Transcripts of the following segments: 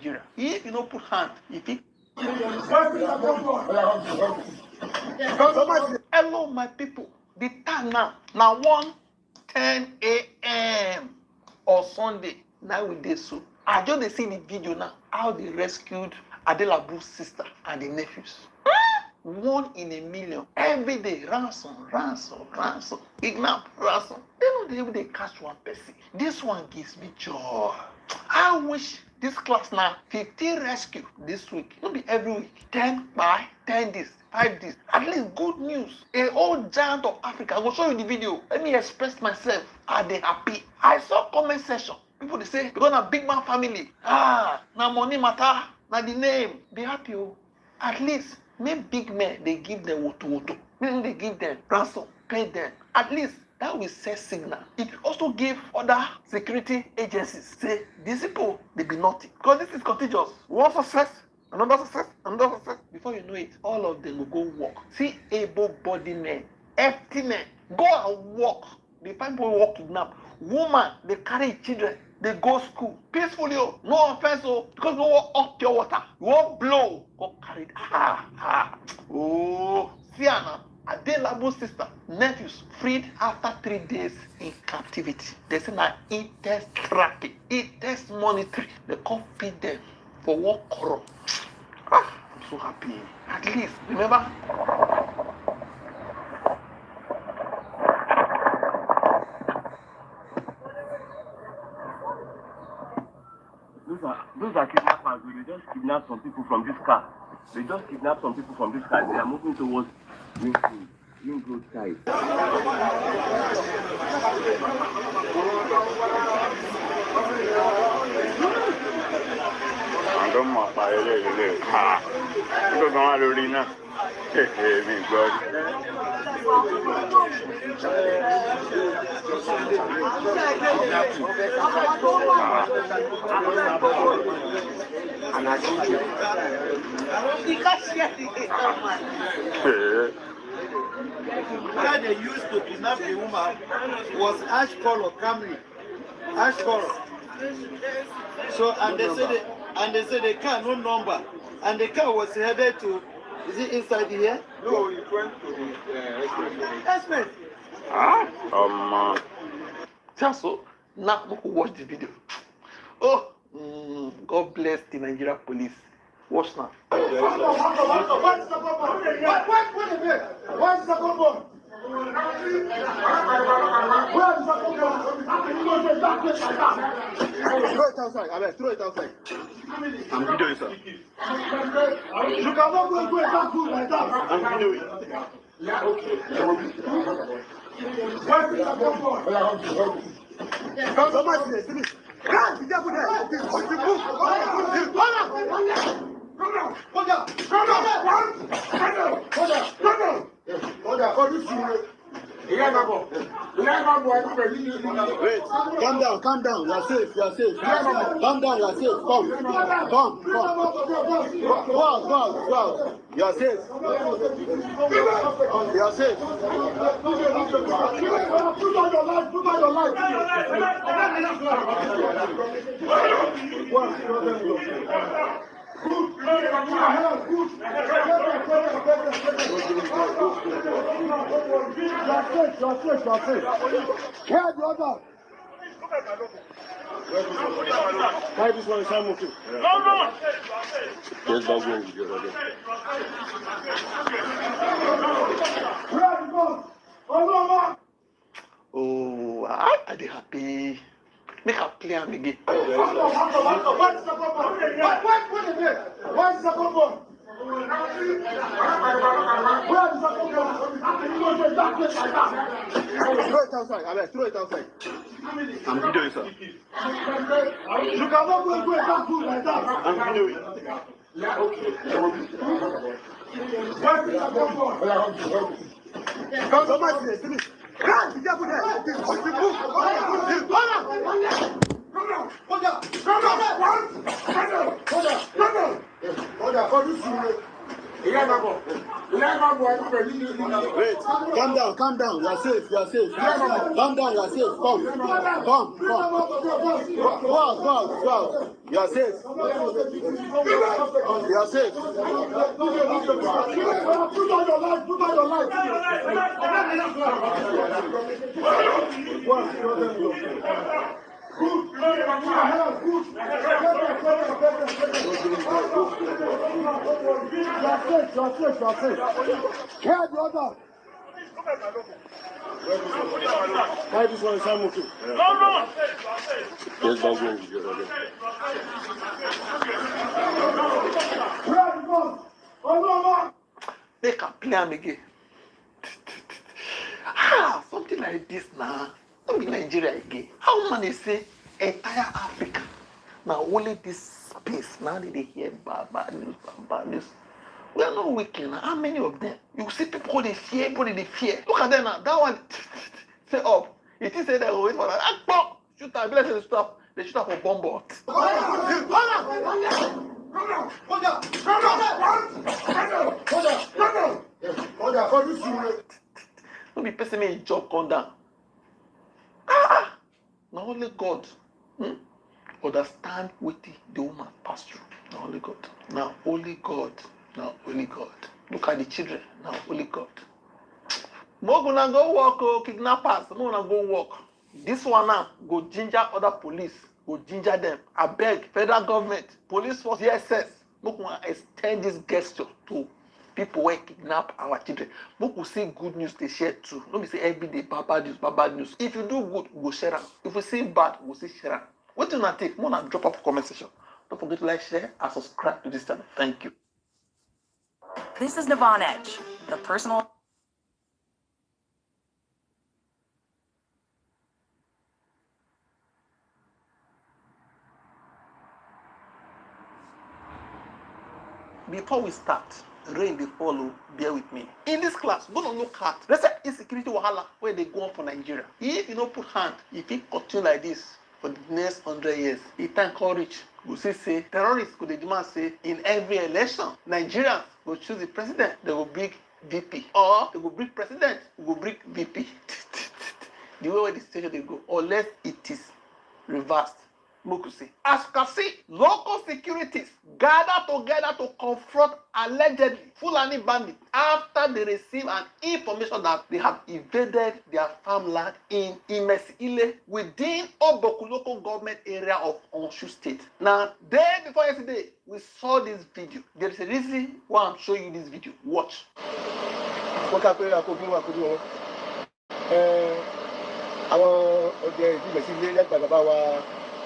Nigeria. If you don't put hand, if it. Hello, my people. The time now 1:10 a.m. on Sunday. Now we did so. I just see the video now how they rescued Adelabu's sister and the nephews. 1 in a million every day. Ransom. Kidnap, ransom. They don't even they catch one person. This one gives me joy. I wish this class now 15 rescue this week. It'll be every week. 10 by 10 days. 5 days. At least good news. A whole giant of Africa. I will show you the video. Let me express myself. Are they happy? I saw comment section. People they say because na big man family. Now money matter. Now the name. Be happy. At least make big men they give them woto. Meaning they give them ransom, pay them. At least that will set signal. It also give other security agencies say these people they be naughty because this is contagious. One success. Another success. Before you know it, all of them will go work. See able-bodied men, empty men, go and work. They find people work kidnap. Woman, they carry children. They go school peacefully. No offense, because you want up pure water. You want blow. Go carry it. Siana, Adelabu's sister, nephews freed after 3 days in captivity. They say now it-test tracking, it-test monitoring. They can't pay them for one crore. I'm so happy. At least, remember? Those are kidnappers. They just kidnap some people from this car. They are moving towards Ring Road side. I don't know why I don't know. Where they used to kidnap the woman was ash color Camry. Ash color. So and they said the car no number. And the car was headed to, is it inside here? No, it went to the express. Just so now people watch the video. God bless the Nigeria police. Watch now. What's the problem? Throw it outside. I mean, throw it outside. I'm videoing, sir. You cannot go that food like that. I'm videoing. Yeah, okay. Where's the problem? Somebody say, finish. Come down. You are safe. Calm down. You are safe. Come. Go out. You are safe. Put on your life. Where the other? Why this one is moving? No. Yes, that's going to get ready. Oh, I be happy. Make a play am again. What's the problem? Throw it outside. I'm videoing, sir. You cannot go that food like that. I'm videoing. Yeah, okay. Where's the problem? Somebody say, finish. Come Wait, calm down. You are safe. Calm down, you are safe. Come. Go out. You are safe. Put on your light. Where the other? Why this one is Simon too? They can play him again. Something like this now. Don't be Nigeria again. How many say entire Africa? Now only this space. Now they hear bad news. We are not wicked now. How many of them? You see people they fear. Look at them now. That one say up. It is said they will wait for that. Shoot up. Let's say stop. They shoot up for bomb. Don't be pissing me a job come down. Now only God understand what the woman passed through. Now only God. Look at the children. Now only God. More gonna go work, kidnappers. More gonna go work. This one now go ginger other police. Go ginger them. I beg federal government, police force, DSS. More gonna extend this gesture to people who kidnap our children. More will see good news they share too. Don't be say every day bad news. If you do good, we'll share it. If we see bad, we'll see share it. What do you take? More than drop up comment section. Don't forget to like, share, and subscribe to this channel. Thank you. This is Navon Edge, the personal. Before we start, rain dey follow, bear with me. In this class, we're going to look at recent insecurity wahala where they go on for Nigeria. If you don't put hand, if it continue like this for the next 100 years, if time come reach, we see say terrorists could demand say in every election, Nigerians will choose the president, they will bring VP. Or they will bring president, we will bring VP. The way where the situation they go, unless it is reversed. Mokusi. As you can see, local securities gather together to confront allegedly Fulani bandits after they receive an information that they have invaded their farmland in Imesikile within Oboku local government area of Onshu State. Now, day before yesterday, we saw this video. There is a reason why I'm showing you this video. Watch.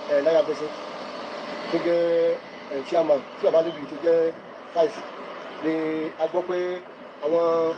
Lára gbèsè tó jẹ́ chairman tí ọba níbi tó jẹ́ vice ni a gbọ́ pé àwọn.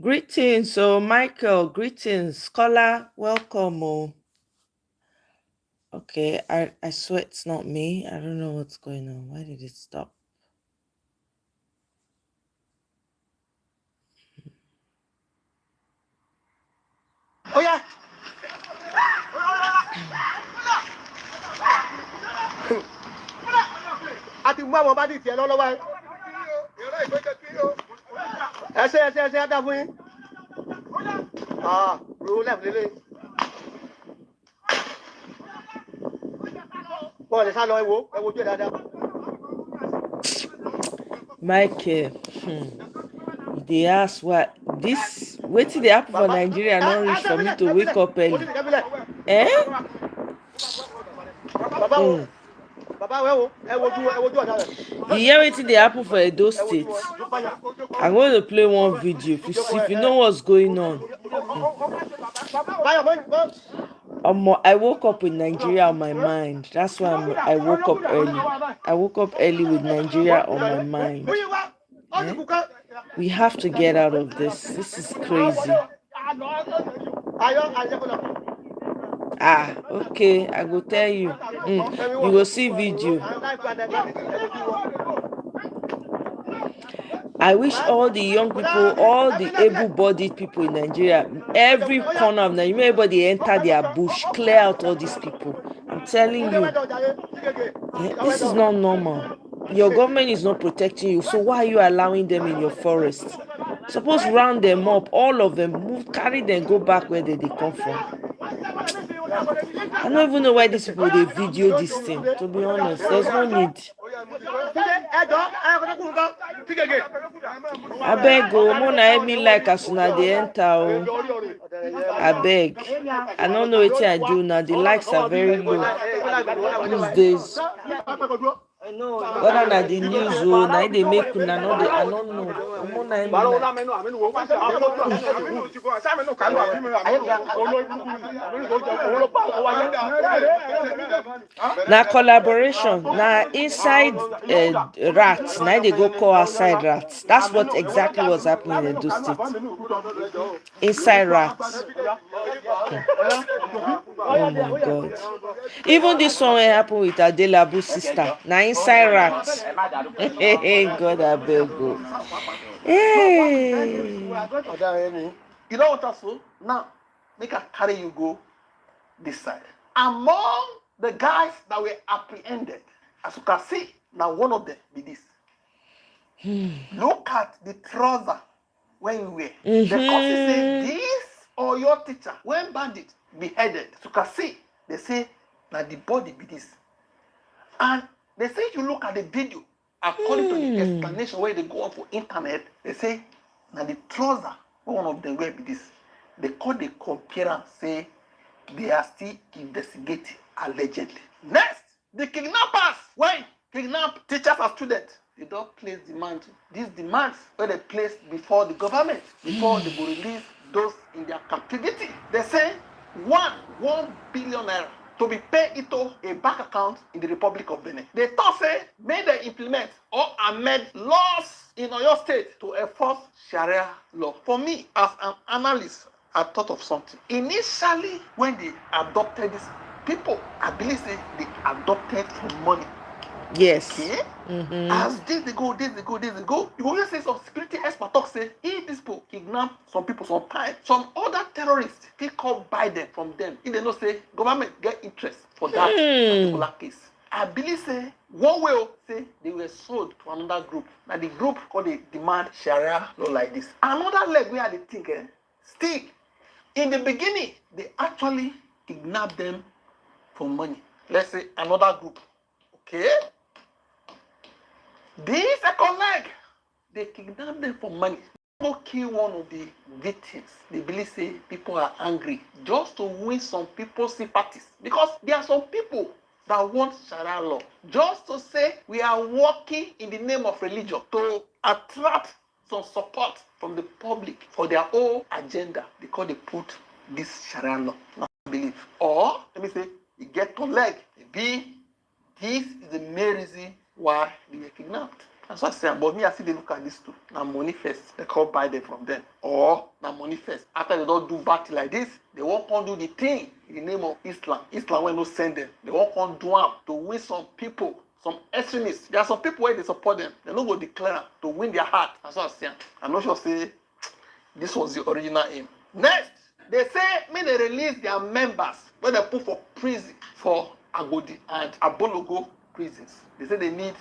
Greetings, Michael. Greetings, scholar. Welcome. Okay, I swear it's not me. I don't know what's going on. Why did it stop? Oh yeah. A ti mú àwọn bá dì tiẹ̀ lọ́wọ́ ẹ. Ẹsẹ̀ á dá fún yín. Ro lẹ́fù lélẹ̀. Bọ́ọ̀lù sá lọ ẹ wojú ẹ̀ dáadáa. Michael, they ask what this wetin dey happen for Nigeria not reach for me to wake up early. You hear wetin dey happen for Edo State? I'm going to play one video if you know what's going on. I woke up with Nigeria on my mind. That's why I woke up early. I woke up early with Nigeria on my mind. Eh? We have to get out of this. This is crazy. Ah, okay. I will tell you. You will see video. I wish all the young people, all the able-bodied people in Nigeria, every corner of Nigeria, everybody enter their bush, clear out all these people. I'm telling you, this is not normal. Your government is not protecting you, so why are you allowing them in your forest? Suppose round them up, all of them, move, carry them, go back where they come from. I don't even know why these people they video this thing. To be honest, there's no need. I beg go, Mona me like as soon as they enter. I beg. I don't know what I do now. The likes are very low these days. Whether na the news or na they make una no dey, I don't know. Mona na collaboration, na inside rats. Now they go call outside rats. That's what exactly was happening in Edo State. Inside rats. Oh my God. Even this one happened with Adelabu sister. Now inside rats. Hey, God, I beg you. Hey. You know what also? Now, make a carry you go this side. Among the guys that were apprehended, as you can see, now one of them be this. Look at the trouser when you wear. The course say this or your teacher, when bandit beheaded, as you can see, they say now the body be this. And they say if you look at the video, according to the explanation where they go on for internet, they say now the trouser one of them will be this. They call the compare say they are still investigating allegedly. Next, the kidnappers. When kidnap teachers and students, they don't place demand. These demands were they placed before the government, before they will release those in their captivity. They say 1 billion naira to be paid into a bank account in the Republic of Benin. They thought say may they implement or amend laws in Oyo State to enforce Sharia law. For me, as an analyst, I thought of something. Initially, when they adopted these people, I believe they adopted for money. Yes. Okay? As days ago, you always say some security expert talk say, if these people kidnap some people sometime, some other terrorists pick up buy them from them. If they know say government get interest for that particular case. I believe say one way say they were sold to another group. Now the group called the demand Sharia law like this. Another leg where they think still in the beginning they actually kidnap them for money. Let's say another group. Okay? This second leg, they kidnap them for money. Go kill one of the victims. They believe say people are angry just to win some people's sympathies. Because there are some people that want Sharia law. Just to say we are working in the name of religion to attract some support from the public for their own agenda because they put this Sharia law. Not believe. Or, let me say, you get to leg. Maybe this is the main reason why they were kidnapped. That's what I say. But me, I see they look at this too. Now money first. They can't buy them from them. Or now money first. After they don't do battle like this, they won't come do the thing in the name of Islam. Islam will not send them. They won't come do them to win some people, some extremists. There are some people where they support them. They don't go declare to win their heart. That's what I say. I'm not sure say this was the original aim. Next, they say may they release their members when they put for prison for Agodi and Abologo prisons. They say they need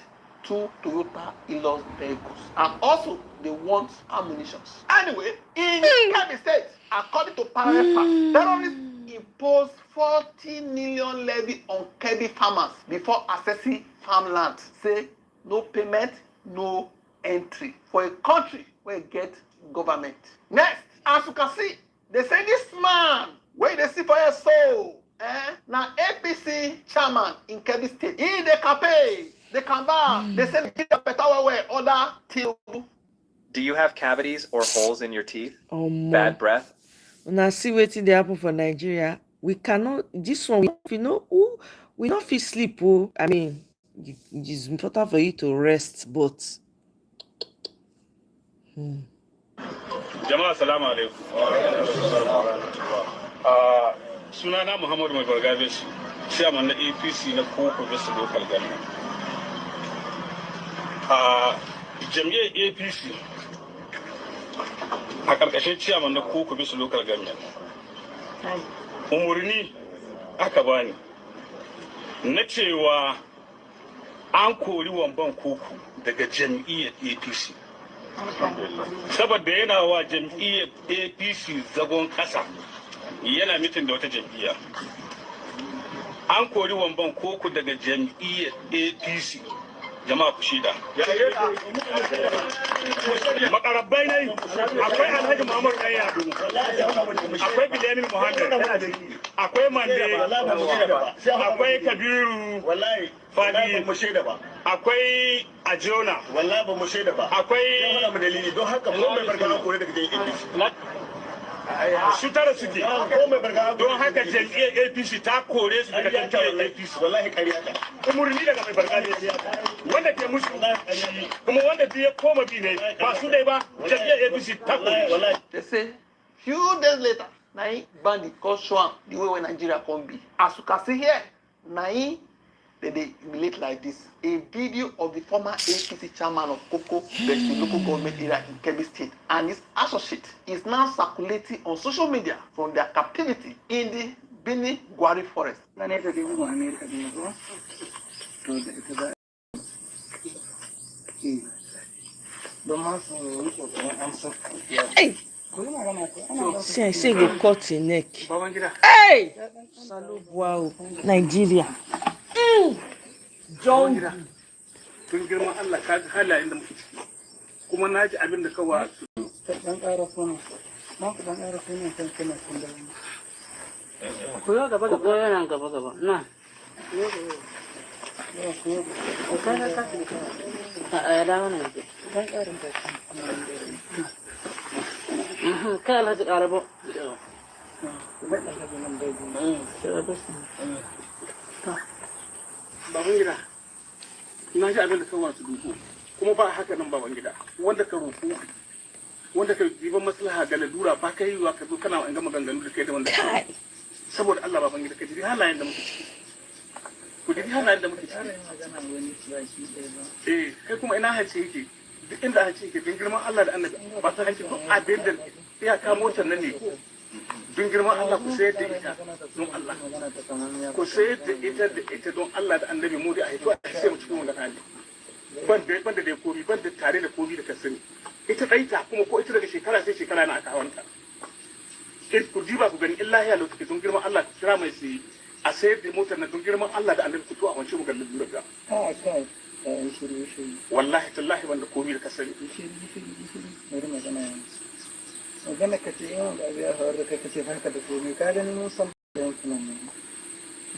2 Toyota Hilux vehicles. And also, they want ammunition. Anyway, in Kebbi State, according to Parafa, terrorists imposed 40 million levy on Kebbi farmers before accessing farmland. Say, no payment, no entry. For a country where you get government. Next, as you can see, they say this man, where they see for your soul, now APC chairman in Kebbi State, he they can pay. They can buy. They say give a better way order till. Do you have cavities or holes in your teeth? Oh, Bad breath? Now see waiting they happen for Nigeria. we cannot. This one, we know who we not fit sleep. Oh, I mean, it is important for you to rest, but Jama'a assalamu alaikum. Sunana Muhammadu Mai Bargabeshi, chairman na APC na Koko West Local Government. Jam'iyyar APC a ƙarƙashin chairman na Koko West Local Government. Umurni aka bani na cewa an kori Wamban Koko daga jam'iyyar APC. Saboda yana wa jam'iyyar APC zagon ƙasa, yana mitin da wata jam'iyya. An kori Wamban Koko daga jam'iyyar APC. Jama'a ku shida. Makarabbai ne akwai Alhaji Muhammadu Dan Yadu, akwai Bilamin Muhammad, akwai Mande, akwai Kabiru Fadi, akwai Ajona, akwai don haka ko mai barka kore daga APC. Su tara suke don haka jam'iyyar APC ta kore su daga jam'iyyar APC. Wallahi ƙarya ta. Umurni daga mai barka ne wanda ke musu kuma wanda ya koma bi ne ba su dai ba jam'iyyar APC ta kore. Wallahi. They say few days later, Nai bandit called Swan the way when Nigeria can be. As you can see here, Nai they relate like this. A video of the former APC chairman of Koko, the local government area in Kebbi State, and his associate is now circulating on social media from their captivity in the Bini Gwari forest. hey, say go cut your neck. Hey, wow, Nigeria. John, Tun girman Allah ka ga halayen da muke ciki. Kuma na ji abin da ka wa su. Dan ƙara suna. Ma ku dan ƙara suna kan kana kun da. Ku yo gaba gaba yana gaba gaba. Na. Ku kana ka ka. A da wannan ke. Dan ƙarin ta. Ka Alhaji Arabo. Baban gida, na ji abin da ka wasu duku, kuma ba haka nan baban gida, wanda ka roƙo, wanda ka jiban maslaha ga lalura ba ka yi wa ka zo kana wa'anga maganganu da kai da wanda ka yi. Saboda Allah baban gida ka ji halayen da muke ciki. Ku ji halayen da muke ciki. Kai kuma ina hace yake, duk inda hace yake don girman Allah da annabi ba ta hace ko abin da ya kamo motar nan ne. Don girman Allah ku sayar da ita don Allah. Ku sayar da ita don Allah da annabi mu da a hito a sai mu cikin wannan hali. Ban da dai komi, ban da tare da komi da ka sani. Ita ɗaita kuma ko ita daga shekara sai shekara na aka hawanta. Ku diba ku gani illahi ya lokaci don girman Allah ku kira mai sayi a sayar da motar nan don girman Allah da annabi ku to a wance mu gallin lura ga. Wallahi tallahi ban da komi da ka sani. Magana ka ce yawan da ya faru da kai ka ce haka da komai ka gani mun san yankunan nan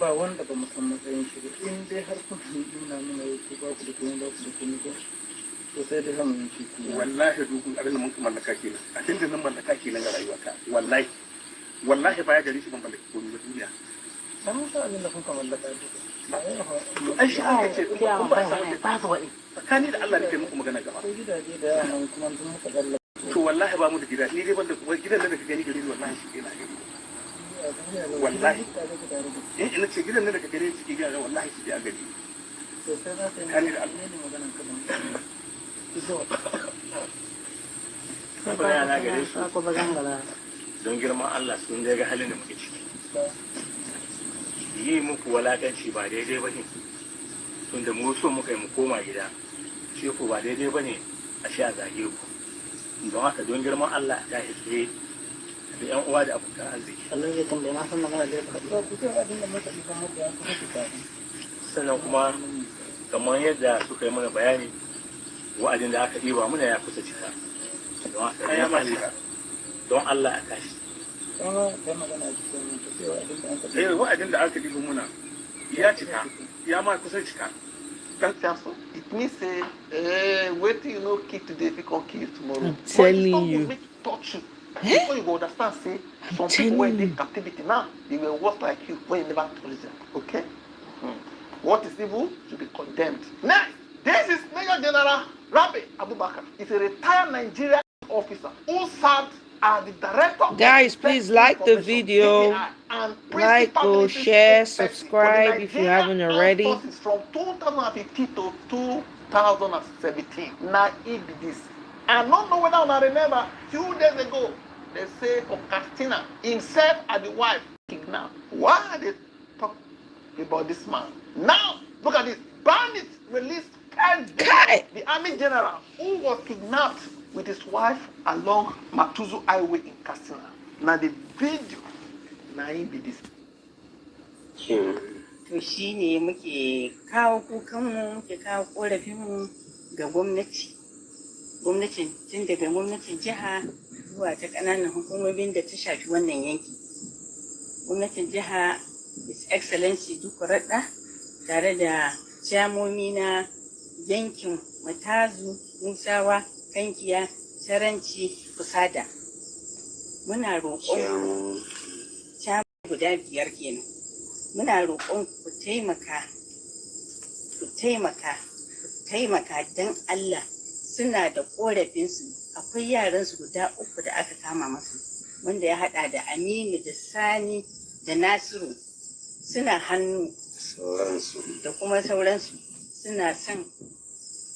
ba wanda ba mu san matsayin shi ba in dai har kun nuna mana yau ko ba ku da komai ba ku da komai ko to sai dai hamu yanki ku wallahi dukun abin da mun mallaka kenan abin da nan mallaka kenan ga rayuwata wallahi baya gari shi ban mallaki komai ba duniya san sa abin da kun mallaka to ai shi aka ce kun ba su wani tsakani da Allah ne kai muku magana gaba ko gidaje da yawan kuma sun muka dalla to wallahi ba mu da gida ni dai ban da gidan da kake gani gari wallahi shi ina gani wallahi ina ce gidan da kake gani shi gani wallahi shi a gari to sai za ka yi maganar ka Saboda yana gare su don girman Allah sun dai ga halin da muke ciki. Yi muku walakanci ba daidai ba ne, tunda mu so muka yi mu koma gida, ce ku ba daidai ba ne a sha zage ku. Don haka don girman Allah ta isre da ‘yan uwa da abokan arziki. Allah ya tambaye na san magana da ya faɗi. Ku ce abin da muka ɗiga muku ya kuma fita. Sannan kuma kamar yadda suka yi mana bayani, wa'adin da aka ɗiba muna ya kusa cika. Don Allah a tashi. Wa'adin da aka ɗiba muna ya cika, ya ma kusa cika. It means wait till you know kill today if you can't kill tomorrow. I'm telling you. Make it touch you. Before you go understand, say some people were in telling you. captivity now, they were worse like you when you never told them. Okay? What is evil should be condemned. Next, this is Major General Rabi Abubakar. He's a retired Nigerian officer who served as the director Guys, of please Defense like the Information video. DPI and Like, principal go, military share, spokesperson for the subscribe if you Nigerian haven't Armed already. Forces from 2015 to 2017. Now it be this. I don't know whether I remember 2 days ago they say for Castina himself and the wife kidnapped. Why are they talking about this man? Now look at this. Bandits released 10 Kai! the army general who was kidnapped with his wife along Matuzu Highway in Katsina. Now the video, now it be this. To shi ne muke kawo kukanmu muke kawo ƙorafinmu ga gwamnati. Gwamnatin tun daga gwamnatin jiha zuwa ta ƙananan hukumomin da ta shafi wannan yanki. Gwamnatin jiha His Excellency Dukku Radda tare da jamomi na yankin Matazu, Musawa, Kankiya, Taranci, Kusada. Muna roƙon guda 5 kenan. Muna roƙon ku taimaka don Allah suna da ƙorafinsu. Akwai yaransu guda 3 da aka kama masu wanda ya haɗa da Aminu da Sani da Nasiru suna hannu da kuma sauransu suna son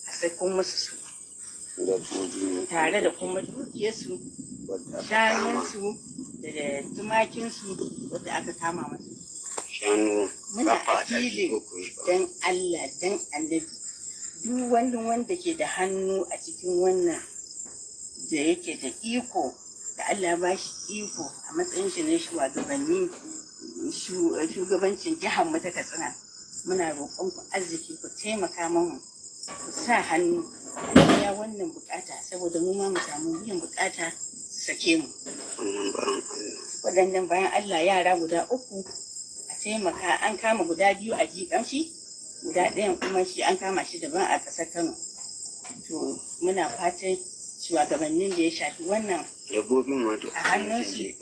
a sako musu su tare da kuma dukiyarsu shanunsu da tumakinsu wadda aka kama masu. Muna apili don Allah don Annabi duk wanda ke da hannu a cikin wannan da yake da iko da Allah ba shi iko a matsayin shi na shugabancin jihar mu ta Katsina. Muna roƙon ku arziki ku taimaka mana ku sa hannu ya wannan bukata saboda mu ma mu samu biyan bukata su sake mu. Waɗannan bayan Allah yara guda 3 taimaka an kama guda 2 a jikamshi guda 1 kuma shi an kama shi daban a ƙasar Kano. To muna fatan shugabannin da ya shafi wannan a hannunsu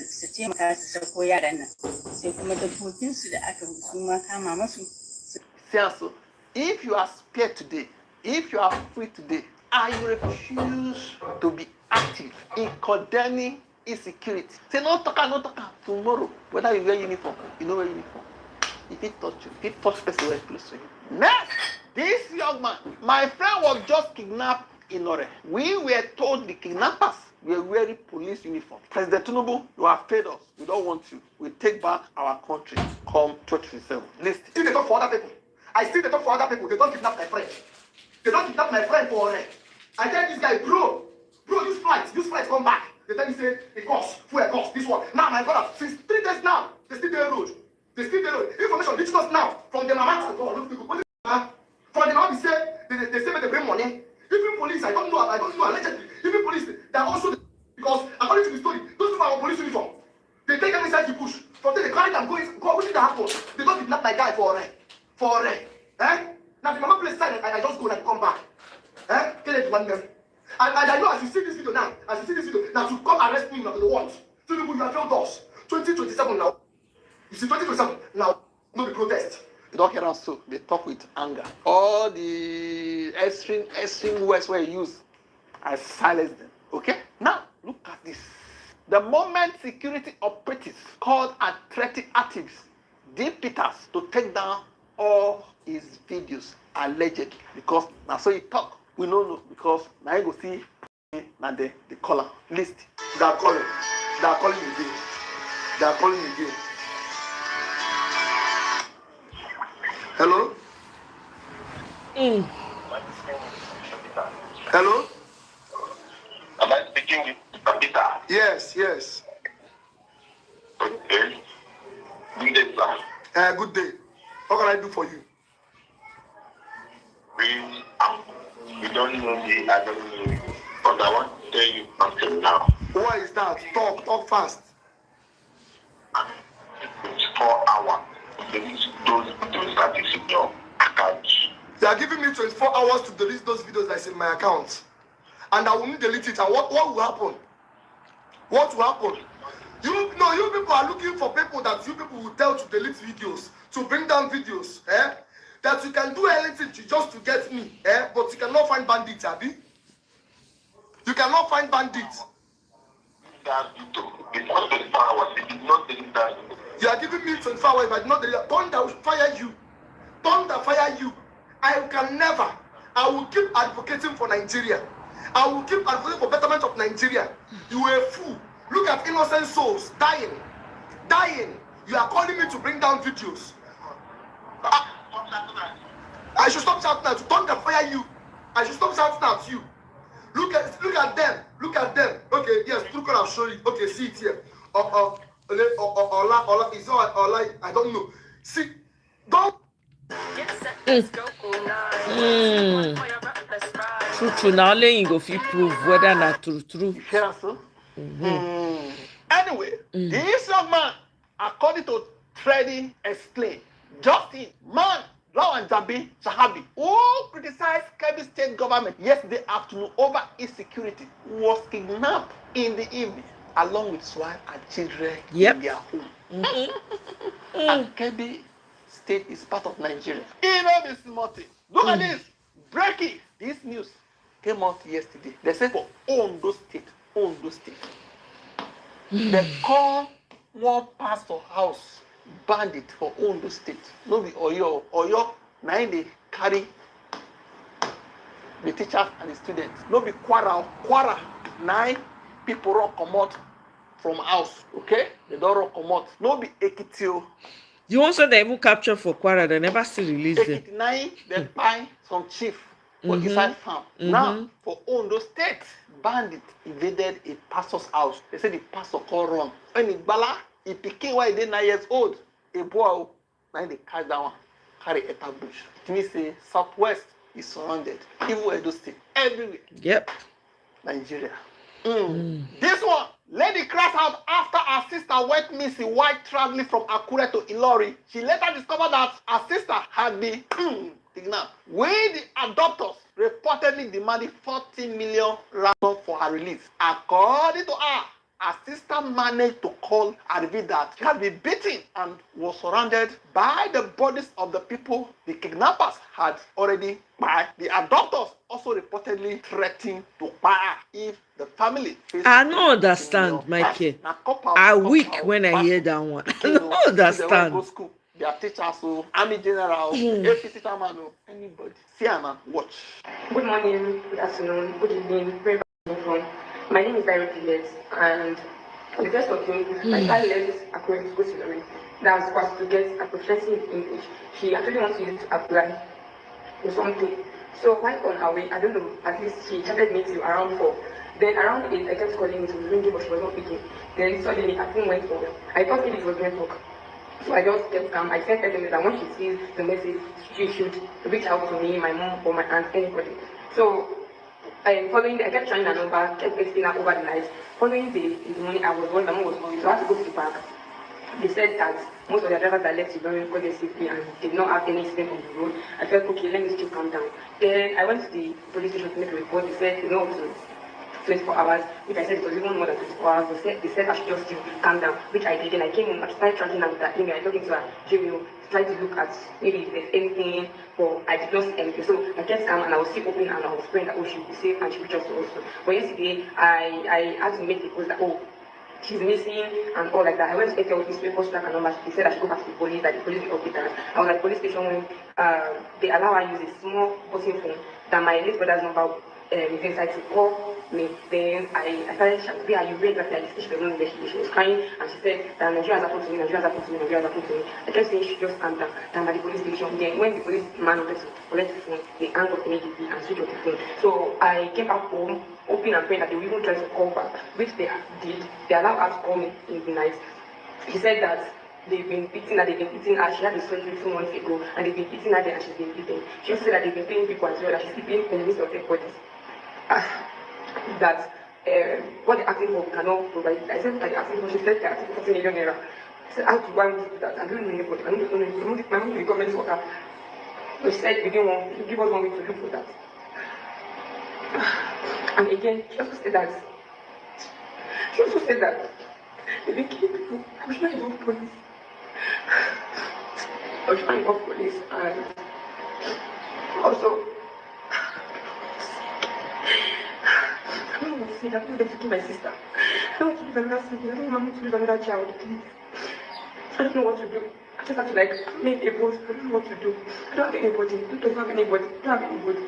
su taimaka su sako yaran nan sai kuma dabbobinsu da aka kuma kama masu. So, if you are spared today, if you are free today, and you refuse to be active in condemning insecurity, say no talk tomorrow, whether you wear uniform, you know wear uniform. If it touch you, if it touch person very close to you. Next, this young man, my friend was just kidnapped in Ore. We were told the kidnappers were wearing police uniform. President Tinubu, you have failed us. We don't want you. We take back our country. Come 2027. Listen. Still they talk for other people. I still they talk for other people. They don't kidnap my friend. They don't kidnap my friend for Ore. I tell this guy, bro, use flight, come back. They tell me say it costs, fuel cost, this one. Now my brother, since 3 days now, they still there road. Information reaches us now from the mama to the door. From the mama, they say they bring money. Even police, I don't know allegedly. Even police, they are also because according to the story, those people are on police uniform. They take them inside the bush. From there they carry them, go what did that happen? They don't kidnap my guy for Ore. Now the mama place side, I just go and come back. Kill it one them. And I know as you see this video now, to come arrest me now to the what? So you have failed us. 2027 now. You see 2027 now, no be protest. You don't hear us so. They talk with anger. All the extreme words were used. I silenced them. Okay? Now, look at this. The moment security operatives called and threatened activists, Deep Peters, to take down all his videos, allegedly. Because now so he talk. We don't know because now you go see now the caller list. They are calling again. Hello? Hello? Am I speaking with Peter? Yes. Okay. Good day, sir. Good day. What can I do for you? We don't know I don't know you. But I want to tell you something now. What is that? Talk fast. 24 hours. Those that is in your account. They are giving me 24 hours to delete those videos that's in my account. And I will need to delete it. And what will happen? What will happen? You people are looking for people that you people will tell to delete videos, to bring down videos, that you can do anything just to get me, but you cannot find bandits, Abi. You cannot find bandits. You are giving me 24 hours, but not the thunder will fire you. Thunder fire you. I can never. I will keep advocating for Nigeria. I will keep advocating for betterment of Nigeria. You are a fool. Look at innocent souls dying. Dying. You are calling me to bring down videos. I should stop shouting at you. Thunder fire you. I should stop shouting at you. Look at them. Look at them. Okay, yes, look what I'll show you. Okay, see it here. Ola, is Ola, I don't know. See, don't. True. Now only you go fit prove whether not true. Hear so? Anyway, this young man, according to Freddy explained, Justin, man, Lawan Jabi Sahabi, who criticized Kebbi state government yesterday afternoon over insecurity, was kidnapped in the evening along with his wife and children in their home. And Kebbi state is part of Nigeria. You know this morning. Look at this. Breaking. This news came out yesterday. They say for Ondo State. They call one pastor house bandit for Ondo State. No be Oyo. Now they carry the teachers and the students. No be Kwara. 9 people run comot from house. Okay? They don't run comot. No be Ekitio. You want say they even capture for Kwara, they never still release them. 89, they buy some chief for inside farm. Now, for Ondo State, bandit invaded a pastor's house. They say the pastor called run. When he bala, he became why they 9 years old. A boy, now they carry that one, carry a bush. It means the southwest is surrounded. Even Edo State, everywhere. Yep. Nigeria. This one, lady crashed out after her sister went missing while traveling from Akure to Ilori. She later discovered that her sister had been kidnapped. With the adopters reportedly demanding 40 million ransom for her release. According to her, her sister managed to call and reveal that she had been beaten and was surrounded by the bodies of the people the kidnappers had already buy. The adopters also reportedly threatened to buy her if the family faced. I don't understand, Michael. I weak when I hear that one. I don't understand. Go school. Their teachers, so army general, APC chairman, anybody. See and watch. Good morning, good afternoon, good evening, wherever you're from. My name is Direct Village, and on the 1st of June, my child left Akure to go to Lorraine. That was supposed to get a proficiency in English. She actually wants to use it to apply for something. So while on her way, I don't know, at least she chatted me till around 4. Then around 8, I kept calling, it was ringing, but she was not picking. Then suddenly, her phone went off. I thought maybe it was network. So I just kept calm. I sent SMS that when she sees the message, she should reach out to me, my mom, or my aunt, anybody. So following, I kept trying her number, kept texting her over the night. Following the morning, I was worried, my mom was hungry, so I had to go to the park. They said that most of the drivers that left Ilorin got there safely and did not have any accident on the road. I felt, okay, let me still calm down. Then I went to the police station to make a report. They said, you know, to 24 hours, which I said it was even more than 24 hours. They said I should just still calm down, which I did. And I came home, I started tracking her with that email. I talked to her, Gmail, trying to look at maybe if there's anything, but I did not see anything. So I kept calm and I was still open and I was praying that, oh, she'll be safe and she'll be just also. But yesterday, I had to make the post that, oh, she's missing and all like that. I went to ATL office, people track her number. They said I should go back to the police, that the police will update her. I was at the police station when they allow her to use a small button phone that my late brother's number is inside to call me. Then I started shouting, are you ready? She was crying and she said that Nigerians happened to me, Nigerians happened to me, Nigerians happened to me. I kept saying she just calm down. Then at the police station, then when the police man wanted to collect the phone, they hung up immediately and switched off the phone. So I came back home, hoping and praying that they will even try to call back, which they did. They allowed her to call me in the night. She said that they've been beating her, she had a surgery 2 months ago, and they've been beating her there and she's been beaten. She also said that they've been paying people as well, that she's sleeping in the midst of their bodies. That what they're asking for we cannot provide. I said that they're asking for, she said they're asking for 40 million naira. I said, how do I want to do that? I don't know anybody. I don't know my mom is a government worker. So she said, we didn't want to give us 1 week to look for that. And again, she also said that She also said that they been killing people. I was trying to call police. I was trying to call police and also I don't want to say that. I don't want to kill my sister. I don't want to lose another sibling. I don't want to lose another child, please. I don't know what to do. I just have to like make a post. I don't know what to do. I don't have anybody. I don't have anybody. I don't have anybody.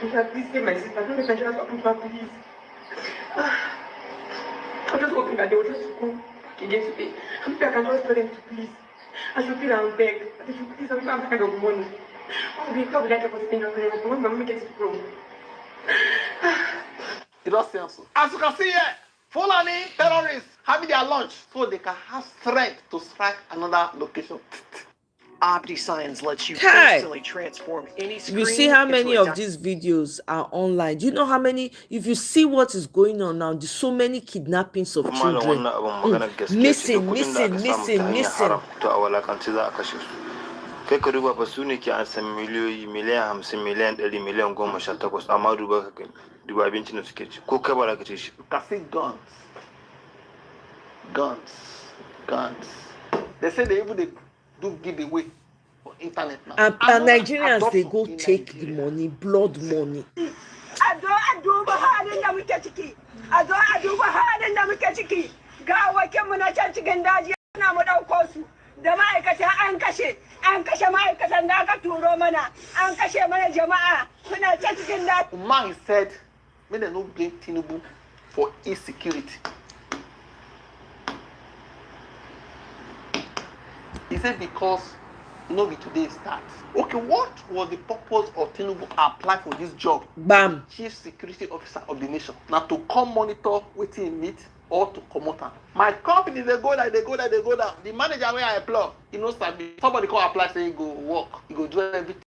In fact, please save my sister. I don't let Nigerians happen to her, please. I'm just hoping that they will just go back again today. I'm maybe I can just tell them to please. I should feel and beg. They should please have some kind of money. What would be how would I get for this thing? When my mom gets it wrong. It does sense. So. As you can see here, Fulani terrorists having their lunch so they can have strength to strike another location. OptiScience lets you Kai. instantly transform any screen. You see how into many a of these videos are online? Do you know how many? If you see what is going on now, there's so many kidnappings of children. Missing. Kai ka duba ba su ne ke an san miliyoyi miliyan 50 miliyan 100 miliyan 18 amma duba ka gani duba abincin da suke ci ko kai ba za ka ci shi. You can see guns. They say they even do giveaway for internet now. And Nigerians, they go take the money, blood money. Da ma'aikata an kashe ma'aikatan da aka turo mana an kashe mana jama'a suna ta cikin daji. Man said, may they not blame Tinubu for insecurity. He said because be today start. Okay, what was the purpose of Tinubu apply for this job? Bam. Chief Security Officer of the nation. Now to come monitor what he meet or to come out. My company they go down. The manager where I apply, he knows somebody come apply say he go work, he go do everything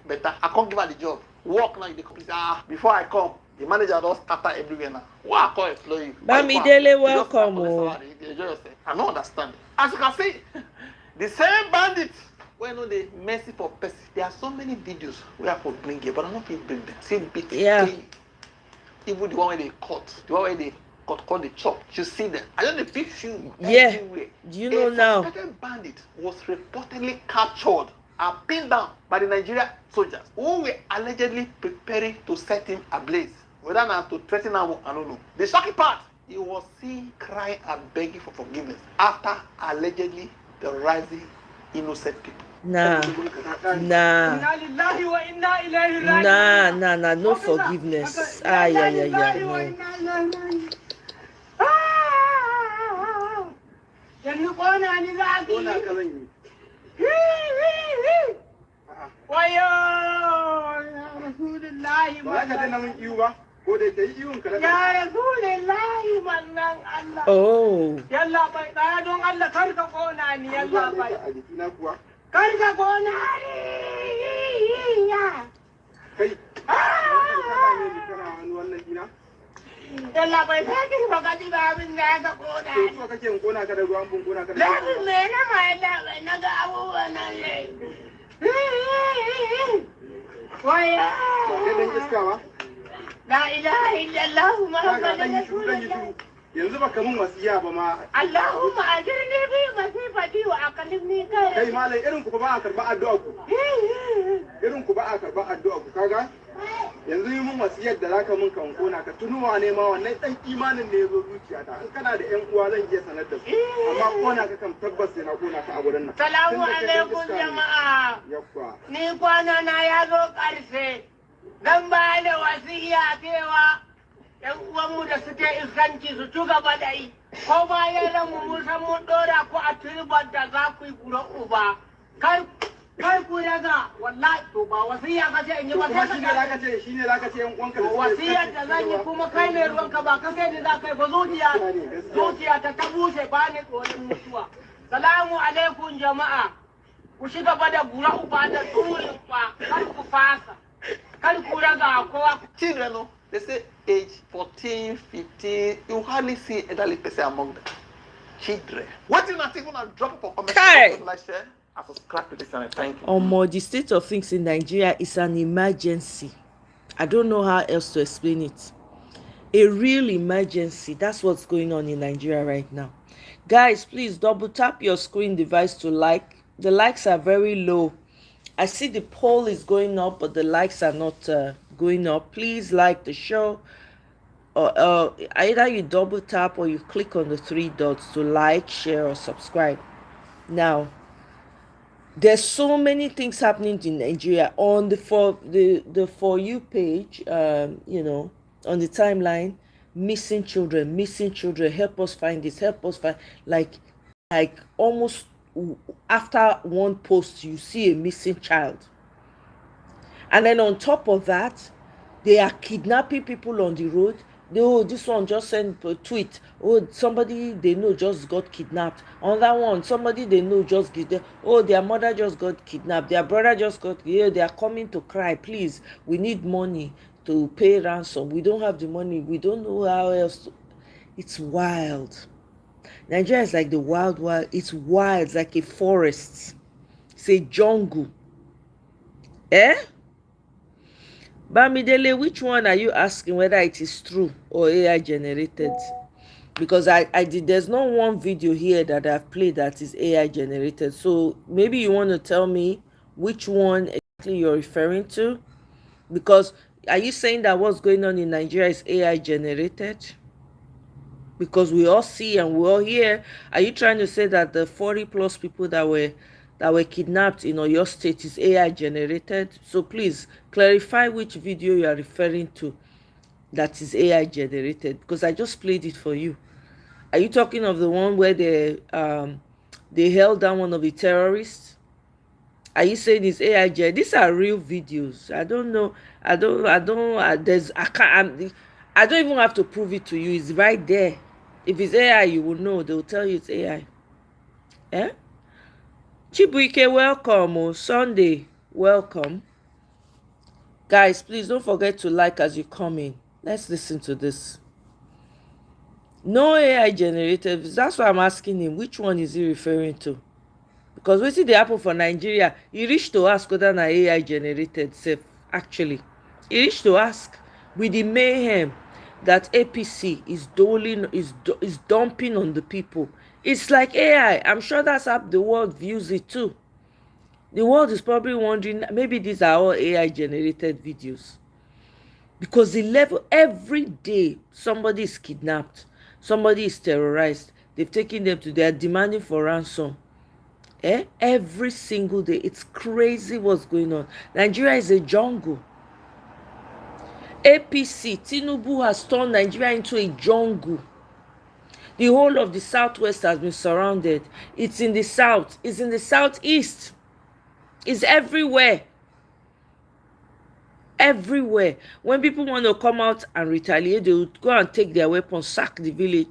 better. I can't give her the job. Work now in the company. Before I come, the manager don't scatter everywhere now. Why I call employee? Bamidele, welcome. Enjoy yourself. I don't understand. As you can see, the same bandits. When they mercy for person, there are so many videos where I could bring it, but I'm not going to bring them. See bit. Yeah. Even the one where they cut, the one where they cut the chop. You see them. I don't know big shoe everywhere. Do you know now? A bandit was reportedly captured and pinned down by the Nigerian soldiers who were allegedly preparing to set him ablaze. Whether not to threaten him, I don't know. The shocking part, he was seen crying and begging for forgiveness after allegedly terrorizing innocent people. Nah, no forgiveness. Oh. Karga gona Yalla bai sake magana da abin da aka kona. To kake kona ka da ruwan bun kona ka da. Lakin me na mai da na ga abubuwan nan ne. Waya. Ke dan iska ba? La ilaha illallah Muhammadur Rasulullah. Yanzu baka mun wasiya ba ma. Allahumma ajirni bi masifati wa aqlimni khairan. Kai malai irin ku ba a karba addu'a ku. Irin ku ba a karba addu'a ku kaga? Yanzu yi mun wasiyar da zaka mun kan kona ka tunuwa ne ma wannan dan imanin ne yazo zuciyata. In kana da ƴan uwa zan iya sanar da su. Amma kona ka kan tabbas sai na kona ka a gurin nan. Salamu alaikum jama'a. Yakwa. Ni kwana na ya zo ƙarshe. Zan ba da wasiya cewa ‘yan uwanmu da suke iskanci su ci gaba da yi, ko bayan ranmu mun san mun ɗora ku a turban da za ku yi gura uba. Kar ku daga wallahi to ba wasiya ka ce in yi ba sai ka ce shi ne zaka ce ‘yan uwanka da suke wasiyar da zan yi kuma kai ne ruwanka ba ka sai da za ka yi ba zuciya ta bushe ba ne tsoron mutuwa. Salamu alaikum jama'a. Ku ci gaba da gura uba da turin ba kar ku fasa. Kar ku daga kowa. Children, no? They say age 14, 15, you hardly see elderly person among them. Children. What you not even drop for comment? Like share and subscribe to this channel. Thank you. The state of things in Nigeria is an emergency. I don't know how else to explain it. A real emergency. That's what's going on in Nigeria right now. Guys, please double tap your screen device to like. The likes are very low. I see the poll is going up, but the likes are not going up. Please like the show. Either you double tap or you click on the three dots to like, share, or subscribe. Now, there's so many things happening in Nigeria on the for you page. You know, on the timeline, missing children, help us find this, help us find, like almost after one post you see a missing child. And then on top of that, they are kidnapping people on the road. Oh, this one just sent a tweet. Oh, somebody they know just got kidnapped. On that one, somebody they know just get. Oh, their mother just got kidnapped. Their brother just got. Yeah, they are coming to cry. Please, we need money to pay ransom. We don't have the money. We don't know how else. It's wild. Nigeria is like the wild. It's wild. It's like a forest. It's a jungle. Eh? Bamidele, which one are you asking whether it is true or AI generated? Because I did, there's not one video here that I've played that is AI generated. So maybe you want to tell me which one exactly you're referring to? Because are you saying that what's going on in Nigeria is AI generated? Because we all see and we all hear. Are you trying to say that the 40 plus people that were kidnapped in Oyo State is AI generated? So please clarify which video you are referring to that is AI generated, because I just played it for you. Are you talking of the one where they held down one of the terrorists? Are you saying it's AI generated? These are real videos. I don't know. I don't even have to prove it to you. It's right there. If it's AI, you will know. They will tell you it's AI. Eh? Chibuike, welcome. Oh, Sunday, welcome. Guys, please don't forget to like as you come in. Let's listen to this. No AI generated. That's why I'm asking him. Which one is he referring to? Because we see the apple for Nigeria. He reached to ask whether an AI generated self. Actually, he reached to ask with the mayhem that APC is dumping on the people. It's like AI. I'm sure that's how the world views it too. The world is probably wondering, maybe these are all AI generated videos. Because the level, every day, somebody is kidnapped, somebody is terrorized, they've taken them to, they're demanding for ransom. Every single day. It's crazy what's going on. Nigeria is a jungle. APC, Tinubu has turned Nigeria into a jungle. The whole of the southwest has been surrounded. It's in the south. It's in the southeast. It's everywhere. Everywhere. When people want to come out and retaliate, they will go and take their weapons, sack the village,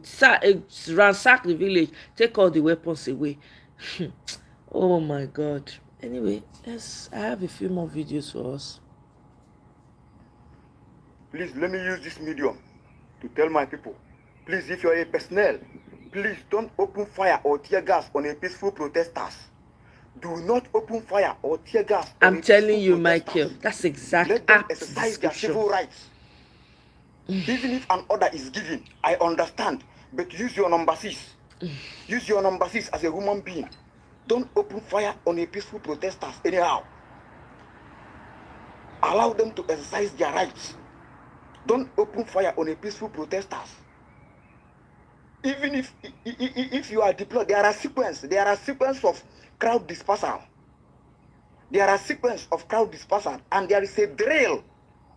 ransack the village, take all the weapons away. Oh my God. Anyway, I have a few more videos for us. Please, let me use this medium to tell my people. Please, if you're a personnel, please don't open fire or tear gas on a peaceful protesters. Do not open fire or tear gas. I'm telling you, Michael, that's exact. Let them exercise their civil rights. Even if an order is given, I understand, but use your number 6. Use your number 6 as a human being. Don't open fire on a peaceful protesters anyhow. Allow them to exercise their rights. Don't open fire on a peaceful protesters. Even if you are deployed, there are sequence of crowd dispersal. There are sequence of crowd dispersal, and there is a drill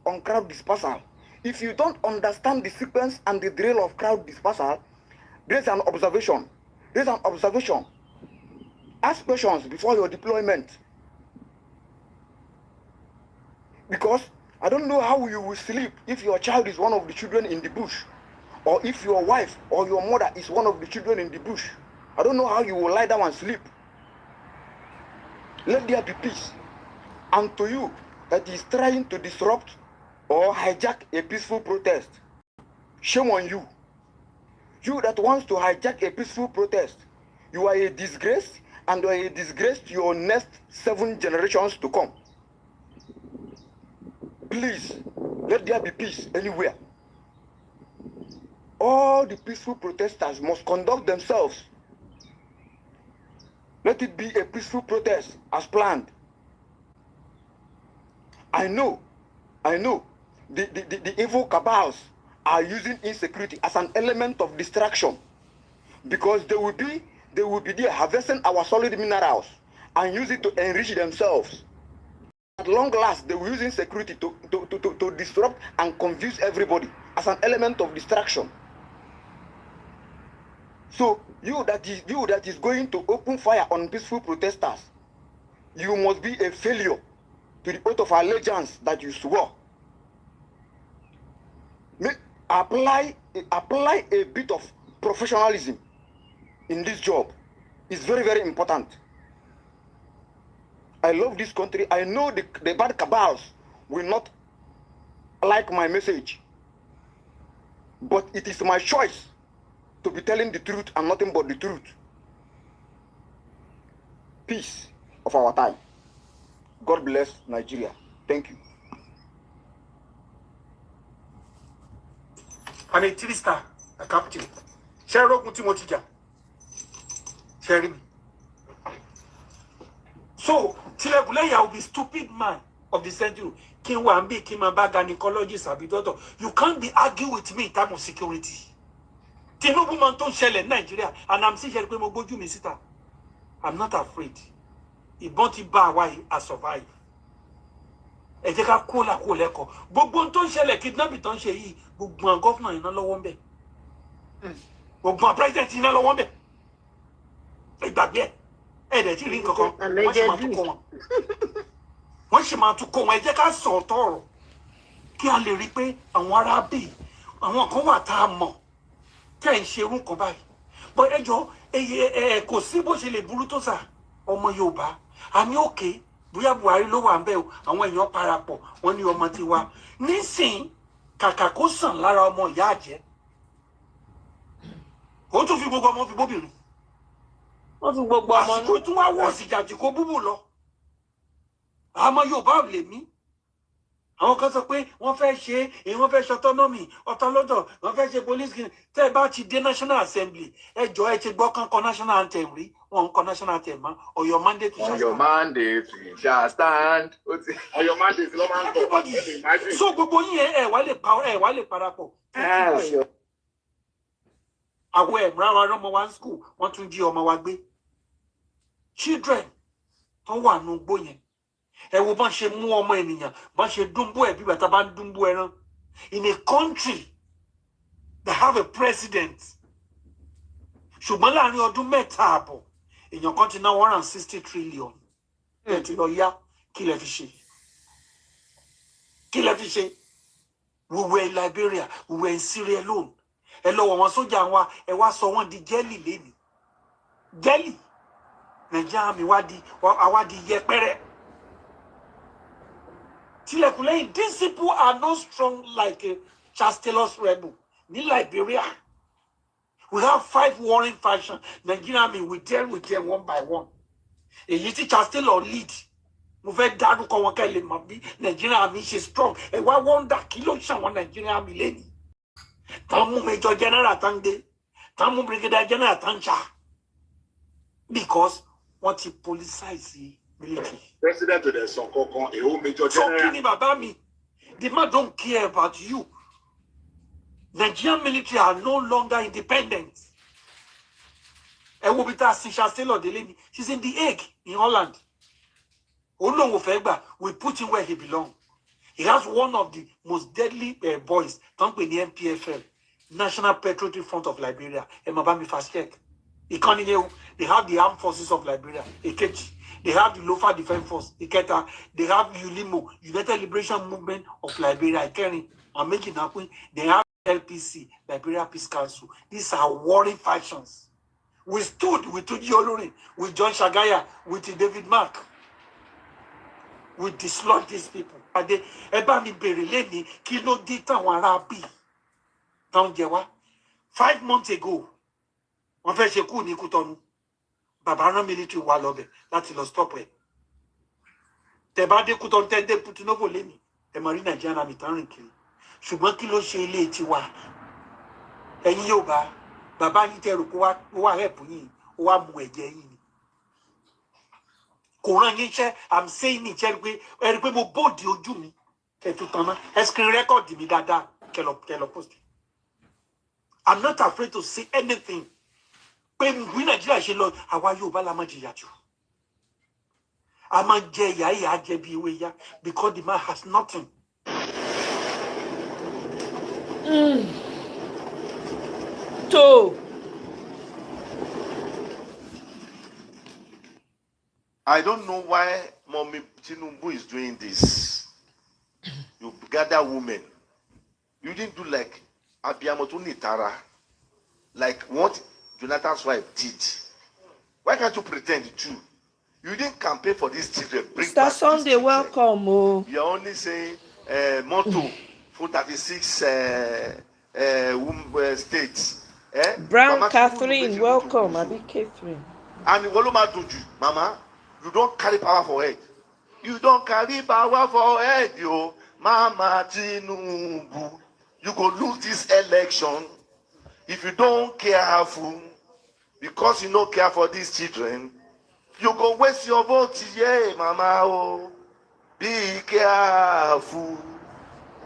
on crowd dispersal. If you don't understand the sequence and the drill of crowd dispersal, there's an observation. Ask questions before your deployment. Because I don't know how you will sleep if your child is one of the children in the bush, or if your wife or your mother is one of the children in the bush. I don't know how you will lie down and sleep. Let there be peace. And to you that is trying to disrupt or hijack a peaceful protest, shame on you. You that wants to hijack a peaceful protest, you are a disgrace, and you are a disgrace to your next 7 generations to come. Please, let there be peace anywhere. all the peaceful protesters must conduct themselves. Let it be a peaceful protest as planned. I know the evil cabals are using insecurity as an element of distraction, because they will be there harvesting our solid minerals and use it to enrich themselves. At long last, they will use insecurity to disrupt and confuse everybody as an element of distraction. So you that is going to open fire on peaceful protesters, you must be a failure to the oath of allegiance that you swore. Apply a bit of professionalism in this job. It's very, very important. I love this country. I know the bad cabals will not like my message, but it is my choice to be telling the truth and nothing but the truth. Peace of our time. God bless Nigeria. Thank you. I'm a three-star, a captain. So, Tilebuleya will be stupid man of the century. You can't be arguing with me in terms of security. Tinubu man don't shell in Nigeria, and I'm still here. I'm not afraid. Ibonti ba why I survive. Ejeka kola koleko. Gbogbo ton ṣẹlẹ̀ kidnapping ton ṣe yìí, gbogbo governor iná lọ́wọ́ ńbẹ̀. Gbogbo president iná lọ́wọ́ ńbẹ̀. Ìgbàgbé ẹ dẹ̀ ti rí nǹkan kan. Wọ́n ṣe máa tún kó wọn. Ẹ jẹ́ ká sọ tọ̀rọ̀ kí a lè rí pé àwọn ará bí àwọn kan wà tá a mọ̀ kí ẹ ń ṣe irú kan báyìí. But ẹjọ́ kò sí bó ṣe lè burú tó sà ọmọ Yorùbá. A ní òkè bóyá Buhari ló wà ń bẹ̀ o, àwọn èèyàn parapọ̀ wọ́n ní ọmọ tiwa. Nísìn kàkà kó sàn lára ọmọ ìyá àjẹ́. Ó tún fi gbogbo ọmọ fi bóbìnrin. Wọ́n fi gbogbo ọmọ náà. Àsìkò tún wá wọ̀ sí jàjì kó búbù lọ. Àmọ́ Yorùbá ò lè mí. Àwọn kan sọ pé wọ́n fẹ́ ṣe wọ́n fẹ́ ṣe autonomy ọ̀tọ̀lọ́dọ̀ wọ́n fẹ́ ṣe police king. Tẹ́ ẹ bá ti dé National Assembly ẹ jọ ẹ ti gbọ́ kankan national anthem rí wọn ń kọ national anthem mọ́. On your mandate we shall stand. On your mandate we shall stand. On your mandate ló máa ń tọ̀. So gbogbo yín ẹ wá lè parapọ̀. Àwọn ẹ̀mìíràn wa ọmọ wa ń school wọ́n tún jí ọmọ wa gbé. Children tó wà nù gbó yẹn. Ẹ wo bọ́n ṣe mú ọmọ ènìyàn bọ́n ṣe dúnbú ẹ̀ bí bàtà bá ń dúnbú ẹran. In a country that have a president. Ṣùgbọ́n láàrin ọdún mẹ́ta àbọ̀ èèyàn kan ti ná 160 trillion. Ẹ ti lọ yá kí lẹ fi ṣe. Kí lẹ fi ṣe. We were in Liberia, we were in Sierra Leone. Ẹ lọ wọ̀ wọn sójà wa ẹ wá sọ wọ́n di jelly lẹ́nu. Jelly. Nàìjíríà mi wá di yẹpẹrẹ. Tilekule, these people are not strong like a Charles rebel. In Liberia, we have 5 warring factions. Nigeria, we deal with them one by one. And you see Charles lead. We fẹ́ dárúkọ wọn kẹ́lẹ́ mọ̀ bí Nigeria she's strong. And why wonder kí ló ṣàwọn Nigeria mi lẹ́ni? Tamu Major General Tande, Tamu Brigadier General Tancha. Because what he politicize military. President of the Sonkokon, a whole Major General. The man don't care about you. Nigerian military are no longer independent. And will be that Still the lady. She's in the Hague in Holland. We put him where he belongs. He has one of the most deadly boys. Don't be the NPFL, National Patriotic Front of Liberia. And Mabami fast check. They have the Armed Forces of Liberia. They have the Lofa Defense Force. They have ULIMO, United Liberation Movement of Liberia. I'm making happen. They have LPC, Liberia Peace Council. These are warring factions. We stood with Tuji Olori, with John Shagaya, with David Mark. We dislodge these people. 5 months ago, on fait chez coup ni Cotonou. Baba military wa lọ bẹ̀ láti lọ stop ẹ̀. Tẹ́ bá dé Cotonou tẹ́ dé Putunovo lẹ́ni. Ẹ máa rí Nigeria mi tán rìn kiri. Ṣùgbọ́n kí ló ṣe ilé tiwa? ẹ̀yin yóò bá bàbá yín tẹ̀rù kó wá help yín ó wá mu ẹ̀jẹ̀ yín ni kò rán yín iṣẹ́ I'm saying it ẹ̀rí pé mo bóòdì ojú mi kẹ̀tù tán náà ẹ screen record mi dáadáa kẹlọ post I'm not afraid to say anything pé bí Nàìjíríà ṣe lọ àwa Yorùbá la máa jìyà jù a máa jẹ ìyà jẹ bí ewé ìyá because the man has nothing. So I don't know why Mommy Tinubu is doing this. You gather women. You didn't do like Abiamotuni Tara, like what Jonathan's wife did. Why can't you pretend too? You didn't campaign for these children. Mr. Sunday, welcome. Oh. You're only saying motto for 36 states. Brown Mama, Catherine, welcome. Abi Catherine. And Mama, you don't carry power for head. You don't carry power for head, yo. Mama Tinubu. You go lose this election if you don't careful. Because you don't care for these children. You go waste your vote, yeah, Mama. Oh, be careful.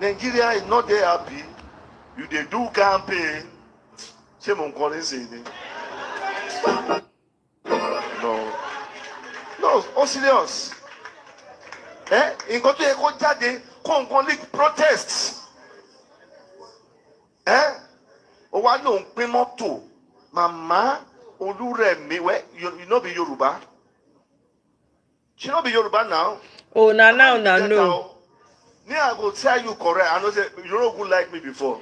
Nigeria is not there happy. You they do campaign. Shame on calling saying. No, oh serious. In go to Eko Jade, Congo League protests. Oh, I don't pay motto. Mama, Oluremi, where you know be Yoruba. She not be Yoruba now. Oh, now, no. Me, I go tell you correct. I know say you don't go like me before.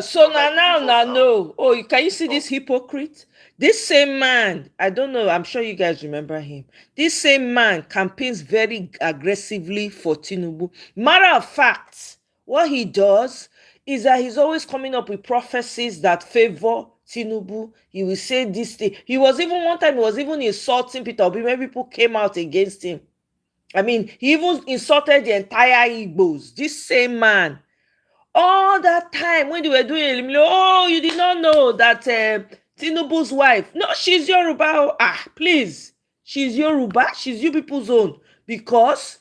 So now, no. Oh, can you see this hypocrite? This same man, I don't know, I'm sure you guys remember him. This same man campaigns very aggressively for Tinubu. Matter of fact, what he does is that he's always coming up with prophecies that favor Tinubu. He will say this thing. One time he was even insulting Peter Obi when people came out against him. I mean, he even insulted the entire Igbos. This same man. All that time when they were doing it, oh, you did not know that Tinubu's wife. No, she's Yoruba. Please. She's Yoruba. She's you people's own. Because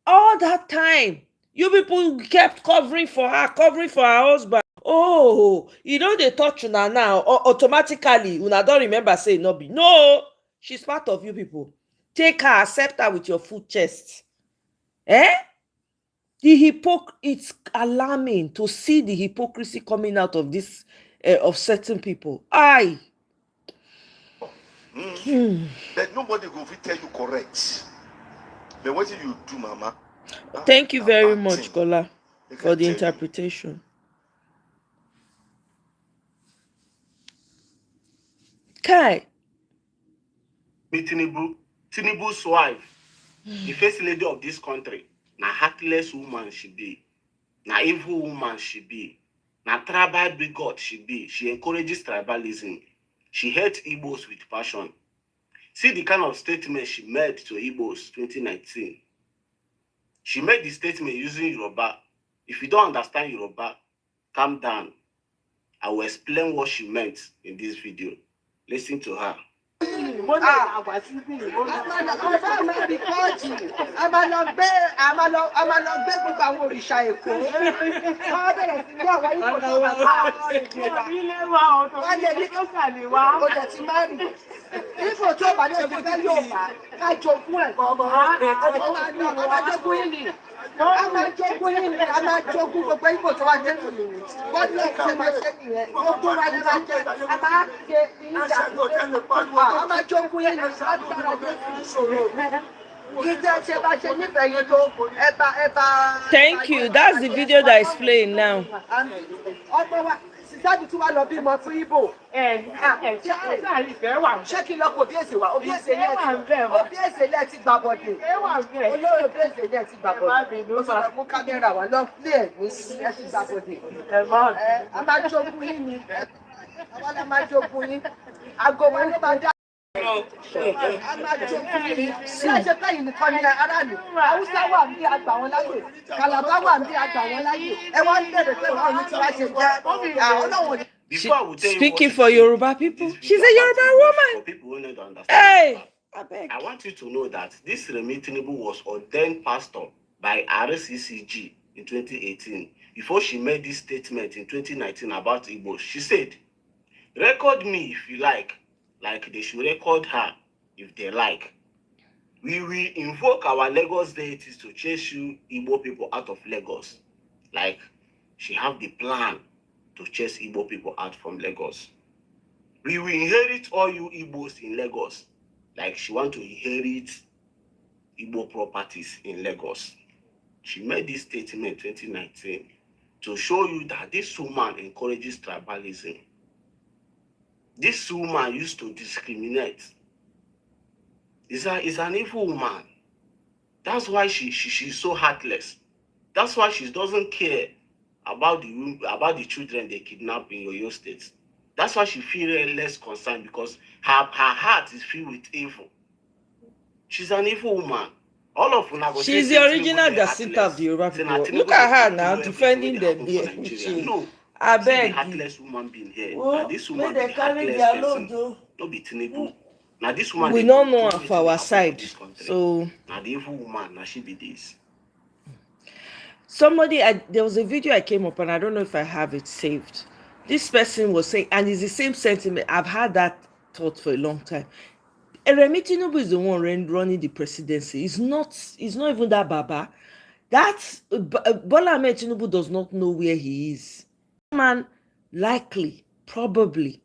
all that time, you people kept covering for her husband. Oh, you know they touch una now. Automatically, una don't remember saying no be. No, she's part of you people. Take her, accept her with your full chest. It's alarming to see the hypocrisy coming out of this of certain people. But nobody will tell you correct. But what did you do, Mama? Thank you very much, Kola, for the interpretation. Kai. Tinubu's wife, the first lady of this country. Na heartless woman she be, na evil woman she be, na tribal bigot she be. She encourages tribalism. She hates Igbos with passion. See the kind of statement she made to Igbos 2019. She made the statement using Yoruba. If you don't understand Yoruba, calm down. I will explain what she meant in this video. Listen to her. I'm a Thank you. That's the video that is playing now. Before I will tell you what Speaking she for said Yoruba in people, this she's video a about Yoruba Igbos, woman. for people who don't understand Hey, Yoruba, I beg. I want you to know that this Remi Tinubu was ordained pastor by RCCG in 2018 before she made this statement in 2019 about Igbos. She said, record me if you like they should record her if they like. We will invoke our Lagos deities to chase you Igbo people out of Lagos. Like she have the plan to chase Igbo people out from Lagos. We will inherit all you Igbos in Lagos. Like she want to inherit Igbo properties in Lagos. She made this statement in 2019 to show you that this woman encourages tribalism. This woman used to discriminate. Is an evil woman. That's why she's so heartless. That's why she doesn't care about the children they kidnap in your state. That's why she feels less concerned, because her heart is filled with evil. She's an evil woman. All of una go She's say the Tinubu original dey Jacinta of the Yoruba Say na people. Look Tinubu at her dey now control defending everything wey dey them. happen for Nigeria. No, I see the beg you. heartless woman being here. Well, Na this may woman be they the carry heartless their person. load, though. No be Tinubu. Na this woman We dey don't know control her wetin for dey our happen for side. this country. So Na the evil woman, na she be this. there was a video I came up and I don't know if I have it saved. This person was saying, and it's the same sentiment. I've had that thought for a long time. Remi Tinubu is the one running the presidency. It's not even that Baba. Bola Ahmed Tinubu does not know where he is. That man likely, probably,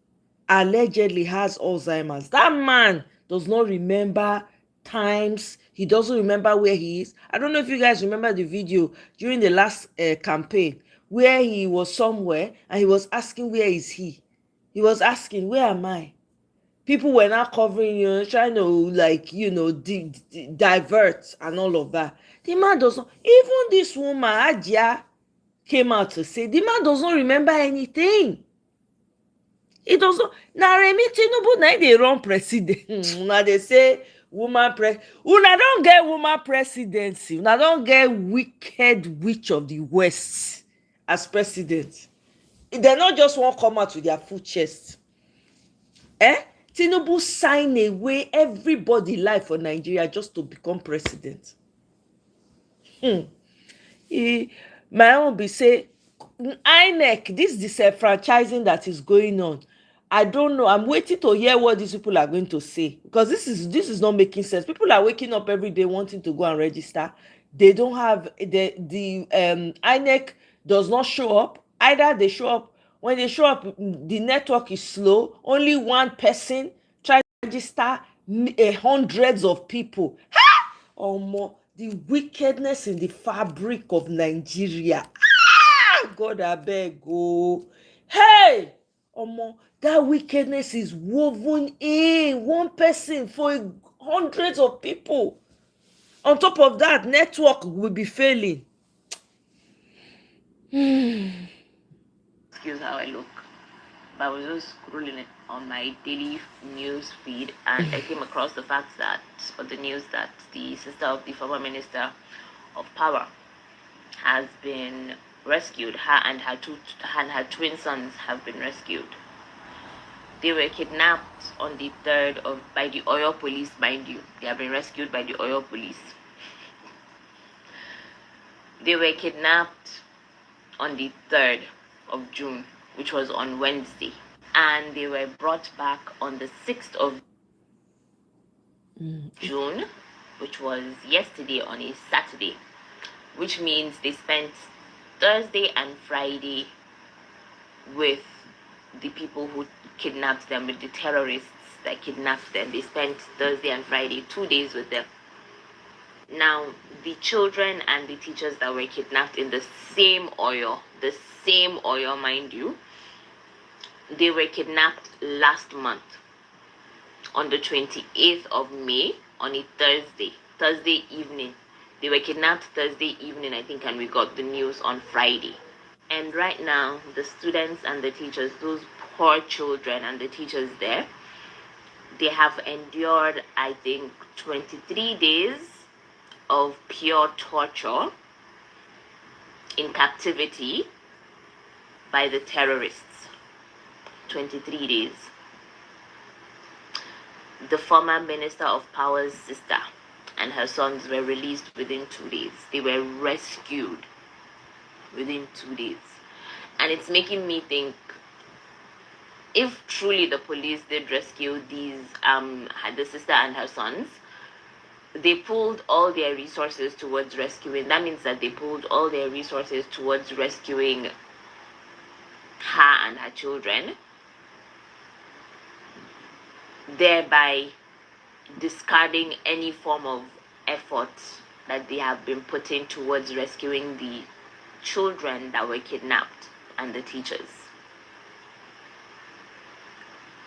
allegedly has Alzheimer's. That man does not remember times. He doesn't remember where he is. I don't know if you guys remember the video during the last campaign where he was somewhere and he was asking, where is he? He was asking, where am I? People were not covering, trying to divert and all of that. The man does not, even this woman, Ajia, came out to say, the man does not remember anything. He does not. Now, Remi Tinubu, now they run president. Now they say, una don't get woman presidency. Una don't get wicked witch of the West as president. They not just want to come out with their full chest. Tinubu sign away everybody life for Nigeria just to become president. My own be say, INEC, this disenfranchising that is going on, I don't know. I'm waiting to hear what these people are going to say, because this is not making sense. People are waking up every day wanting to go and register. They don't have the INEC does not show up. Either they show up, when they show up, the network is slow. Only one person try to register hundreds of people. More the wickedness in the fabric of Nigeria. God abeg o. Hey, that wickedness is woven in one person for hundreds of people. On top of that, network will be failing. Excuse how I look. But I was just scrolling it on my daily news feed, and I came across the fact that, or the news that the sister of the former minister of power has been rescued. Her and her twin sons have been rescued. They were kidnapped on the 3rd by the Oyo police, mind you. They have been rescued by the Oyo police. They were kidnapped on the 3rd of June, which was on Wednesday. And they were brought back on the 6th of June, which was yesterday, on a Saturday. Which means they spent Thursday and Friday with the people who kidnapped them, with the terrorists that kidnapped them. They spent Thursday and Friday, 2 days with them. Now, the children and the teachers that were kidnapped in the same Oyo, mind you, they were kidnapped last month on the 28th of May, on a Thursday evening. They were kidnapped Thursday evening, I think, and we got the news on Friday. And right now, the students and the teachers, those poor children and the teachers there, they have endured, I think, 23 days of pure torture in captivity by the terrorists. 23 days. The former Minister of Power's sister and her sons were released within 2 days. They were rescued within 2 days. And it's making me think, if truly the police did rescue the sister and her sons, they pulled all their resources towards rescuing. That means that they pulled all their resources towards rescuing her and her children, thereby discarding any form of effort that they have been putting towards rescuing the children that were kidnapped and the teachers.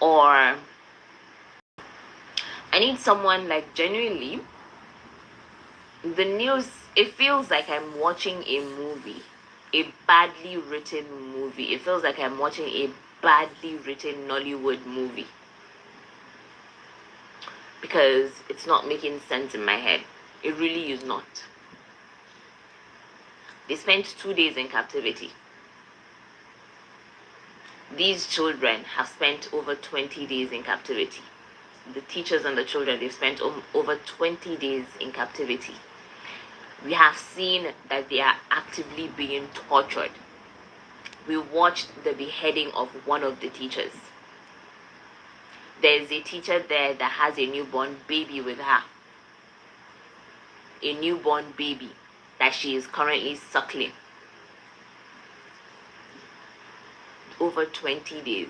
Or I need someone, like, genuinely, the news, it feels like I'm watching a movie, a badly written movie. It feels like I'm watching a badly written Nollywood movie, because it's not making sense in my head. It really is not. They spent 2 days in captivity. These children have spent over 20 days in captivity. The teachers and the children, they've spent over 20 days in captivity. We have seen that they are actively being tortured. We watched the beheading of one of the teachers. There's a teacher there that has a newborn baby with her. A newborn baby that she is currently suckling. Over 20 days.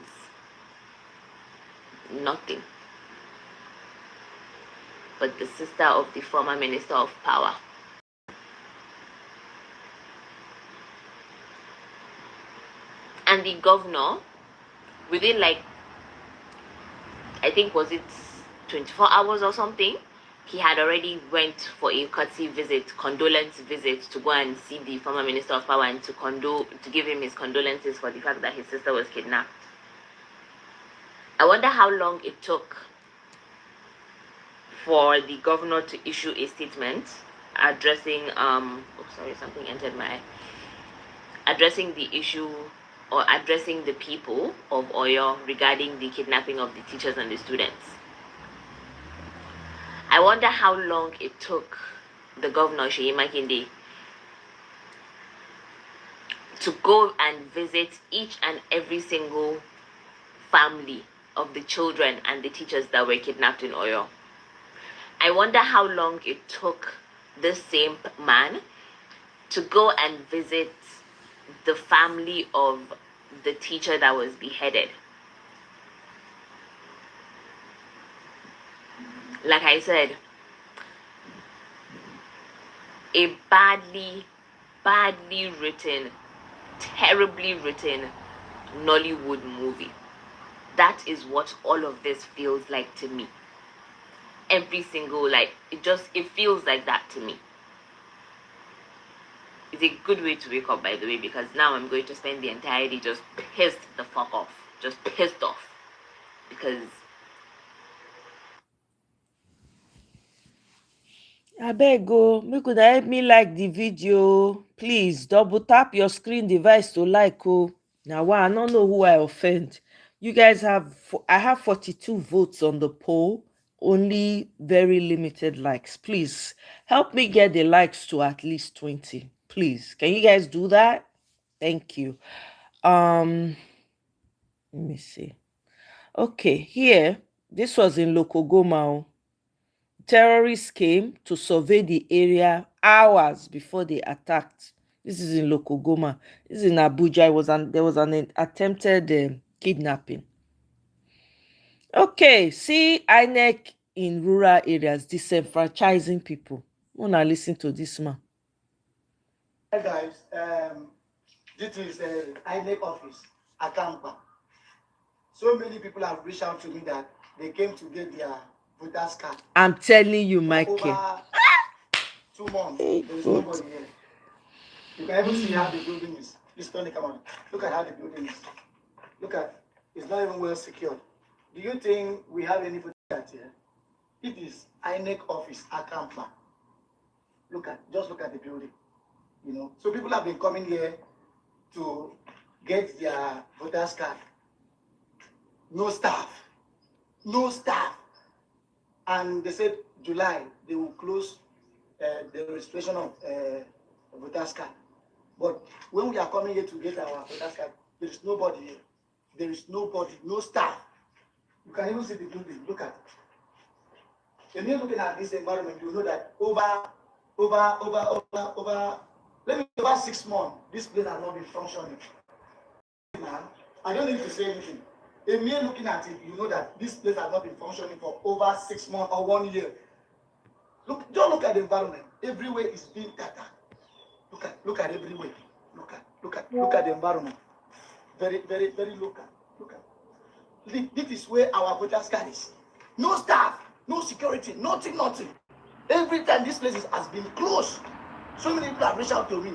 Nothing. But the sister of the former Minister of Power. And the governor, within, like, I think, was it 24 hours or something, he had already went for a courtesy visit, condolence visit, to go and see the former Minister of Power and to give him his condolences for the fact that his sister was kidnapped. I wonder how long it took for the governor to issue a statement addressing something entered my eye. Addressing the issue, or addressing the people of Oyo regarding the kidnapping of the teachers and the students. I wonder how long it took the governor, Seyi Makinde, to go and visit each and every single family of the children and the teachers that were kidnapped in Oyo. I wonder how long it took this same man to go and visit the family of the teacher that was beheaded. Like I said, a badly written, terribly written Nollywood movie. That is what all of this feels like to me. Every single, like, it feels like that to me. It's a good way to wake up, by the way, because now I'm going to spend the entire day just pissed the fuck off. Just pissed off. Because Abeg o, make una help me like the video. Please double tap your screen device to like o. Now, why I don't know who I offend. You guys I have 42 votes on the poll, only very limited likes. Please help me get the likes to at least 20. Please, can you guys do that? Thank you. Let me see. Okay, here, this was in Lokogoma. Terrorists came to survey the area hours before they attacked. This is in Lokogoma. This is in Abuja. There was an attempted kidnapping. Okay, see INEC in rural areas disenfranchising people. Wanna listen to this man? Hi guys, this is INEC office, Akampa. So many people have reached out to me that they came to get their voters card. I'm telling you, For Michael. over 2 months, there is nobody here. You can even see how the building is. Please turn the camera. Look at how the building is. Look at, it's not even well secured. Do you think we have any voters card here? It is INEC office, Akampa. Just look at the building. You know, so people have been coming here to get their voters card. no staff, no staff. And they said July they will close the registration of voters card. But when we are coming here to get our voters card, there is nobody here. There is nobody, no staff. You can even see the building. Look at it. When you're looking at this environment, you know that over, let me over 6 months, this place has not been functioning. I don't need to say anything. If you're looking at it, you know that this place has not been functioning for over 6 months or 1 year. Look, don't look at the environment. Everywhere is being tattered. Look at everywhere. Look at the environment. Very local. Look at. This is where our voters card is. No staff, no security, nothing. Every time this place has been closed. So many people have reached out to me.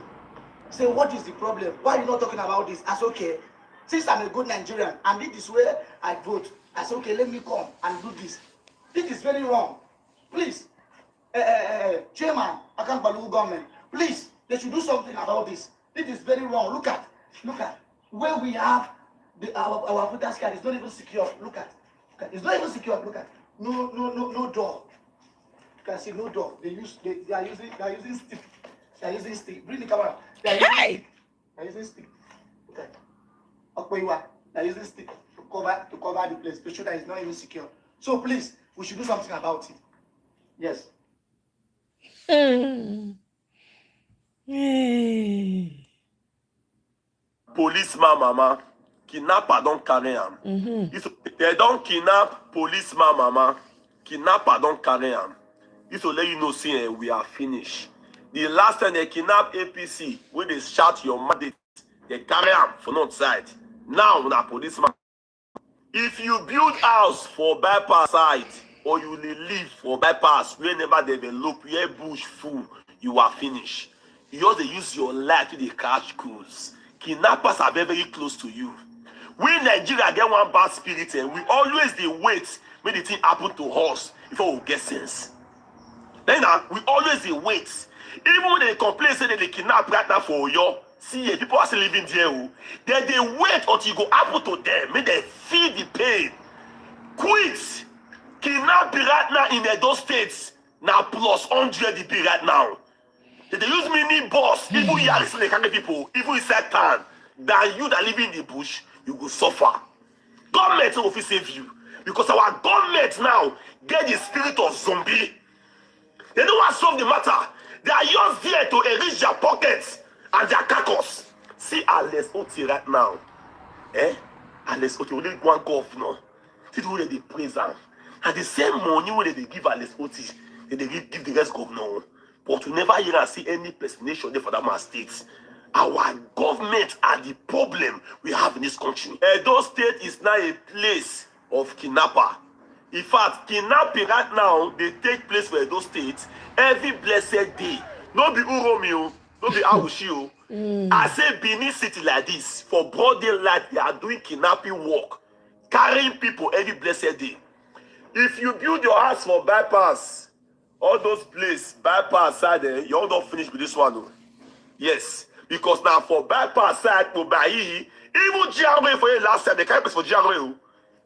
Say, what is the problem? Why are you not talking about this? I said, okay. Since I'm a good Nigerian and this is where I vote, I said, okay, let me come and do this. This is very wrong. Please, Chairman, Akanbalu government, please, they should do something about this. This is very wrong. Look at where we have our voters card is not even secure. Look at. It's not even secure. Look at. No door. You can see no door. They are using stick. They are using stick. Bring the camera. They are using stick. Okay. They are using stick to cover the place to show that it's not even secure. So please, we should do something about it. Yes. Policeman mama, kidnapper don't carry am. They don't kidnap policeman mama, kidnapper don't carry am. This will let you know, see, we are finished. The last time they kidnap APC, when they shout your mandate, they carry am for north side. Now, na policeman. If you build house for bypass side, or you live for bypass, whenever they develop, where bush full, you are finished. You just they use your life to the catch cruise. Kidnappers are very close to you. We Nigeria get one bad spirit and we always they wait when the thing happen to us before we get sense. Then we always they wait. Even when they complain say that they kidnap right now for Oyo, see people are still living there. Then they wait until you go happen to them, make they feel the pain. Quit. Kidnap right now in those states now plus 100 DP right now. They use mini bus, even you are listening to people, even inside town, than you that live in the bush, you will suffer. Government will save you. Because our government now get the spirit of zombie. They don't want to solve the matter. They are just there to enrich their pockets and their carcass. See Alex Oti right now. Alex Oti only one governor. See the way they praise them. And the same money when they give Alex Oti, they give the rest governor. But we never hear and see any explanation there for that states. Our government are the problem we have in this country. Edo State is now a place of kidnapper. In fact, kidnapping right now, they take place for Edo State every blessed day. No be Uromio, no be Awushio. I say Benin City like this, for broad daylight, they are doing kidnapping work, carrying people every blessed day. If you build your house for bypass, all those places, bypass side, you all don't finish with this one. No? Yes. Because now for bypass side, Mobai, even GRA for you last time, the kind of for GRA,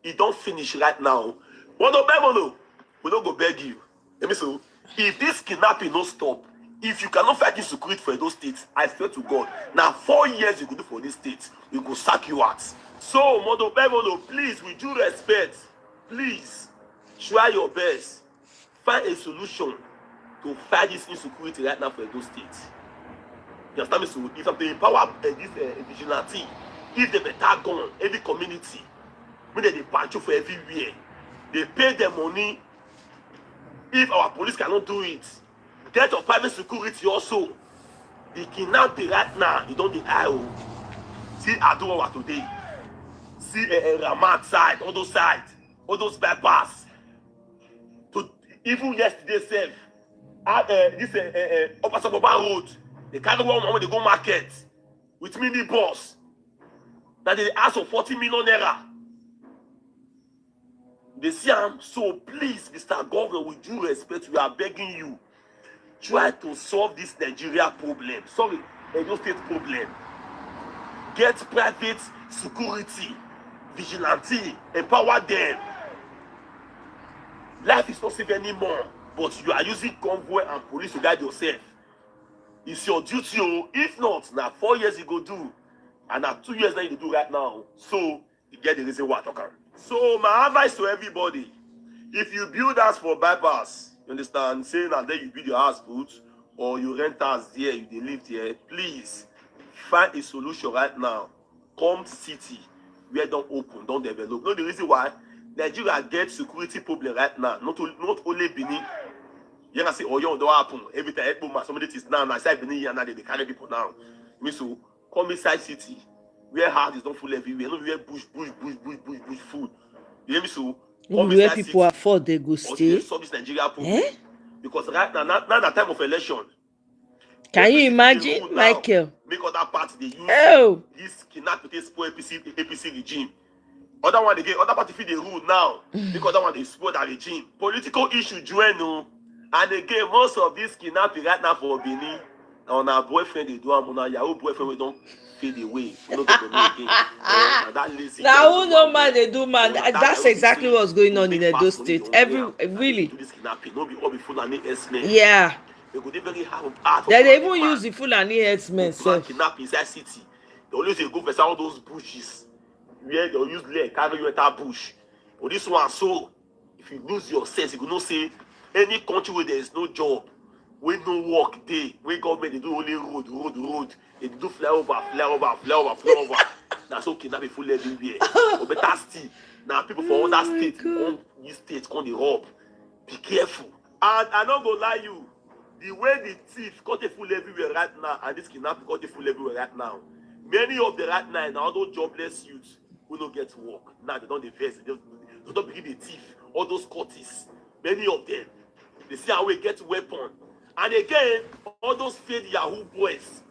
it don't finish right now. We don't go beg you. Let me say, if this kidnapping don't stop, if you cannot fight insecurity for those states, I swear to God, now 4 years you could do for this state, we go sack you out. So, Modo Bevolo, please, with due respect, please, try your best. Find a solution to fight this insecurity right now for those states. You understand me? So if they empower this vigilante, if they better gun every community, when they patrol for everywhere, they pay their money. If our police cannot do it, death of private security also. The kidnapping right now, you don't the IO. See Adelabu today. See Ramat side, all those bypass. To even yesterday self, this Upper Sababa Road, they carry one when they go market with mini bus. Now they ask for 40 million naira. They see so please, Mr. Governor, with due respect, we are begging you, try to solve this Nigeria problem. Sorry, Edo State problem. Get private security vigilante, empower them. Life is not safe anymore, but you are using convoy and police to guide yourself. It's your duty. Oh. If not, now 4 years you go do, and now 2 years now you do right now. So you get the reason why I talk. So my advice to everybody: if you build house for bypass, you understand, saying that then you build your house good, or you rent house there, you live there, please find a solution right now. Come city where don't open, don't develop. No, the reason why Nigeria gets security problem right now. Not only Benin. You can say, oh, you don't happen. Every time somebody is now, I say Benin, and they carry people now. Me so come inside city where houses don't full everywhere. No, where bush food. You hear me so? Where people afford they go stay. Solve this Nigeria problem. Because right now, not the time of election. Can you imagine, Michael? Make other party they use this kidnap to spoil APC regime. Other one again, other party feel the rule now. Because other one they spoil that regime. Political issue join no. And again, most of this kidnapping right now for Benin, on our boyfriend they do, on our Yahoo boyfriend we don't fade away. We don't get the money again. That lazy. Now who no man they do man? That's exactly what's going on in Edo State. Really. This kidnapping, no be all be full and S-men. Yeah. They go very hard. They even use the Fulani herdsmen. Kidnap inside city. They always go for all those bushes where they'll use leg carry you enter bush. But this one, so if you lose your sense, you could not say any country where there is no job, where no work day, where government they do only road. They do flyover. That's okay. Now be full everywhere. But better still, now people from other states, these states come the rob. Be careful. And I not gonna lie you. The way the thief got a full everywhere right now, and this kidnapping got a full everywhere right now. Many of the right now, all those jobless youths who don't get work. Now they don't invest. They don't begin the thief. All those courtists, many of them, they see how we get weapon. And again, all those fake Yahoo boys,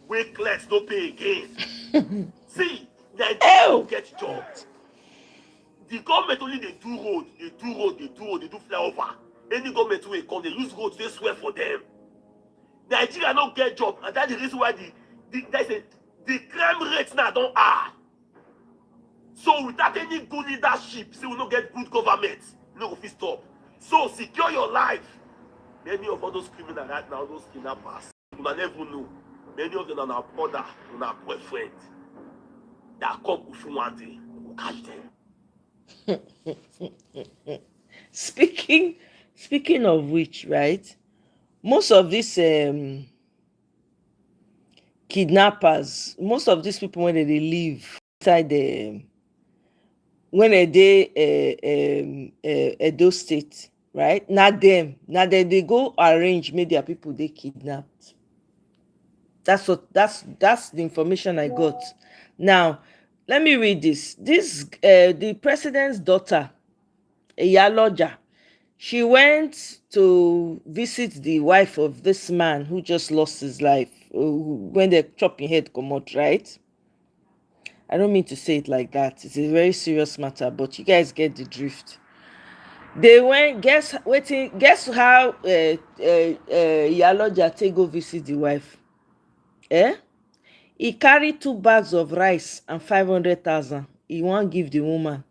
where clerks don't pay again. See, they don't get jobs. The government only they do road, they do flyover. Any government will come, they use roads, they swear for them. Nigeria don't get job, and that's the reason why the crime rate now don't high. So without any good leadership, see we don't get good government, you know if stop. So secure your life. Many of all those criminals right now, those kidnappers, you never know. Many of them are our brother, our boyfriend. They are come with you one day, we will catch them. Speaking of which, right? Most of these kidnappers, most of these people when they live inside the when they Edo State, right? Not them. Now they go arrange media people they kidnapped. That's the information I got. Now, let me read this. The president's daughter, Iyaloja, she went to visit the wife of this man who just lost his life when they're chopping head come out, right? I don't mean to say it like that. It's a very serious matter, but you guys get the drift. They went, guess how Iyaloja take go visit the wife. He carried 2 bags of rice and 500,000. He won't give the woman.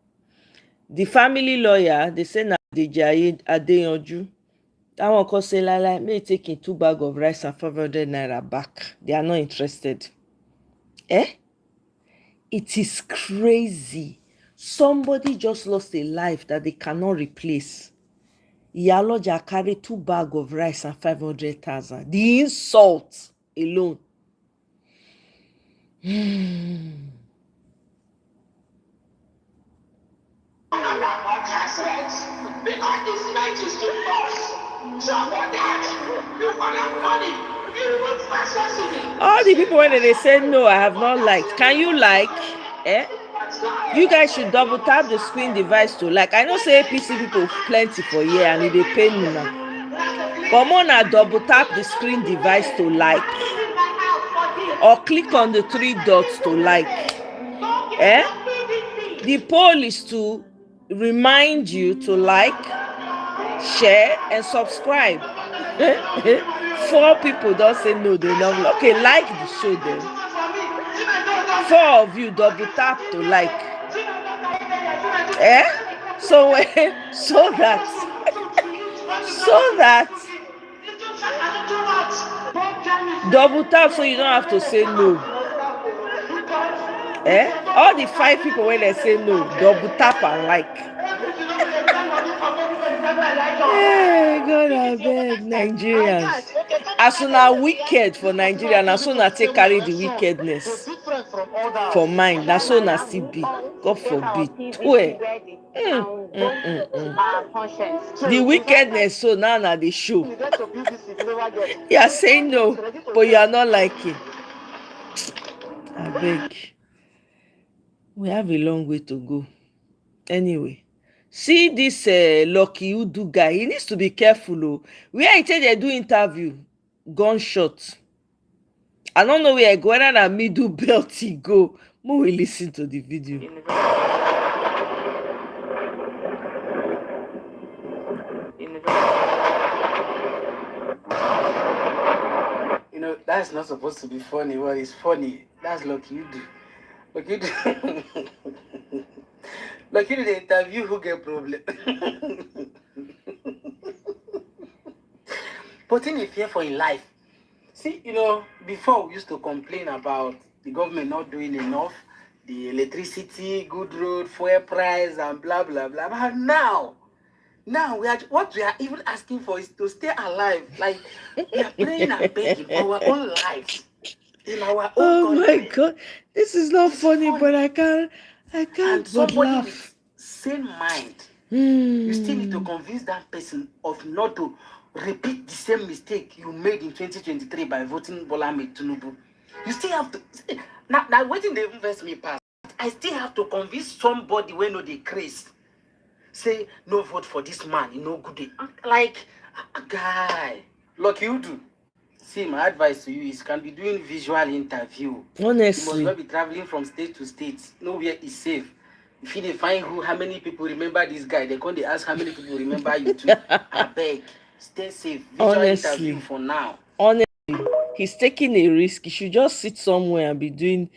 The family lawyer, they say na Dejaye Adeyanju. That one can say like me taking 2 bags of rice and 500 naira back. They are not interested. It is crazy. Somebody just lost a life that they cannot replace. Iyaloja carried 2 bags of rice and 500,000. The insult alone. Because this night is too fast. So for that, you want have money. You want facility. All the people when they say no, I have not liked. Can you like? You guys should double tap the screen device to like. I know say APC people plenty for here and they pay me now. But more now double tap the screen device to like. Or click on the 3 dots to like. The poll is to remind you to like, share, and subscribe. 4 people don't say no, they don't. Okay, like the show then. 4 of you double tap to like. So that double tap so you don't have to say no. All the 5 people when they say no, double tap and like. Hey, God, I beg Nigerians. As soon as wicked for Nigeria, as soon as they carry the wickedness for mind, as soon as CB, God forbid. The wickedness, so now they show. You are saying no, but you are not liking. I beg. We have a long way to go. Anyway, see this Lucky Udu guy. He needs to be careful. Oh. Where he say they do interview, gunshot. I don't know where I go, whether that middle belt he go. More we listen to the video. You know, that's not supposed to be funny. What is funny? That's Lucky Udu. Lucky Udu. Lucky Udu, the interview who get problem. Putting a fear for in life. See, you know, before we used to complain about the government not doing enough, the electricity, good road, fuel price, and blah, blah, blah. But now what we are even asking for is to stay alive. Like, we are praying and begging for our own lives. In our own country. My God, this is not funny, but I can't and but somebody laugh. with sane mind, you still need to convince that person of not to repeat the same mistake you made in 2023 by voting Bola Ahmed Tinubu. You still have to now waiting they invest me pass. I still have to convince somebody when no decrease. Say no vote for this man, you know good. Like a guy. Like you do. See, my advice to you is can be doing visual interview. Honestly. You must not be traveling from state to state. Nowhere is safe. If you find how many people remember this guy, they can't ask how many people remember you too. I beg, stay safe. Visual interview for now. Honestly, he's taking a risk. He should just sit somewhere and be doing.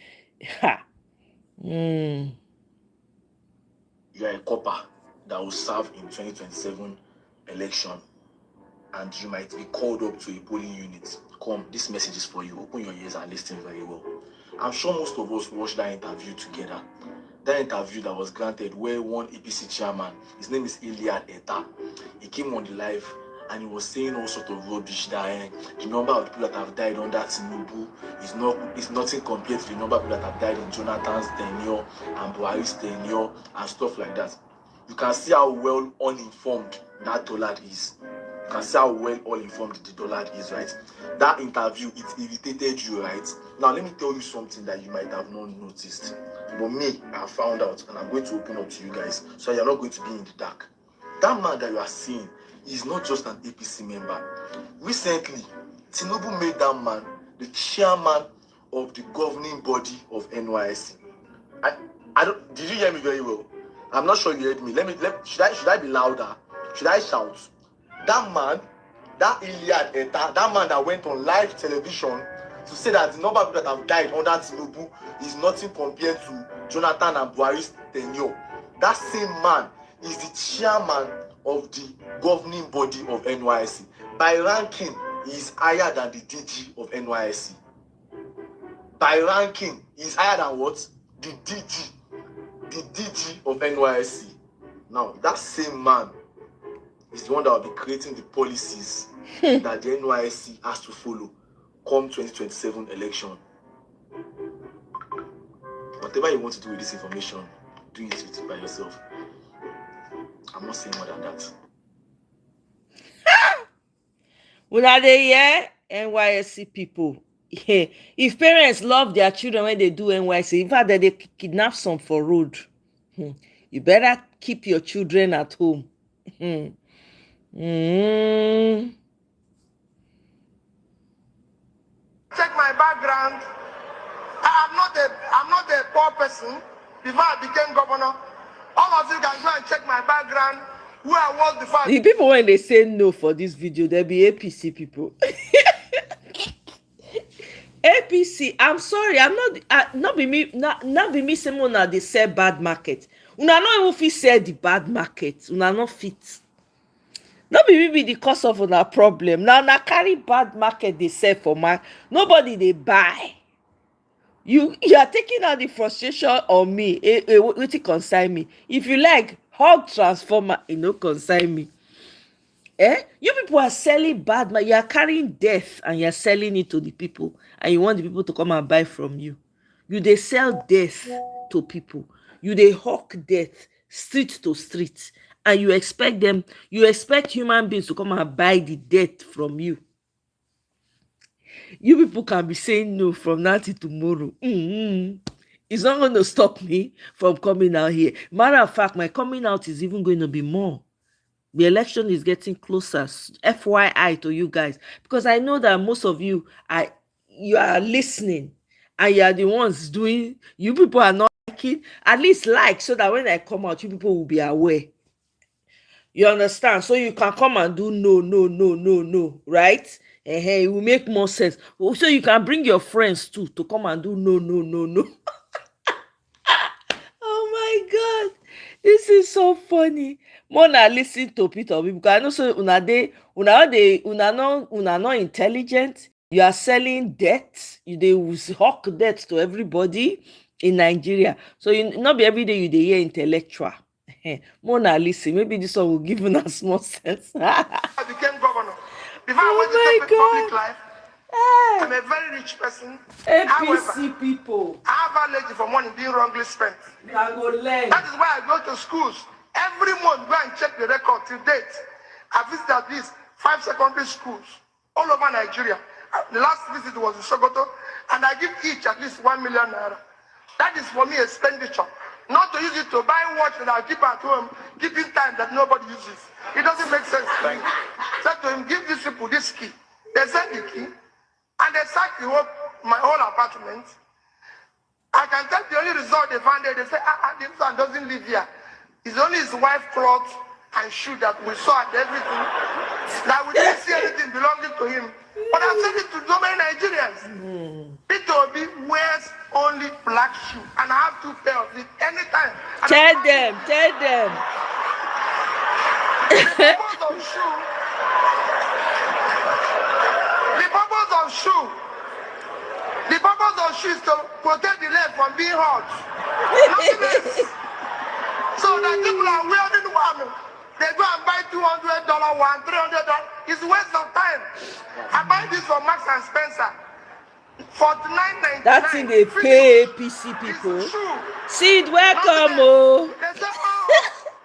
You are a copper that will serve in 2027 election, and you might be called up to a polling unit. Come, this message is for you. Open your ears and listen very well. I'm sure most of us watched that interview together. That interview that was granted where one APC chairman, his name is Iliad Eta, he came on the live and he was saying all sort of rubbish that the number of people that have died under Tinubu is nothing compared to the number of people that have died in Jonathan's tenure and Buhari's tenure and stuff like that. You can see how well uninformed that Dollard is. You can see how well uninformed the Dollard is, right? That interview, it irritated you, right? Now, let me tell you something that you might have not noticed. But me, I found out, and I'm going to open up to you guys, so you're not going to be in the dark. That man that you are seeing is not just an APC member. Recently, Tinubu made that man the chairman of the governing body of NYSC. Did you hear me very well? I'm not sure you heard me. Should I be louder? Should I shout? That man, that Iliad Eta, that man that went on live television to say that the number of people that have died under Tinubu is nothing compared to Jonathan and Buhari's tenure. That same man is the chairman of the governing body of NYSC. By ranking, he is higher than the DG of NYSC. By ranking, he is higher than what? The DG. The DG of NYSC. Now, that same man is the one that will be creating the policies that the NYSC has to follow come 2027 election. Whatever you want to do with this information, do it by yourself. I'm not saying more than that. When are they here? NYSC people. If parents love their children when they do NYSC, in fact, they kidnap some for road. You better keep your children at home. Check my background. I'm not a poor person. Before I became governor, all of you can go and check my background. Who I was before. The people when they say no for this video, they'll be APC people. APC, I'm sorry, I'm not be me someone that they sell bad market. Una no even fit sell the bad market. Una no fit. No be we be the cause of una problem. Now na carry bad market they sell for market. Nobody they buy. You are taking out the frustration on me. Wetin concern me. If you like, hug transformer, it no concern me. You people are selling bad, but you are carrying death and you are selling it to the people, and you want the people to come and buy from you. You they sell death to people. You they hawk death street to street, and you expect human beings to come and buy the death from you. You people can be saying no from now till tomorrow. It's not going to stop me from coming out here. Matter of fact, my coming out is even going to be more. The election is getting closer. FYI to you guys, because I know that most of you are listening, and you are the ones doing. You people are not liking. At least like, so that when I come out, you people will be aware. You understand? So you can come and do no, right? It will make more sense. So you can bring your friends too to come and do no. Oh my God, this is so funny. Mona listen to Peter Obi because I know so una not intelligent. You are selling debt. They will hawk debt to everybody in Nigeria. So you not be every day you dey hear intellectual. Mona listen, maybe this one will give una small sense. I became governor. Before I went Oh to my public life, I'm a very rich person. However, APC people. I have allergy for money being wrongly spent. Can go learn. That is why I go to schools. Every month, go and check the record till date. I visited at least 5 secondary schools all over Nigeria. The last visit was in Sokoto, and I give each at least 1 million naira. That is for me expenditure. Not to use it to buy watch that I keep at home, keeping time that nobody uses. It doesn't make sense to me. Said to him, give these people this key. They sent the key, and they sacked my whole apartment. I can tell the only result they found there, they say, this man doesn't live here. It's only his wife's clothes and shoe that we saw and everything. That we didn't see anything belonging to him. But I said it to so many Nigerians. Peter Obi wears only black shoe, and I have 2 pairs of it anytime. And Tell them. The purpose of shoe is to protect the leg from being hurt. Nothing else. So that people are wearing one. They go and buy $200 one, $300. It's a waste of time. I buy this from Max and Spencer. $49.99. That's in the pay APC people. See it, welcome. They say,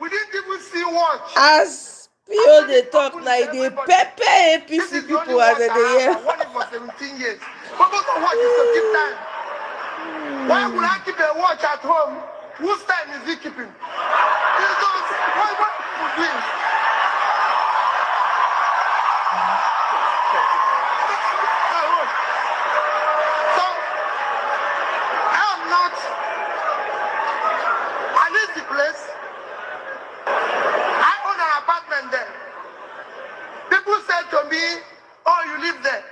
we didn't even see watch. As PO they talk like they pepper APC people as they hear. I won it for 17 years. Purpose of watch is to keep time. Why would I keep a watch at home? Whose time is he keeping? What people doing? So, I am not. I leave the place. I own an apartment there. People said to me, oh, you live there.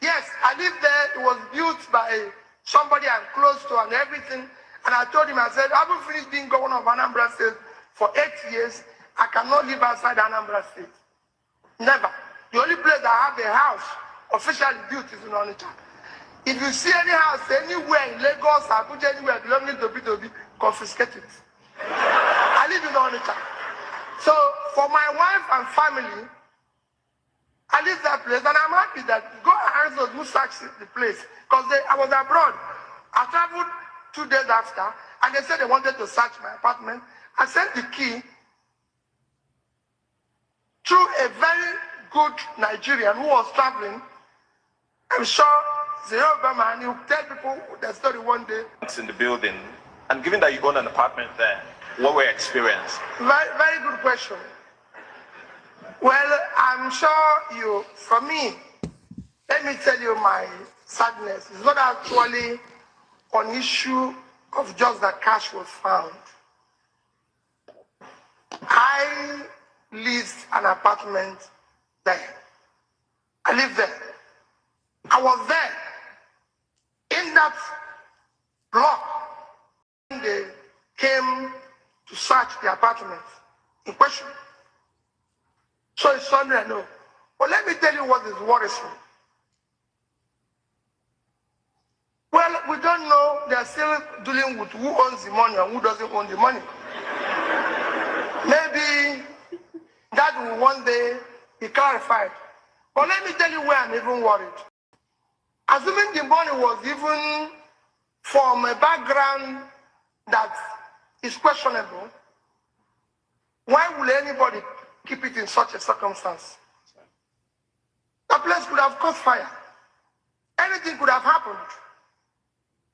Yes, I live there. It was built by somebody I'm close to and everything. And I told him, I said, I haven't finished being governor of Anambra State for 8 years. I cannot live outside Anambra State. Never. The only place that I have a house officially built is in Onitsha. If you see any house anywhere in Lagos, Abuja, anywhere belonging to B2B, confiscate it. I live in Onitsha. So for my wife and family, I leave that place, and I'm happy that go and ask those who searched the place, because I was abroad. I traveled 2 days after, and they said they wanted to search my apartment. I sent the key through a very good Nigerian who was traveling. I'm sure Zeroba man, he will tell people the story one day. It's in the building, and given that you own an apartment there, what were your experience? Very, very good question. Well, I'm sure for me, let me tell you my sadness. It's not actually an issue of just that cash was found. I leased an apartment there. I lived there. I was there in that block when they came to search the apartment in question. So it's Sunday, I know. But let me tell you what is worrisome. Well, we don't know. They are still dealing with who owns the money and who doesn't own the money. Maybe that will one day be clarified. But let me tell you where I'm even worried. Assuming the money was even from a background that is questionable, why will anybody keep it in such a circumstance? The place could have caught fire. Anything could have happened.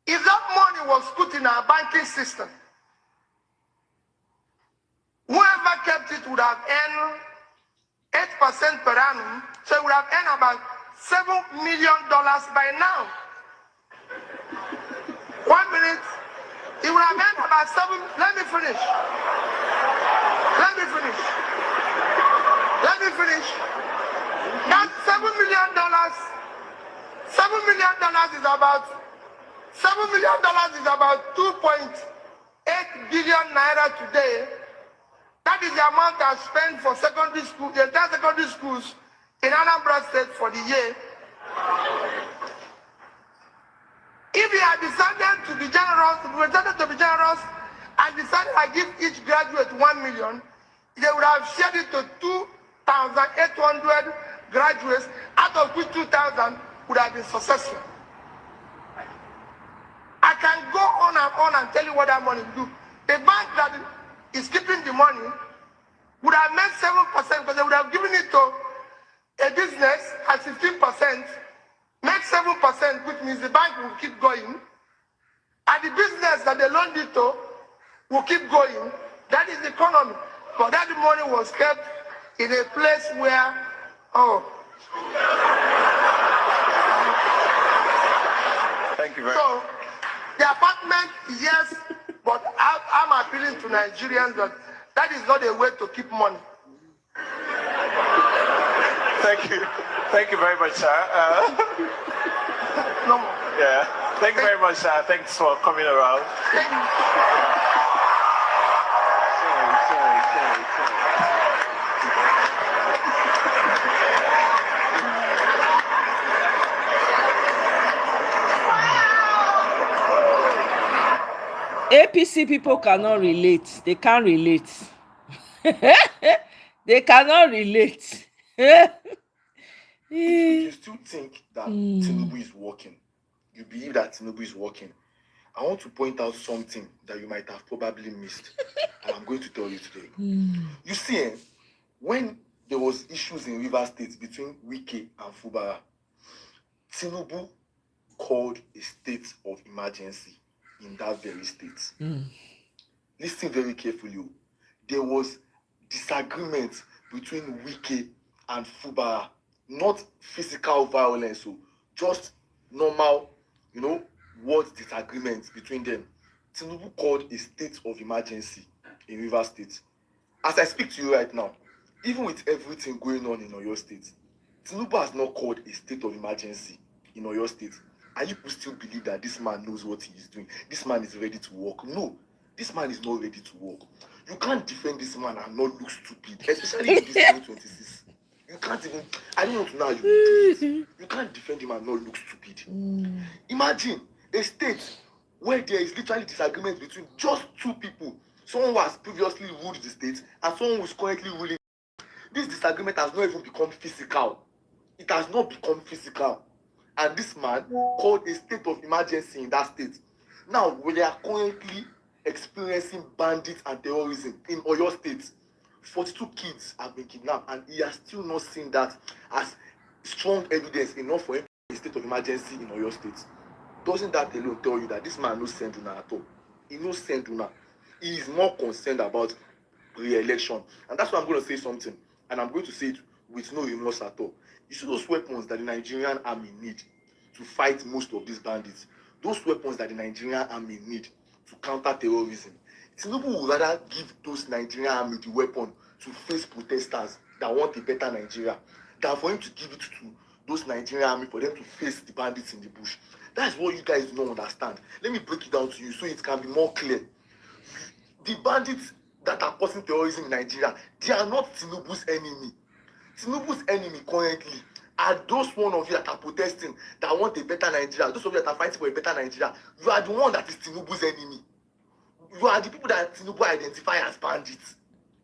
If that money was put in our banking system, whoever kept it would have earned 8% per annum, so it would have earned about $7 million by now. 1 minute, it would have earned about let me finish. That $7 million is about 2.8 billion naira today. That is the amount I spent for secondary school, the entire secondary schools in Anambra State for the year. If we had decided to be generous, and decided I give each graduate 1 million, they would have shared it to 2,800 graduates, out of which 2,000 would have been successful. I can go on and tell you what that money will do. The bank that is keeping the money would have made 7% because they would have given it to a business at 15%, make 7%, which means the bank will keep going, and the business that they loaned it to will keep going. That is the economy. But that money was kept in a place where, Thank you very much. So, the apartment, yes, but I'm appealing to Nigerians that is not a way to keep money. Thank you very much, sir. No more. Yeah. Thank you very much, sir. Thanks for coming around. APC people cannot relate. They can't relate. They cannot relate. If you still think that Tinubu is working, you believe that Tinubu is working, I want to point out something that you might have probably missed, and I'm going to tell you today. You see, when there was issues in River State between Wike and Fubara, Tinubu called a state of emergency in that very state. Listen very carefully. There was disagreement between Wike and Fubara, not physical violence, so just normal, word disagreements between them. Tinubu called a state of emergency in River State. As I speak to you right now, even with everything going on in Oyo State, Tinubu has not called a state of emergency in Oyo State. And you could still believe that this man knows what he is doing. This man is ready to work. No, this man is not ready to work. You can't defend this man and not look stupid, especially in this 2026. You can't even, I don't know to now you do it. You can't defend him and not look stupid. Imagine a state where there is literally disagreement between just two people. Someone who has previously ruled the state and someone who is currently ruling. This disagreement has not even become physical. It has not become physical. And this man called a state of emergency in that state. Now, we are currently experiencing bandits and terrorism in Oyo State. 42 kids have been kidnapped, and he has still not seen that as strong evidence enough for him to be a state of emergency in Oyo State. Doesn't that alone tell you that this man knows Senduna at all? He knows Senduna. He is more concerned about re-election. And that's why I'm going to say something. And I'm going to say it with no remorse at all. You see those weapons that the Nigerian army need to fight most of these bandits, those weapons that the Nigerian army need to counter terrorism, Tinubu would rather give those Nigerian army the weapon to face protesters that want a better Nigeria than for him to give it to those Nigerian army for them to face the bandits in the bush. That's what you guys don't understand. Let me break it down to you so it can be more clear. The bandits that are causing terrorism in Nigeria, they are not Tinubu's enemy. Tinubu's enemy currently are those one of you that are protesting, that want a better Nigeria, those of you that are fighting for a better Nigeria. You are the one that is Tinubu's enemy. You are the people that Tinubu identify as bandits.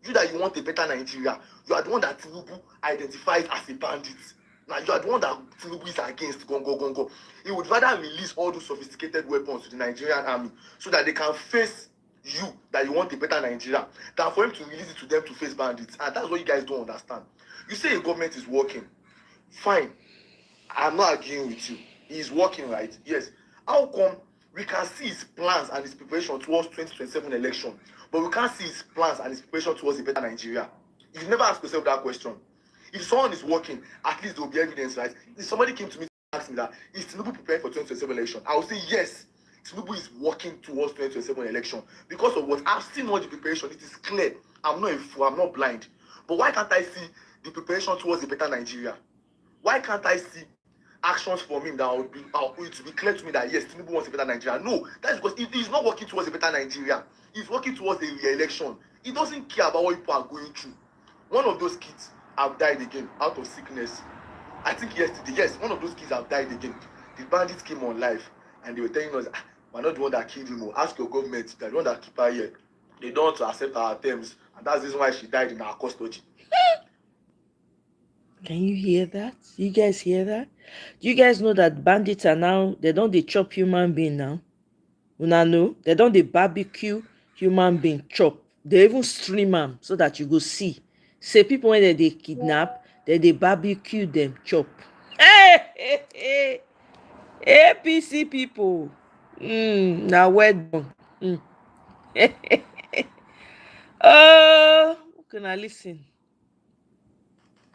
You that you want a better Nigeria, you are the one that Tinubu identifies as a bandit. Now you are the one that Tinubu is against. Gongo. He would rather release all those sophisticated weapons to the Nigerian army so that they can face you, that you want a better Nigeria, than for him to release it to them to face bandits. And that's what you guys don't understand. You say a government is working. Fine. I'm not arguing with you. He is working, right? Yes. How come we can see his plans and his preparation towards 2027 election, but we can't see his plans and his preparation towards a better Nigeria? You've never asked yourself that question. If someone is working, at least there will be evidence, right? If somebody came to me and asked me that, is Tinubu prepared for 2027 election? I would say yes. Tinubu is working towards 2027 election because of what I've seen all the preparation. It is clear. I'm not a fool. I'm not blind. But why can't I see the preparation towards a better Nigeria? Why can't I see actions from him that it will be clear to me that yes, Tinubu wants a better Nigeria? No, that's because he's not working towards a better Nigeria. He's working towards a re-election. He doesn't care about what people are going through. One of those kids have died again out of sickness. I think yesterday, yes, one of those kids have died again. The bandits came on live and they were telling us, we're not the one that killed him. Ask your government, they're the one that keep her here. They don't want to accept our terms, and that's the reason why she died in our custody. Can you hear that? You guys hear that? Do you guys know that bandits are now, they don't they chop human being now? Una know? They don't they barbecue human being chop. They even stream them so that you go see. Say people when they kidnap, they barbecue them chop. Hey! APC people. Now well done. Oh, can I listen?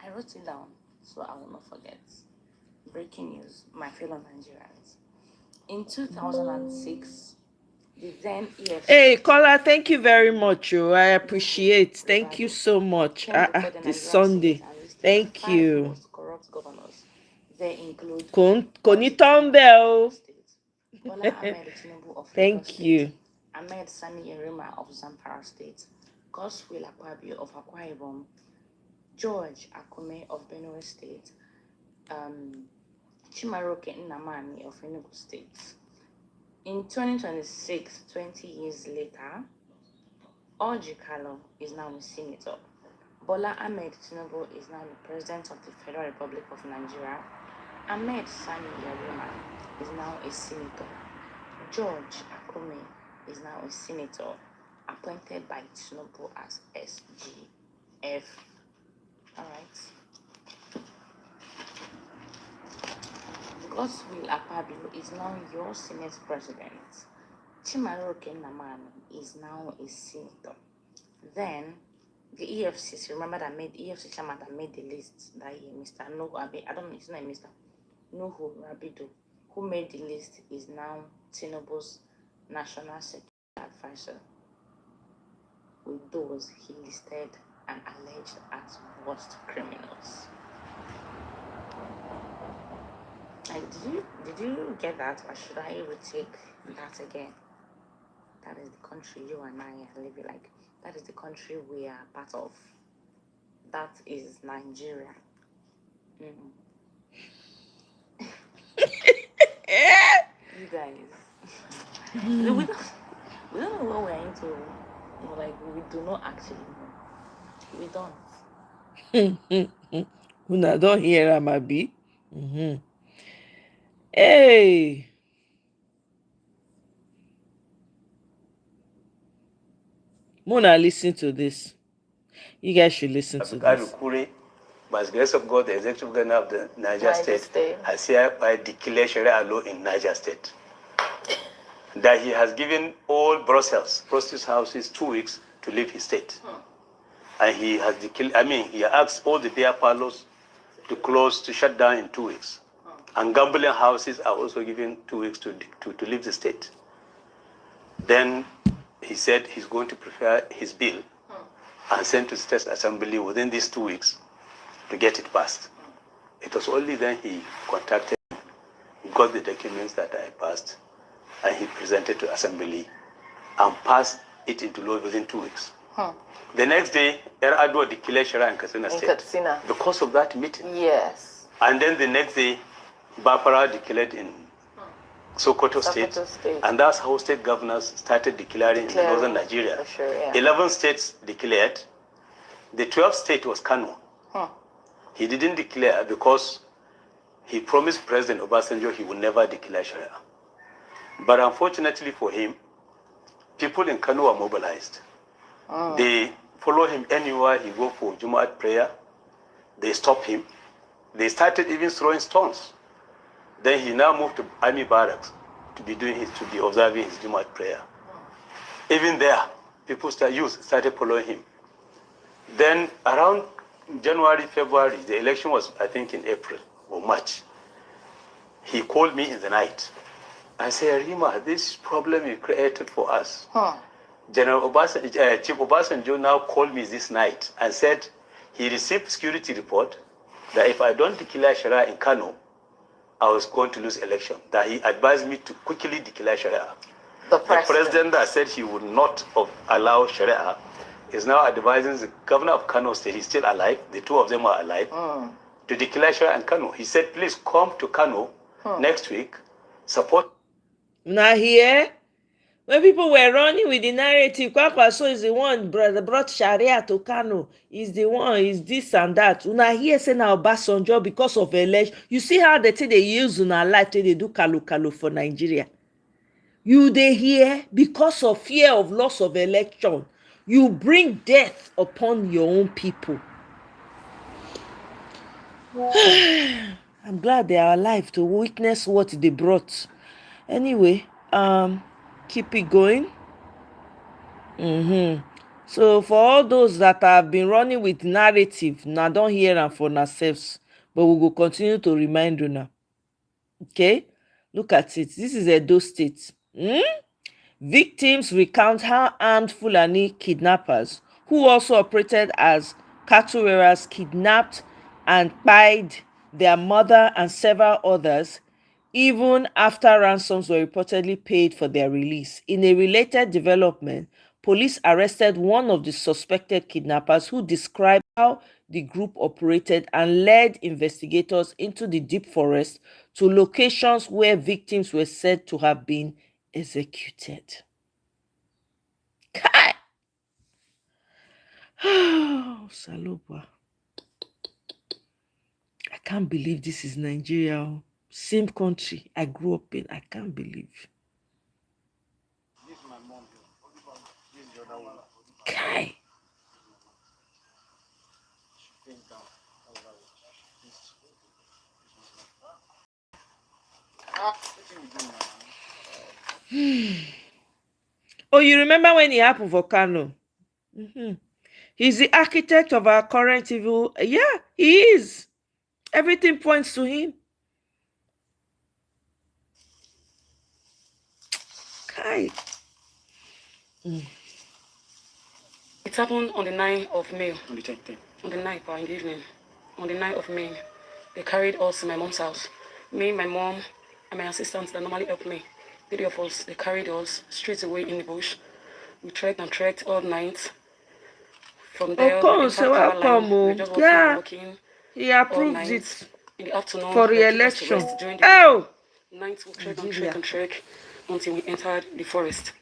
I wrote it down so I will not forget. Breaking news, my fellow Nigerians. In 2006, the then EFCC. Hey, caller, thank you very much. Oh, I appreciate. Thank you so much. This Sunday. Thank you. Most corrupt governors. They include Konitombe. Bola Ahmed Tinubu of Lagos Thank State, you. Ahmed Sani Yerima of Zamfara State, Godswill Akpabio of Akwa Ibom, George Akume of Benue State, Chimaroke Nnamani of Enugu State. In 2026, 20 years later, Orji Kalo is now a senator. Bola Ahmed Tinubu is now the president of the Federal Republic of Nigeria. Ahmed Sani Yerima is now a senator. George Akume is now a senator appointed by Tinubu as SGF. Alright. Godswill Akpabio is now your Senate president. Chimaroke Nnamani is now a senator. Then the EFCC, remember that made EFCC chairman that made the list that year, Mr. Nuhu Abe, I don't know, it's not Mr. Nuhu Rabido, who made the list, is now Tinubu's National Security Advisor. With those he listed and alleged as worst criminals. Like, did you get that, or should I retake that again? That is the country you and I are living like. That is the country we are part of. That is Nigeria. You guys, we don't know what we're into. You know, like, we do not actually know. We don't. Una don't hear Amabi. Hey. Mona, listen to this. You guys should listen to this. By the grace of God, the executive governor of the Niger State has hereby declared Sharia law in Niger State. That he has given all Brussels, prostitute houses, 2 weeks to leave his state. And he has declared, he asked all the beer parlors to close, to shut down in 2 weeks. And gambling houses are also given 2 weeks to leave the state. Then he said he's going to prepare his bill and send to the State Assembly within these 2 weeks to get it passed. It was only then he contacted me, got the documents that I passed, and he presented to Assembly and passed it into law within 2 weeks. The next day, Adelabu declared Sharia in Katsina State. Katsina. Because of that meeting. Yes. And then the next day, Bapara declared in Sokoto State. And that's how state governors started declaring in northern Nigeria. Sure, yeah. 11 states declared. The 12th state was Kano. He didn't declare because he promised President Obasanjo he would never declare Sharia. But unfortunately for him, people in Kano are mobilized. They follow him anywhere he go for Jumu'at prayer. They stop him. They started even throwing stones. Then he now moved to army barracks to be observing his Jumu'at prayer. Even there, youth started following him. Then around January, February, the election was, I think, in April or March. He called me in the night. I said, Rima, this problem you created for us. General Chief Obasanjo now called me this night and said he received security report that if I don't declare Sharia in Kano, I was going to lose election. That he advised me to quickly declare Sharia. The president that said he would not allow Sharia is now advising the governor of Kano State, he's still alive, the two of them are alive, to declare Sharia in Kano. He said, please come to Kano next week, support. Now here, when people were running with the narrative, Kwakwaso is the one that brought Sharia to Kano, is the one, is this and that. Una here say now Obasanjo because of election. You see how they use una life till they do kalu for Nigeria. You they hear because of fear of loss of election. You bring death upon your own people. I'm glad they are alive to witness what they brought. Anyway, keep it going. So for all those that have been running with narrative, now don't hear them for ourselves, but we will continue to remind you now. Okay, look at it. This is Edo State. Victims recount how armed Fulani kidnappers, who also operated as cattle wearers, kidnapped and pied their mother and several others, even after ransoms were reportedly paid for their release. In a related development, police arrested one of the suspected kidnappers who described how the group operated and led investigators into the deep forest to locations where victims were said to have been executed. Kai! Saloba. I can't believe this is Nigeria. Same country I grew up in. I can't believe. Kai. Oh, you remember when it happened for Kano? He's the architect of our current evil. Yeah, he is. Everything points to him. Kai. It happened on the 9th of May. On the 10th. On the 9th, in the evening. On the 9th of May, they carried us to my mom's house. Me, my mom, and my assistants that normally help me. The three of us, they carried us straight away in the bush. We trekked and trekked all night. From there, we just walking he approved it in the afternoon for re-election. Night we trekked and trekked until we entered the forest.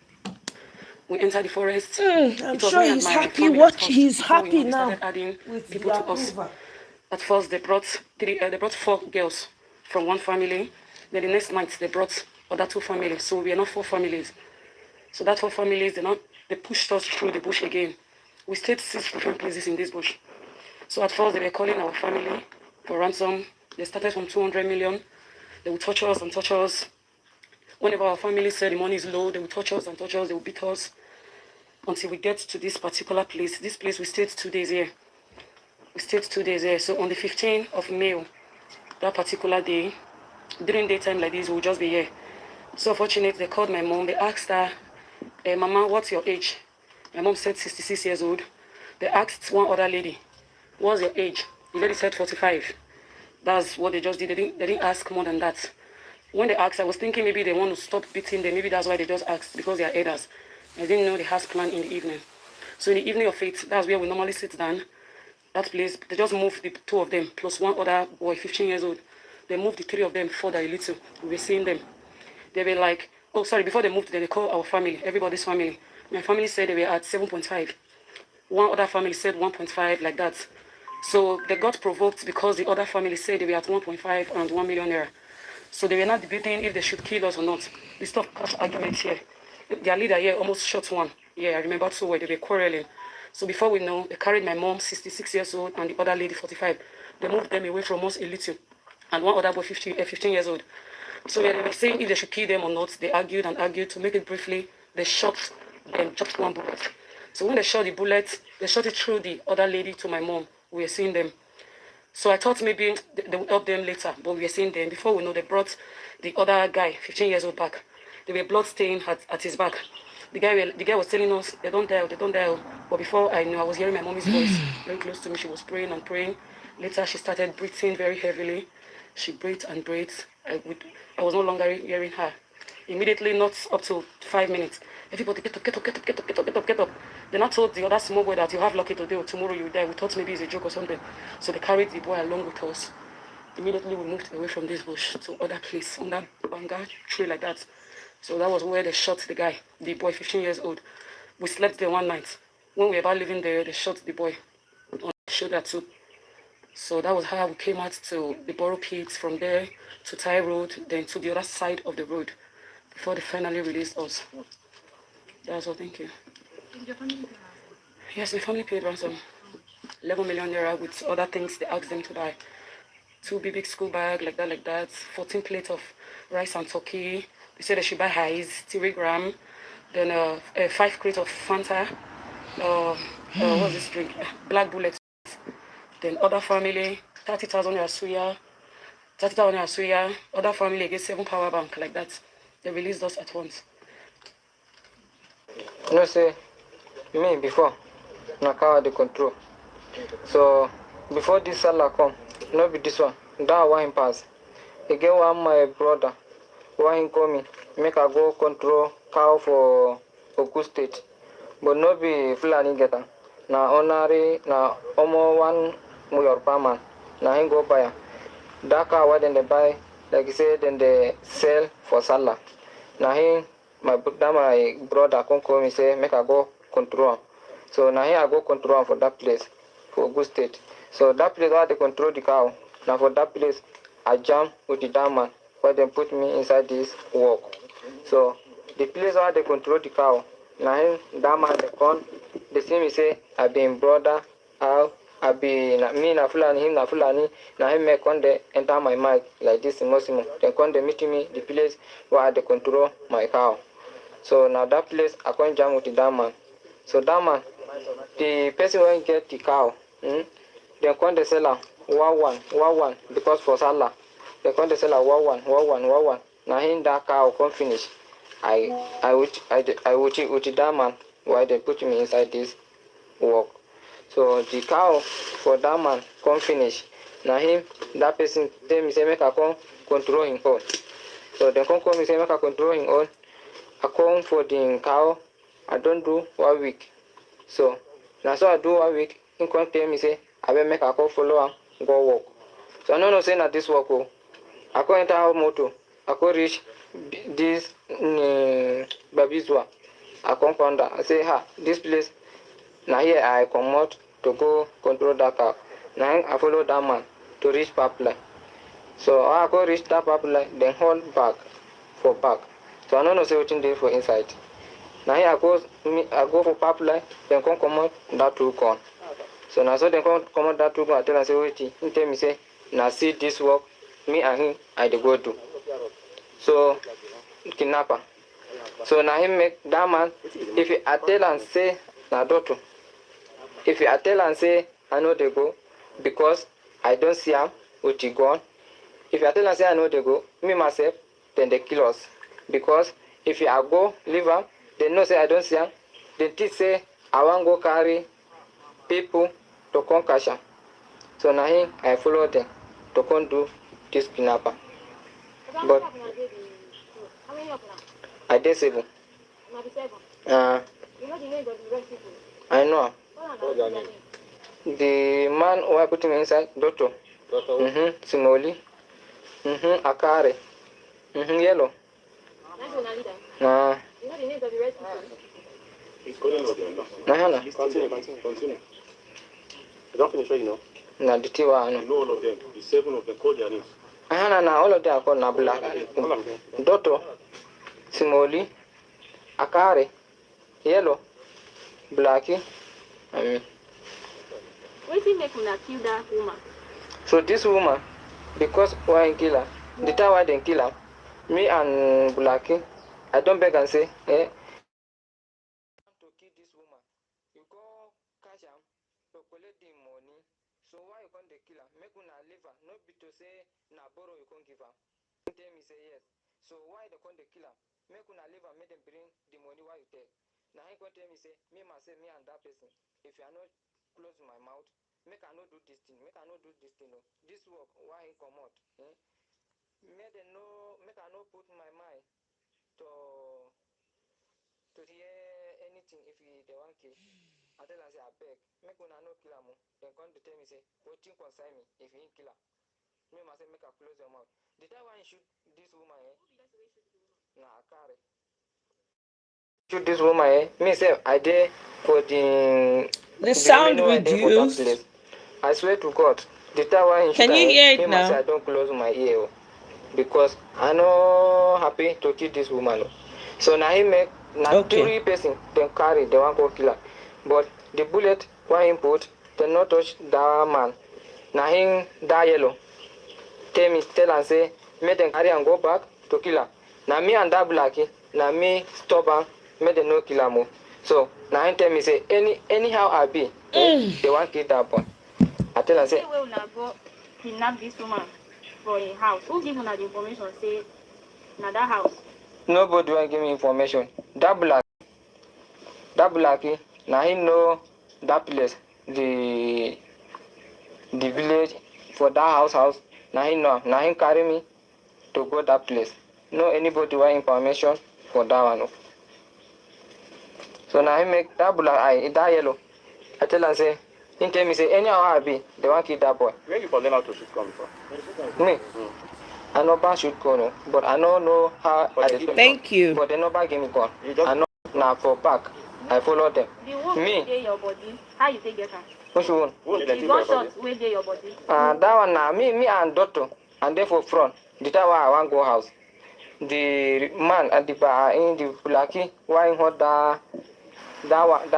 We entered the forest. I'm sure he's happy. He's happy now. Adding people to us. At first, they brought 4 girls from one family. Then the next night, they brought other 2 families. So we are not 4 families. So that 4 families, they pushed us through the bush again. We stayed 6 different places in this bush. So at first, they were calling our family for ransom. They started from 200 million. They would torture us and torture us. Whenever our family said the money is low, they would torture us and torture us. They would beat us until we get to this particular place. This place, we stayed 2 days here. We stayed 2 days here. So on the 15th of May, that particular day, during daytime like this, we'll just be here. So fortunately, they called my mom. They asked her, Mama, what's your age? My mom said 66 years old. They asked one other lady, what's your age? The lady said 45. That's what they just did. They didn't ask more than that. When they asked, I was thinking maybe they want to stop beating them. Maybe that's why they just asked, because they are elders. I didn't know they had plan in the evening. So in the evening of it, that's where we normally sit down. That place, they just moved the two of them plus one other boy, 15 years old. They moved the three of them further a little. We were seeing them. They were like, oh, sorry, before they moved, they called our family, everybody's family. My family said they were at 7.5. One other family said 1.5, like that. So they got provoked because the other family said they were at 1.5 and 1 million naira. So they were not debating if they should kill us or not. We stopped cash arguments here. Their leader here almost shot one. Yeah, I remember so well. They were quarreling. So before we know, they carried my mom, 66 years old, and the other lady, 45. They moved them away from us a little. And one other boy, 15 years old. So yeah, they were saying if they should kill them or not. They argued and argued. To make it briefly, they shot them, just one bullet. So when they shot the bullet, they shot it through the other lady to my mom. We were seeing them. So I thought maybe they would help them later, but we were seeing them. Before we know, they brought the other guy, 15 years old, back. They were blood stained at his back. The guy was telling us, they don't die, they don't die. But before I knew, I was hearing my mommy's voice very close to me. She was praying and praying. Later, she started breathing very heavily. She breathed and breathed. I was no longer hearing her. Immediately, not up to 5 minutes. Everybody, get up, get up, get up, get up, get up, get up, get up. Then I told the other small boy that you have lucky today or tomorrow you die. We thought maybe it's a joke or something. So they carried the boy along with us. Immediately we moved away from this bush to other place, on that banga tree like that. So that was where they shot the guy, the boy, 15 years old. We slept there one night. When we were about leaving there, they shot the boy on the shoulder too. So that was how we came out to the Borough Pits, from there to Thai Road, then to the other side of the road, before they finally released us. That's all, thank you. Yes, my family paid ransom. 11 million naira with other things they asked them to buy. 2 big school bag, like that. 14 plates of rice and turkey. They said they should buy highs, 3 gram. Then 5 crates of Fanta. What's this drink? Black Bullet. Then other family, 30,000 naira suya. 30,000 naira suya. Other family again, 7 power bank, like that. They released us at once. No, say, me before, na car the control. So, before this Salah come, no be this one, that one him pass. Again, one my brother, one him coming, make I go control cow for Oku State. But no be Fulani getter. Na honorary, na Omo one Muyorpa man. Na him go buy. That car what then they buy, like you say, then they sell for Salah. Na him, my brother come me say, make I go control am. So now here I go control am for that place, for good state. So that place where they control the cow. Now for that place, I jam with the damn man, where they put me inside this work. So the place where they control the cow, now him, that man they come, they see me say, I be him brother, I be me na Fulani, him na Fulani. Now him make on they enter my mind like this Mosimo. They come they meet me the place where they control my cow. So now that place I can't jam with the damn man. So that man, the person won't get the cow. They come the seller 1-1, because for Salah. They come the seller 1-1. Now him that cow come finish. I would with that man why they put me inside this work. So the cow for that man come finish. Now him, that person, tell me say make I come control him all. So they come me say make I control him all. I come for the cow, I don't do 1 week. So now so I do 1 week, he come tell me say I will make I go follow him, go work. So I know say na this work oh. I go enter our motor, I go reach this Babizwa. I come found I say this place. Now here I come out to go control that car. Now I follow that man to reach pipeline. So I go reach that pipeline, then hold back for back. So I don't know say what there for inside. Now here I go for pipeline, then come out that two con. So now so then come out that two con. I tell him say wait. He tell me say now see this work, me and him I dey go do. So kidnapper. So now him make that man. If I tell and say na daughter. If I tell and say I know they go because I don't see him with the gun. If I tell and say I know they go, me myself, then they kill us. Because if I go leave him, they know say I don't see him. They think say I want go carry people to come catch him. So now him, I follow them to come do this kidnapper. But I did 7. You know the name of the rest people? I know. The man who I put him inside, Doctor. Simoli. Akare. Yellow. Nah. Continue. You don't finish, you know. Nah, the Tiwa. You know all of them. The 7 of them. Call their names. All of them are called Nabla. Doctor. Simoli. Akare. Yellow. Blacky. Wetin make una kill that woman? So this woman, because why kill her, the time why they kill her, me and Blacky, I don't beg and say, to kill this woman, you go catch her, to collect the money. So why you can't kill her? Make una leave her, not be to say na borrow you can't give her. Tell me say yes. So why they can't kill her? Make una leave her, make them bring the money why you take. Now he can't tell me say me myself, me and that person. If you are not close my mouth. Make I not do this thing. Make I not do this thing. No. This work, why he come out? Make them know. Make I not put my mind to hear anything if they want kill. I tell them say I beg. Make una no kill am. Then come to tell me say, what thing concern me if he kill her? Me myself make her close your mouth. The time when shoot this woman, Nah, I carry. Shoot this woman, Me say I did for The sound reduced. I swear to God, the time when Can you hear it now? I don't close my ear because I no happy to kill this woman. So now he make 3 person then carry the one go kill her. But the bullet when he put, they not touch that man. Now him that yellow. Tell and say, make them carry and go back to kill her. Now me and that blacky, now me stop her, make them no kill her more. So now he tell me say anyhow I be, they want kill that boy. I tell her say, we will go kidnap this woman for a house. Who give una the information? Say, na that house. Nobody will give me information. That blacky, now he know that place, the village for that house. Now he know. Now he carry me to go that place. No anybody want information for that one. So now he make that black that yellow. I tell her say. He tell me say anyhow I be, they want to kill that boy. Where you for learn how to shoot gun before? Me? I know about shoot gun, but I don't know how. Thank you. But they never give me gun. I know now for back. I follow them. The one Me? wey your body, how you take get am? Which one? The gunshot wey dey your body. That one now, me and doctor, and they for front. The time I want go house. The man at the bar in the blacky, why hold that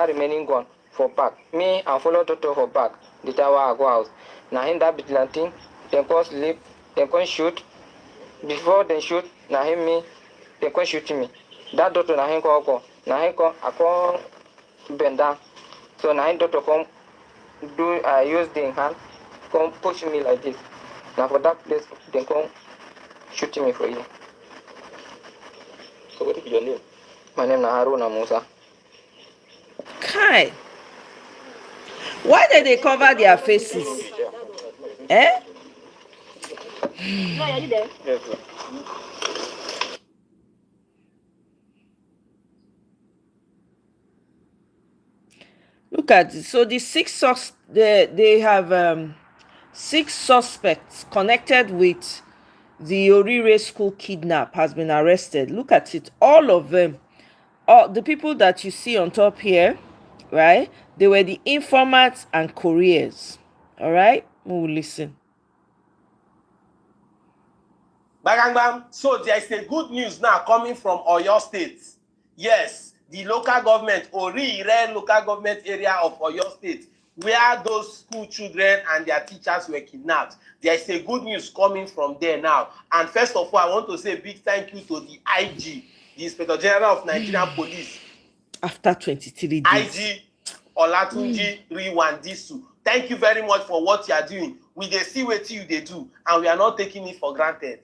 remaining gun for back. Me and follow doctor for back. The time I go house. Now in that vigilante, they can sleep, they can shoot. Before they shoot, now him me, they can shoot me. That doctor now him go. Now him come, I come bend down. So now him doctor come use the hand, come push me like this. Now for that place, they come shoot me for you. So what is your name? My name is Haruna Musa. Kai. Why did they cover their faces? Eh? No, are you there? Yes, sir. Look at it. So the they have 6 suspects connected with the Orire school kidnap has been arrested. Look at it. All of them. All the people that you see on top here, right? They were the informants and couriers. All right? We will listen. Bang, bang. So there is a good news now coming from Oyo State. Yes, the local government, Orire local government area of Oyo State, where those school children and their teachers were kidnapped. There is a good news coming from there now. And first of all, I want to say a big thank you to the IG, the Inspector General of Nigerian Police. After 23 days. IG Olatunji Riwandisu. Thank you very much for what you are doing. We dey see what you dey do, and we are not taking it for granted.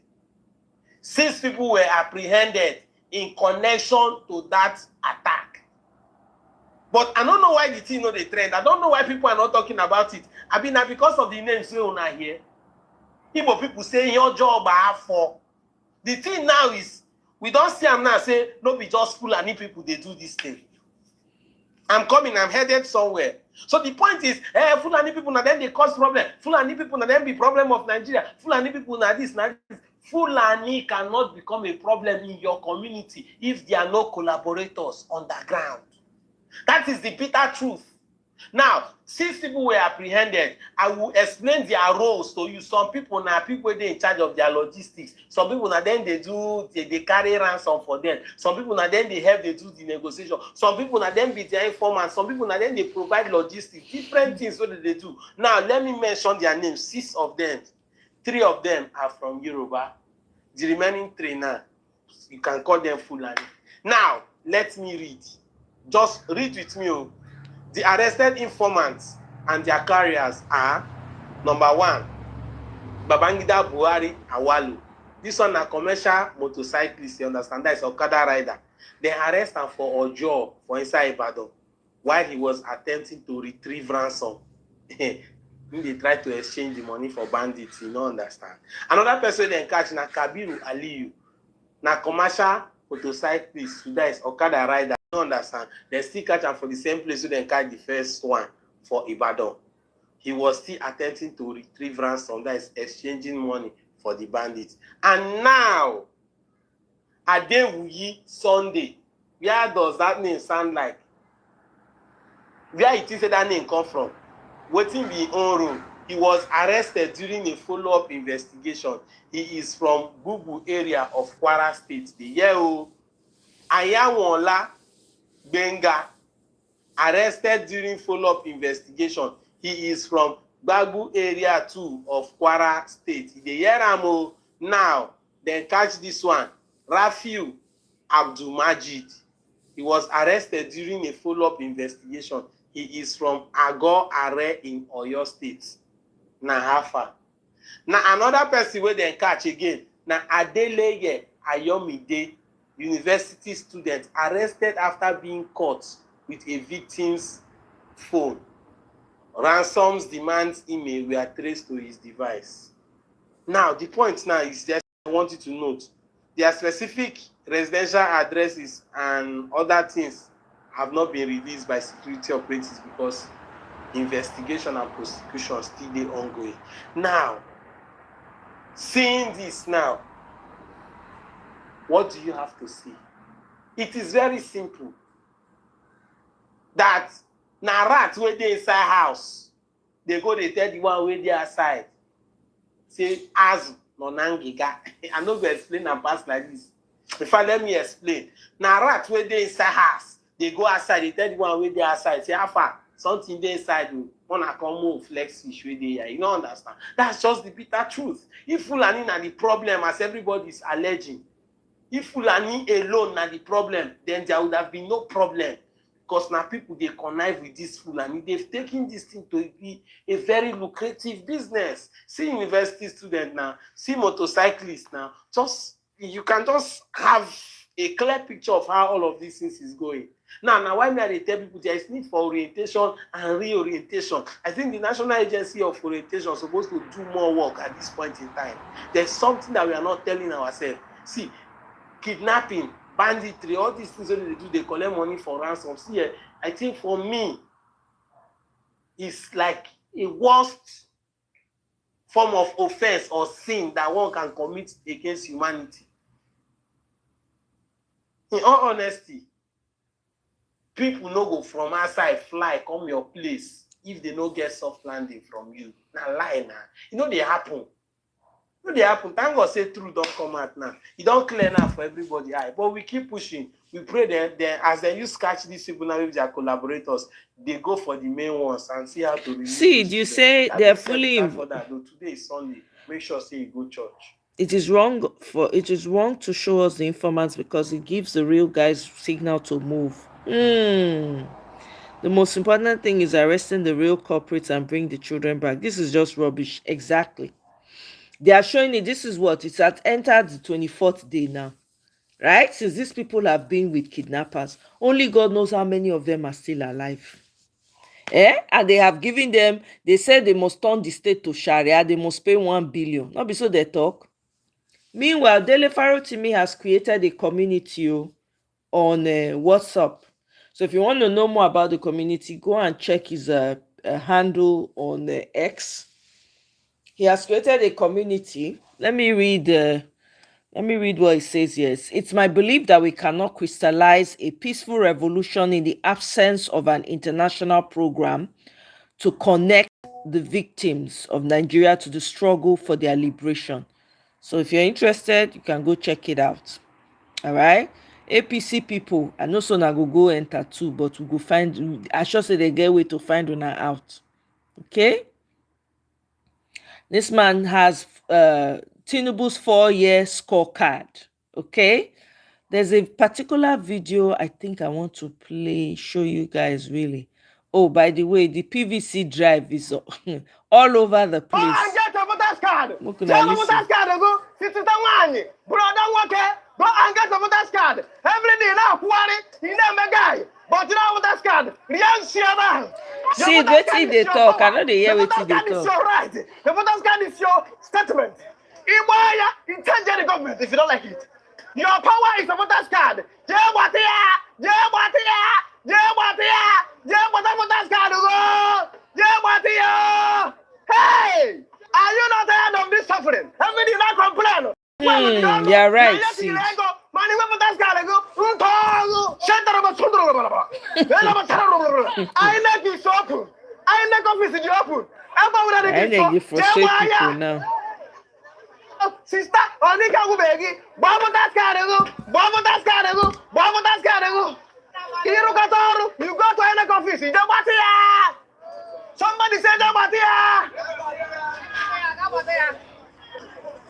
6 people were apprehended in connection to that attack. But I don't know why the thing no dey trend. I don't know why people are not talking about it. I mean, because of the names we una here. Igbo people say your job are for. The thing now is, we don't see them now say, no be just Fulani people they do this thing. I'm coming, I'm headed somewhere. So the point is, Fulani people now then they cause problem. Fulani people now then be problem of Nigeria. Fulani people now this, now this. Fulani cannot become a problem in your community if there are no collaborators on the ground. That is the bitter truth. Now, since people were apprehended, I will explain their roles to you. Some people now, people they in charge of their logistics. Some people now then they carry ransom for them. Some people now then they help they do the negotiation. Some people now then be their informants. Some people now then they provide logistics. Different things what they do. Now, let me mention their names. 6 of them. 3 of them are from Yoruba. The remaining 3 now, you can call them Fulani. Now, let me read. Just read with me. The arrested informants and their carriers are number 1, Babangida Buhari Awalu. This one a commercial motorcyclist, you understand? That is Okada rider. They arrest him for Ojo for inside Ibadan while he was attempting to retrieve ransom. They try to exchange the money for bandits, you don't understand. Another person they catch na Kabiru Aliyu. Na commercial motorcyclist, that is Okada rider. You don't understand. They still catch him for the same place so they catch the first one for Ibadan. He was still attempting to retrieve ransom, that is exchanging money for the bandits. And now, Adewuyi Sunday, where does that name sound like? Where it is that name come from? Waiting be on room. He was arrested during a follow-up investigation. He is from Gugu area of Kwara State. The Yeo Ayawola Benga, arrested during follow-up investigation. He is from Bagu area 2 of Kwara State. The Yeramo now, then catch this one. Rafiu Abdul Majid. He was arrested during a follow-up investigation. He is from Agor Are in Oyo State. Na Hafa. Now another person where they catch again. Na Adeleye Ayomide, university student, arrested after being caught with a victim's phone. Ransom's demands email were traced to his device. Now the point now is just I want you to note their specific residential addresses and other things have not been released by security operatives because investigation and prosecution still dey ongoing. Now, seeing this now, what do you have to say? It is very simple. That na rat wey dey inside house, they go dey tell the one wey dey outside, say azu no nangiga. I no go explain am pass like this. In fact, let me explain. Na rat wey dey inside house, they go outside, they tell the one wey dey outside, say how far something dey inside o, wanna come move flex fish wey dey here. You don't understand. That's just the bitter truth. If Fulani na the problem, as everybody is alleging, if Fulani alone na the problem, then there would have been no problem. Because now people they connive with this Fulani, they've taken this thing to be a very lucrative business. See university student now, see motorcyclists now. Just you can just have a clear picture of how all of these things is going. Now why may I tell people there is need for orientation and reorientation? I think the National Agency of Orientation is supposed to do more work at this point in time. There's something that we are not telling ourselves. See, kidnapping, banditry, all these things that they do, they collect money for ransom. See, I think for me, it's like a worst form of offense or sin that one can commit against humanity. In all honesty, people no go from outside fly come your place if they no get soft landing from you. Na lie now. You know they happen. You know they happen. Thank God say truth don't come out now. It don't clear now for everybody eye. But we keep pushing. We pray that as they use catch these people now with their collaborators, they go for the main ones and see how to release. See, you say they're fully for that. Though today is Sunday. Make sure say you go church. it is wrong to show us the informants because it gives the real guys signal to move. The most important thing is arresting the real culprits and bring the children back. This is just rubbish. Exactly. They are showing it. This is what it's at entered the 24th day now. Right? Since these people have been with kidnappers, only God knows how many of them are still alive. And they have given them, they said they must turn the state to Sharia, they must pay 1 billion. Not be so they talk. Meanwhile, Dele Farotimi has created a community on WhatsApp. So if you want to know more about the community, go and check his handle on X. He has created a community. Let me read what it says here. It's my belief that we cannot crystallize a peaceful revolution in the absence of an international program to connect the victims of Nigeria to the struggle for their liberation. So if you're interested, you can go check it out. All right. APC people, I know so na go enter too, but we go find, I sure say they get way to find una out. Okay. This man has Tinubu's 4-year scorecard. Okay. There's a particular video I think I want to play, show you guys really. Oh, by the way, the PVC drive is all over the place. Oh, and get a voter's card. Look Get at a listen. voter's card, go. Sister Wani, brother Wake, go and get a voter's card. Every day now, quarry, he never guy. But you know voter's card. Rian Shiaba. See, wetin they talk. I know they hear The wetin voter's they card is talk. your right. The voter's card is your statement. Iwaya, intend the government if you don't like it. Your power is a voter's card. Jewatia, Jewatia, Jewatia, Jewatia voter's card, go. Jewatia. Hey, are you not tired of this suffering? Every day I complain. You're right, Sid. INEC is open. INEC office is open. INEC frustrate people now. Sister, Onika Ubegi, Babadas Carego, Babadas Carego, Babadas Carego. You go to INEC office, Jamatia. Somebody say Jamatia.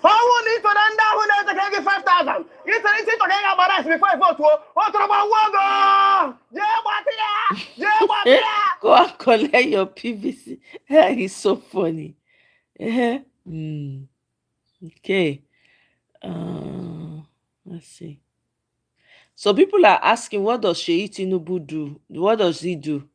How need to run down when they take 5,000? It's a to get about us before I vote. What about Jamatia? Jamatia. Go and collect your PVC. He's so funny. Okay. Let's see. So people are asking, what does Sheyi Tinubu do? What does he do?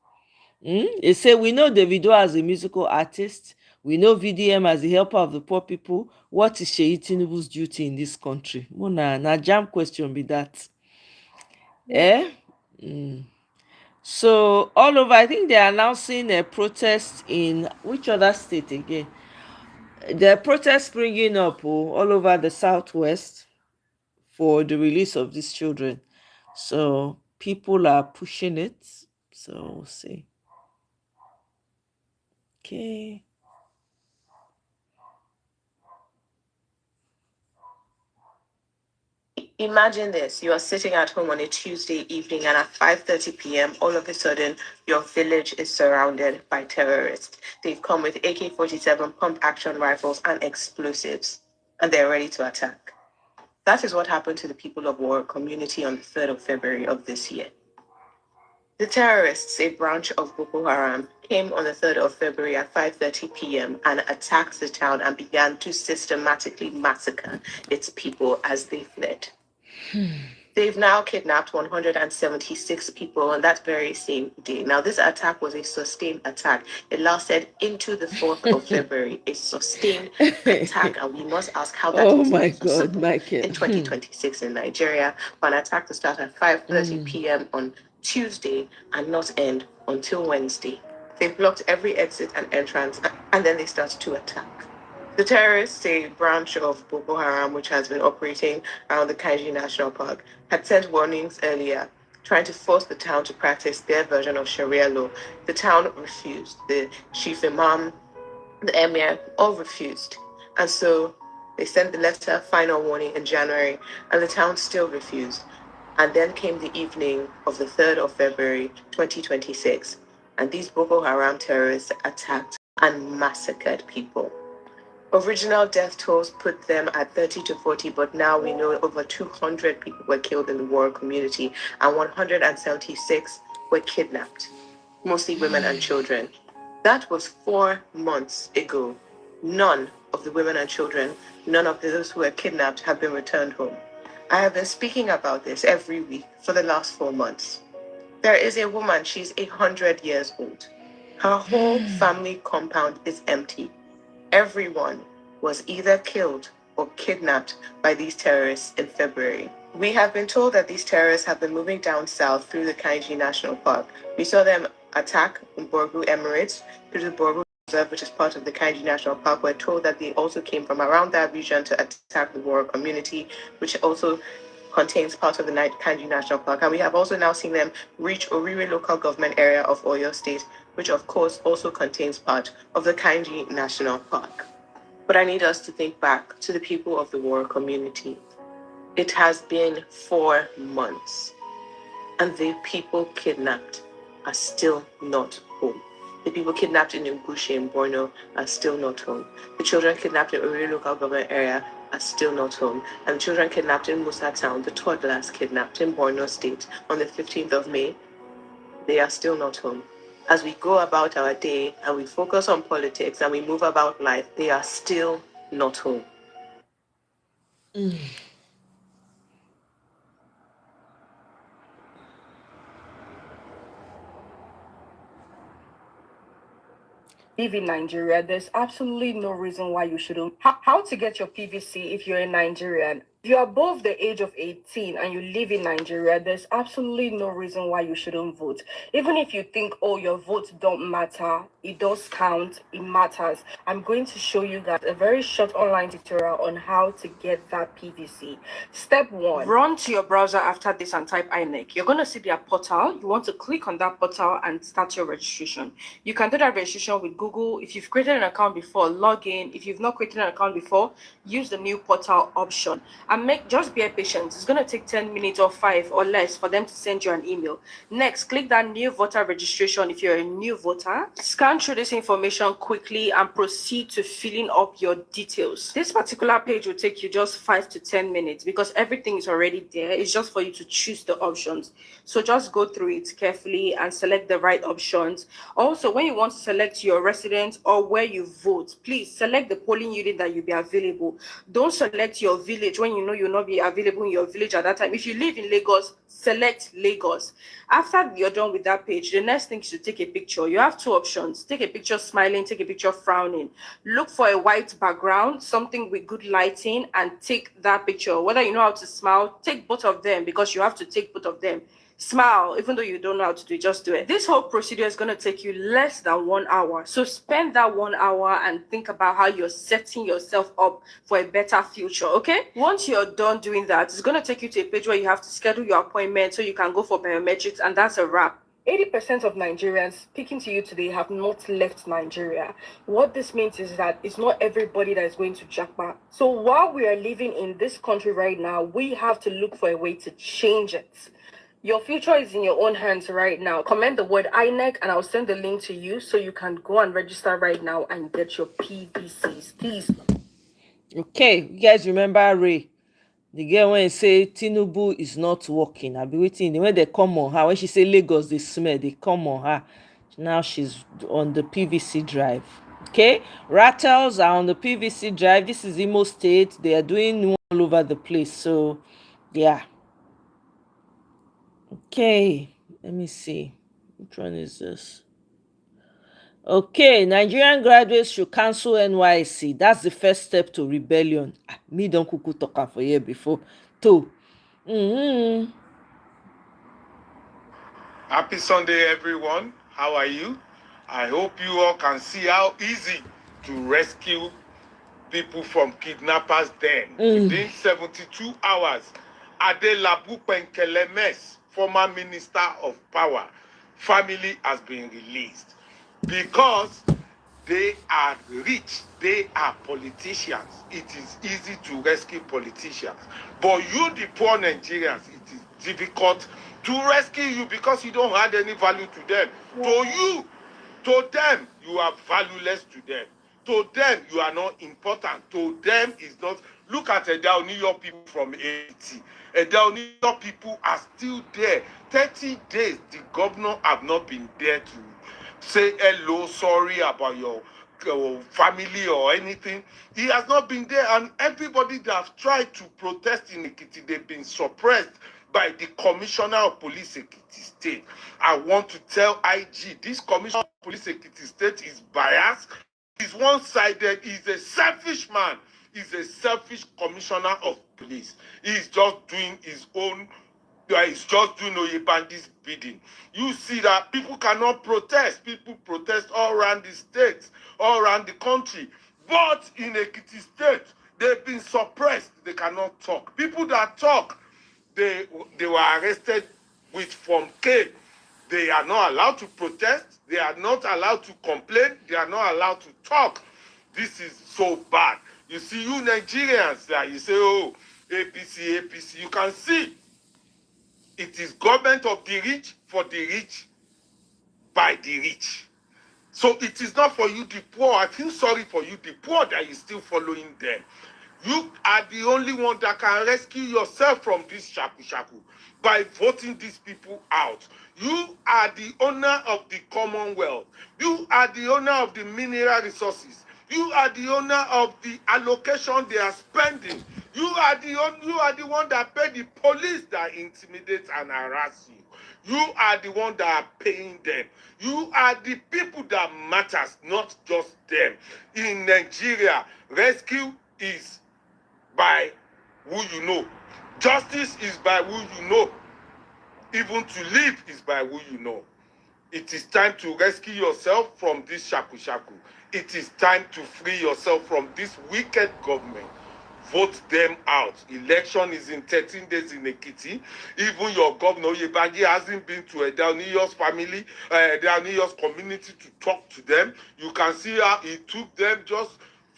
They say, we know Davido as a musical artist. We know VDM as the helper of the poor people. What is Sheyi Tinubu's duty in this country? Na jam question be that. So all over, I think they're announcing a protest in which other state again? The protest springing up all over the southwest for the release of these children. So people are pushing it. So we'll see. Okay. Imagine this, you are sitting at home on a Tuesday evening and at 5:30 p.m., all of a sudden, your village is surrounded by terrorists. They've come with AK-47 pump action rifles and explosives, and they're ready to attack. That is what happened to the people of War community on the 3rd of February of this year. The terrorists, a branch of Boko Haram, came on the 3rd of February at 5:30 p.m. and attacked the town and began to systematically massacre its people as they fled. They've now kidnapped 176 people on that very same day. Now, this attack was a sustained attack. It lasted into the 4th of February, a sustained attack. And we must ask how that Oh is my possible God, Michael. in 2026 in Nigeria, for an attack to start at 5:30 p.m. on Tuesday and not end until Wednesday. They've blocked every exit and entrance, and then they start to attack. The terrorists, a branch of Boko Haram, which has been operating around the Kaiji National Park, had sent warnings earlier, trying to force the town to practice their version of Sharia law. The town refused. The chief imam, the emir, all refused. And so they sent the letter, final warning in January, and the town still refused. And then came the evening of the 3rd of February, 2026, and these Boko Haram terrorists attacked and massacred people. Original death tolls put them at 30 to 40, but now we know over 200 people were killed in the War community and 176 were kidnapped, mostly women and children. That was 4 months ago. None of the women and children, none of those who were kidnapped have been returned home. I have been speaking about this every week for the last 4 months. There is a woman, she's 100 years old. Her whole family compound is empty. Everyone was either killed or kidnapped by these terrorists in February. We have been told that these terrorists have been moving down south through the Kainji National Park. We saw them attack Borgu Emirates through the Borgu Reserve, which is part of the Kainji National Park. We're told that they also came from around that region to attack the Boro community, which also contains part of the Kainji National Park. And we have also now seen them reach Orire local government area of Oyo State, which of course also contains part of the Kainji National Park. But I need us to think back to the people of the Boro community. It has been 4 months, and the people kidnapped are still not home. The people kidnapped in Ngushi in Borno are still not home. The children kidnapped in Uri local government area are still not home. And the children kidnapped in Musa town, the toddlers kidnapped in Borno state on the 15th of May, they are still not home. As we go about our day and we focus on politics and we move about life, they are still not home. Live in Nigeria, there's absolutely no reason why you shouldn't. How to get your PVC if you're a Nigerian? If you're above the age of 18 and you live in Nigeria, there's absolutely no reason why you shouldn't vote. Even if you think, oh, your vote don't matter, it does count, it matters. I'm going to show you guys a very short online tutorial on how to get that PVC. Step 1, run to your browser after this and type INEC. You're going to see their portal. You want to click on that portal and start your registration. You can do that registration with Google. If you've created an account before, log in. If you've not created an account before, use the new portal option. And just be patient. It's going to take 10 minutes or 5 or less for them to send you an email. Next, click that new voter registration if you're a new voter. Scan through this information quickly and proceed to filling up your details. This particular page will take you just 5 to 10 minutes because everything is already there. It's just for you to choose the options. So just go through it carefully and select the right options. Also, when you want to select your residence or where you vote, please select the polling unit that you'll be available. Don't select your village when you know you'll not be available in your village at that time. If you live in Lagos, select Lagos. After you're done with that page, the next thing is to take a picture. You have 2 options. Take a picture smiling, take a picture frowning. Look for a white background, something with good lighting, and take that picture. Whether you know how to smile, take both of them because you have to take both of them. Smile, even though you don't know how to do it, just do it. This whole procedure is going to take you less than 1 hour. So spend that 1 hour and think about how you're setting yourself up for a better future, okay? Once you're done doing that, it's going to take you to a page where you have to schedule your appointment so you can go for biometrics, and that's a wrap. 80% of Nigerians speaking to you today have not left Nigeria. What this means is that it's not everybody that is going to Japan. So while we are living in this country right now, we have to look for a way to change it. Your future is in your own hands right now. Comment the word INEC and I'll send the link to you so you can go and register right now and get your PVCs. Please. Okay, you guys remember Ray? The girl when say Tinubu is not working. I'll be waiting. When they come on her, when she say Lagos, they smell, they come on her. Now she's on the PVC drive. Okay, Rattles are on the PVC drive. This is Imo State. They are doing all over the place. So, yeah. Okay, let me see. Which one is this? Okay, Nigerian graduates should cancel NYSC. That's the first step to rebellion. Me don't kuku talk am for here before. Happy Sunday, everyone. How are you? I hope you all can see how easy to rescue people from kidnappers then. Within 72 hours, Adelabu Penkelemes, former Minister of Power, family has been released because they are rich, they are politicians. It is easy to rescue politicians. But you, the poor Nigerians, it is difficult to rescue you because you don't add any value to them. To them, you are valueless to them. To them, you are not important. To them, is not. Look at Edel, New York people from Haiti. Edel, New York people are still there. 30 days, the governor have not been there to say hello, sorry about your family or anything. He has not been there, and everybody that have tried to protest in Ekiti, they've been suppressed by the Commissioner of Police Ekiti State. I want to tell IG, this Commissioner of Police Ekiti State is biased, he's one-sided, he's a selfish man. is a selfish commissioner of police. He's just doing his own. He's just doing Oyebandi's bidding. You see that people cannot protest. People protest all around the states, all around the country. But in Ekiti State, they've been suppressed. They cannot talk. People that talk, they were arrested with Form K. They are not allowed to protest. They are not allowed to complain. They are not allowed to talk. This is so bad. You see, you Nigerians, you say, oh, APC, APC. You can see it is government of the rich, for the rich, by the rich. So it is not for you, the poor. I feel sorry for you, the poor, that is still following them. You are the only one that can rescue yourself from this shaku by voting these people out. You are the owner of the Commonwealth. You are the owner of the mineral resources. You are the owner of the allocation they are spending. You are the one that pay the police that intimidate and harass you. You are the one that are paying them. You are the people that matters, not just them. In Nigeria, rescue is by who you know. Justice is by who you know. Even to live is by who you know. It is time to rescue yourself from this shaku. It is time to free yourself from this wicked government. Vote them out. Election is in 13 days in Ekiti. Even your governor, Oyebanji, hasn't been to Adelabu's family, Adelabu's community to talk to them. You can see how he took them just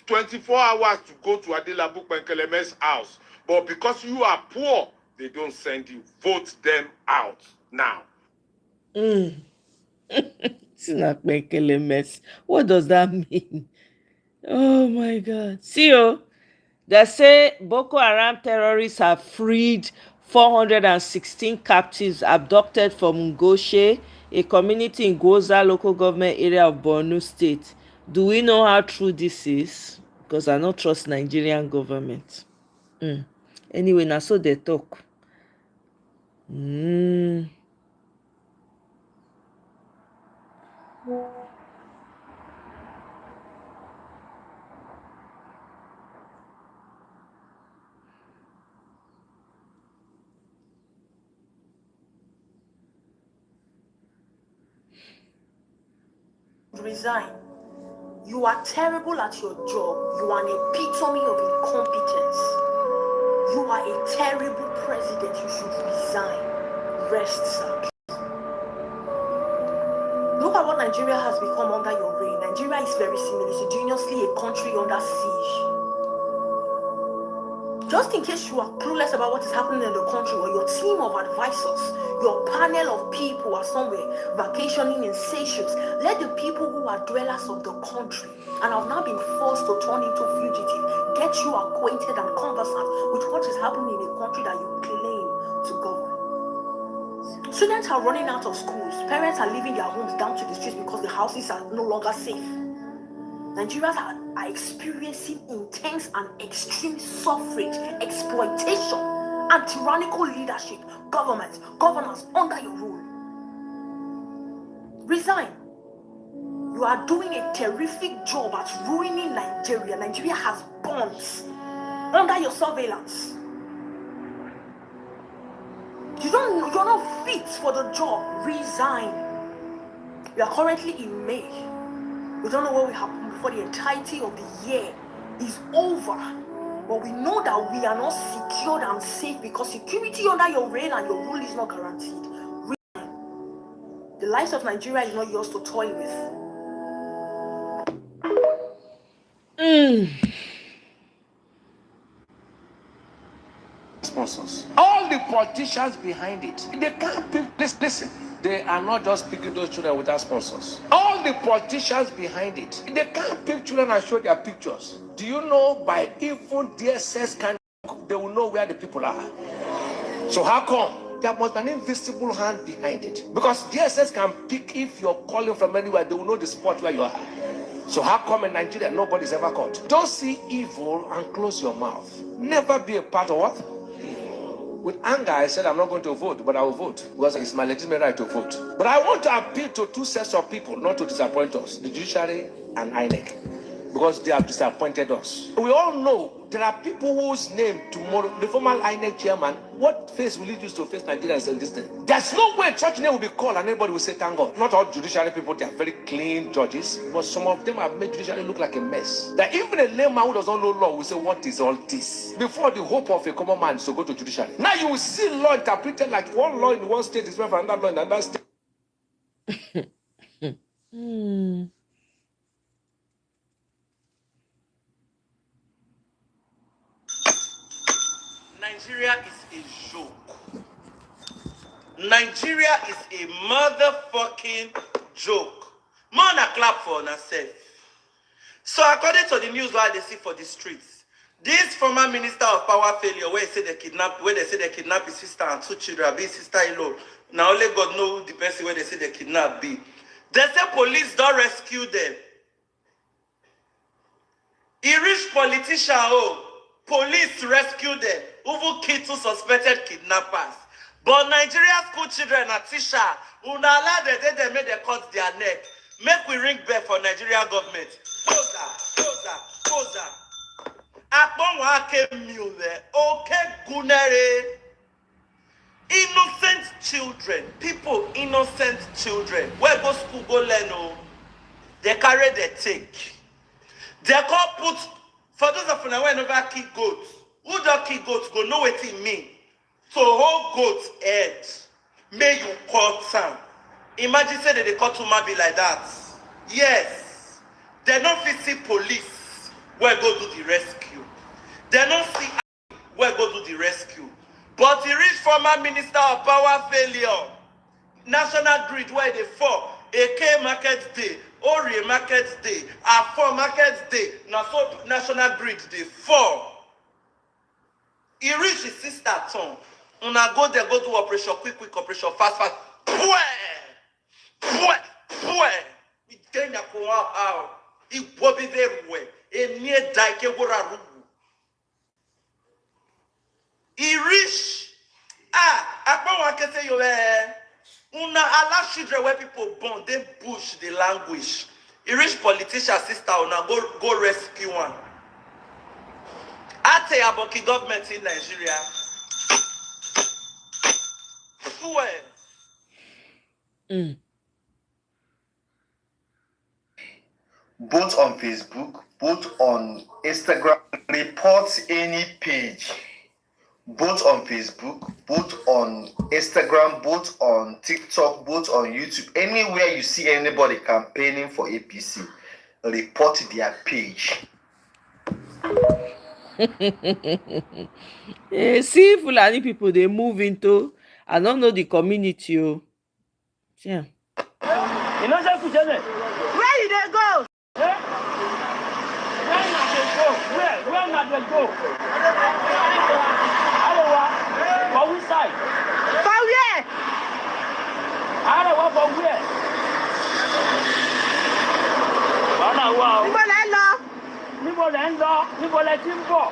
24 hours to go to Adelabu Kwenkeleme's house. But because you are poor, they don't send you. Vote them out now. It's not making a mess. What does that mean? Oh my God. See you. They say Boko Haram terrorists have freed 416 captives abducted from Ngoshe, a community in Goza local government area of Borno State. Do we know how true this is? Because I don't trust Nigerian government. Anyway, now so they talk. Resign. You are terrible at your job. You are an epitome of incompetence. You are a terrible president. You should resign. Rest, sir. Look at what Nigeria has become under your reign. Nigeria is very simultaneously a country under siege. Just in case you are clueless about what is happening in the country, or your team of advisors, your panel of people are somewhere vacationing in Seychelles, let the people who are dwellers of the country and have now been forced to turn into fugitive get you acquainted and conversant with what is happening in a country that you claim to govern. Students are running out of schools. Parents are leaving their homes down to the streets because the houses are no longer safe. Nigerians are experiencing intense and extreme suffrage, exploitation, and tyrannical leadership, governors under your rule. Resign. You are doing a terrific job at ruining Nigeria. Nigeria has bonds under your surveillance. You're not fit for the job. Resign. You are currently in May. We don't know what will happen before the entirety of the year is over. But we know that we are not secured and safe because security under your reign and your rule is not guaranteed. The lives of Nigeria is not yours to toy with. Sponsors. All the politicians behind it, they can't pick. Listen, they are not just picking those children without sponsors. All the politicians behind it, they can't pick children and show their pictures. Do you know by even DSS can they will know where the people are? So how come? There must be an invisible hand behind it. Because DSS can pick if you're calling from anywhere, they will know the spot where you are. So how come in Nigeria nobody's ever caught? Don't see evil and close your mouth. Never be a part of what? With anger, I said I'm not going to vote, but I will vote because it's my legitimate right to vote. But I want to appeal to two sets of people, not to disappoint us, the judiciary and INEC, because they have disappointed us. We all know There are people whose name tomorrow, the former INEC chairman, what face will he use to face Nigerians and this thing? There's no way church name will be called and everybody will say, thank God. Not all judiciary people, they are very clean judges, but some of them have made judiciary look like a mess. That even a layman who does not know law will say, what is all this? Before the hope of a common man is to go to judiciary. Now you will see law interpreted like one law in one state is different from another law in another state. Nigeria is a joke. Nigeria is a motherfucking joke. Man, a clap for yourself. So according to the news why they see for the streets, this former minister of power failure, where they say they kidnap his sister and 2 children, be sister-in-law. Now only God know the person where they say they kidnap be. They say police don't rescue them. He reached politician home. Police rescue them. Even kill 2 suspected kidnappers. But Nigerian school children and teacher, una allow they make them cut their neck. Make we ring bell for Nigerian government. Posa. Akpon came mule. Okay, gunere. Innocent children, people, innocent children. Where go school go learn? They carry their take. They can't put, for those of you who never kill goats, who don't kill goats go know what it mean. So hold goat's head, may you cut some. Imagine say that they cut to be like that. Yes, they don't see police where go do the rescue. They don't see where go do the rescue. But he reached former minister of power failure. National grid where they fall. AK market day. Ori market day, Afo market day, now so national grid they fall. He reached his sister town. Una go there, go do operation, quick operation, fast. Pwe! We get ya go out. He bobby very well. A near dike wora rubu. He reached. I can say you Una allow children where people born, they push the language. He reach politician sister, una go rescue one. I tell you about the government in Nigeria. Both on Facebook, both on Instagram, report any page. Both on Facebook, both on Instagram, both on TikTok, both on YouTube. Anywhere you see anybody campaigning for APC, report their page. See Fulani people, they move into, I don't know the community. Yeah. You know where you they go? Yeah? Where not they go? For which side? For where? For where? Níbo lẹ ti ń bọ̀?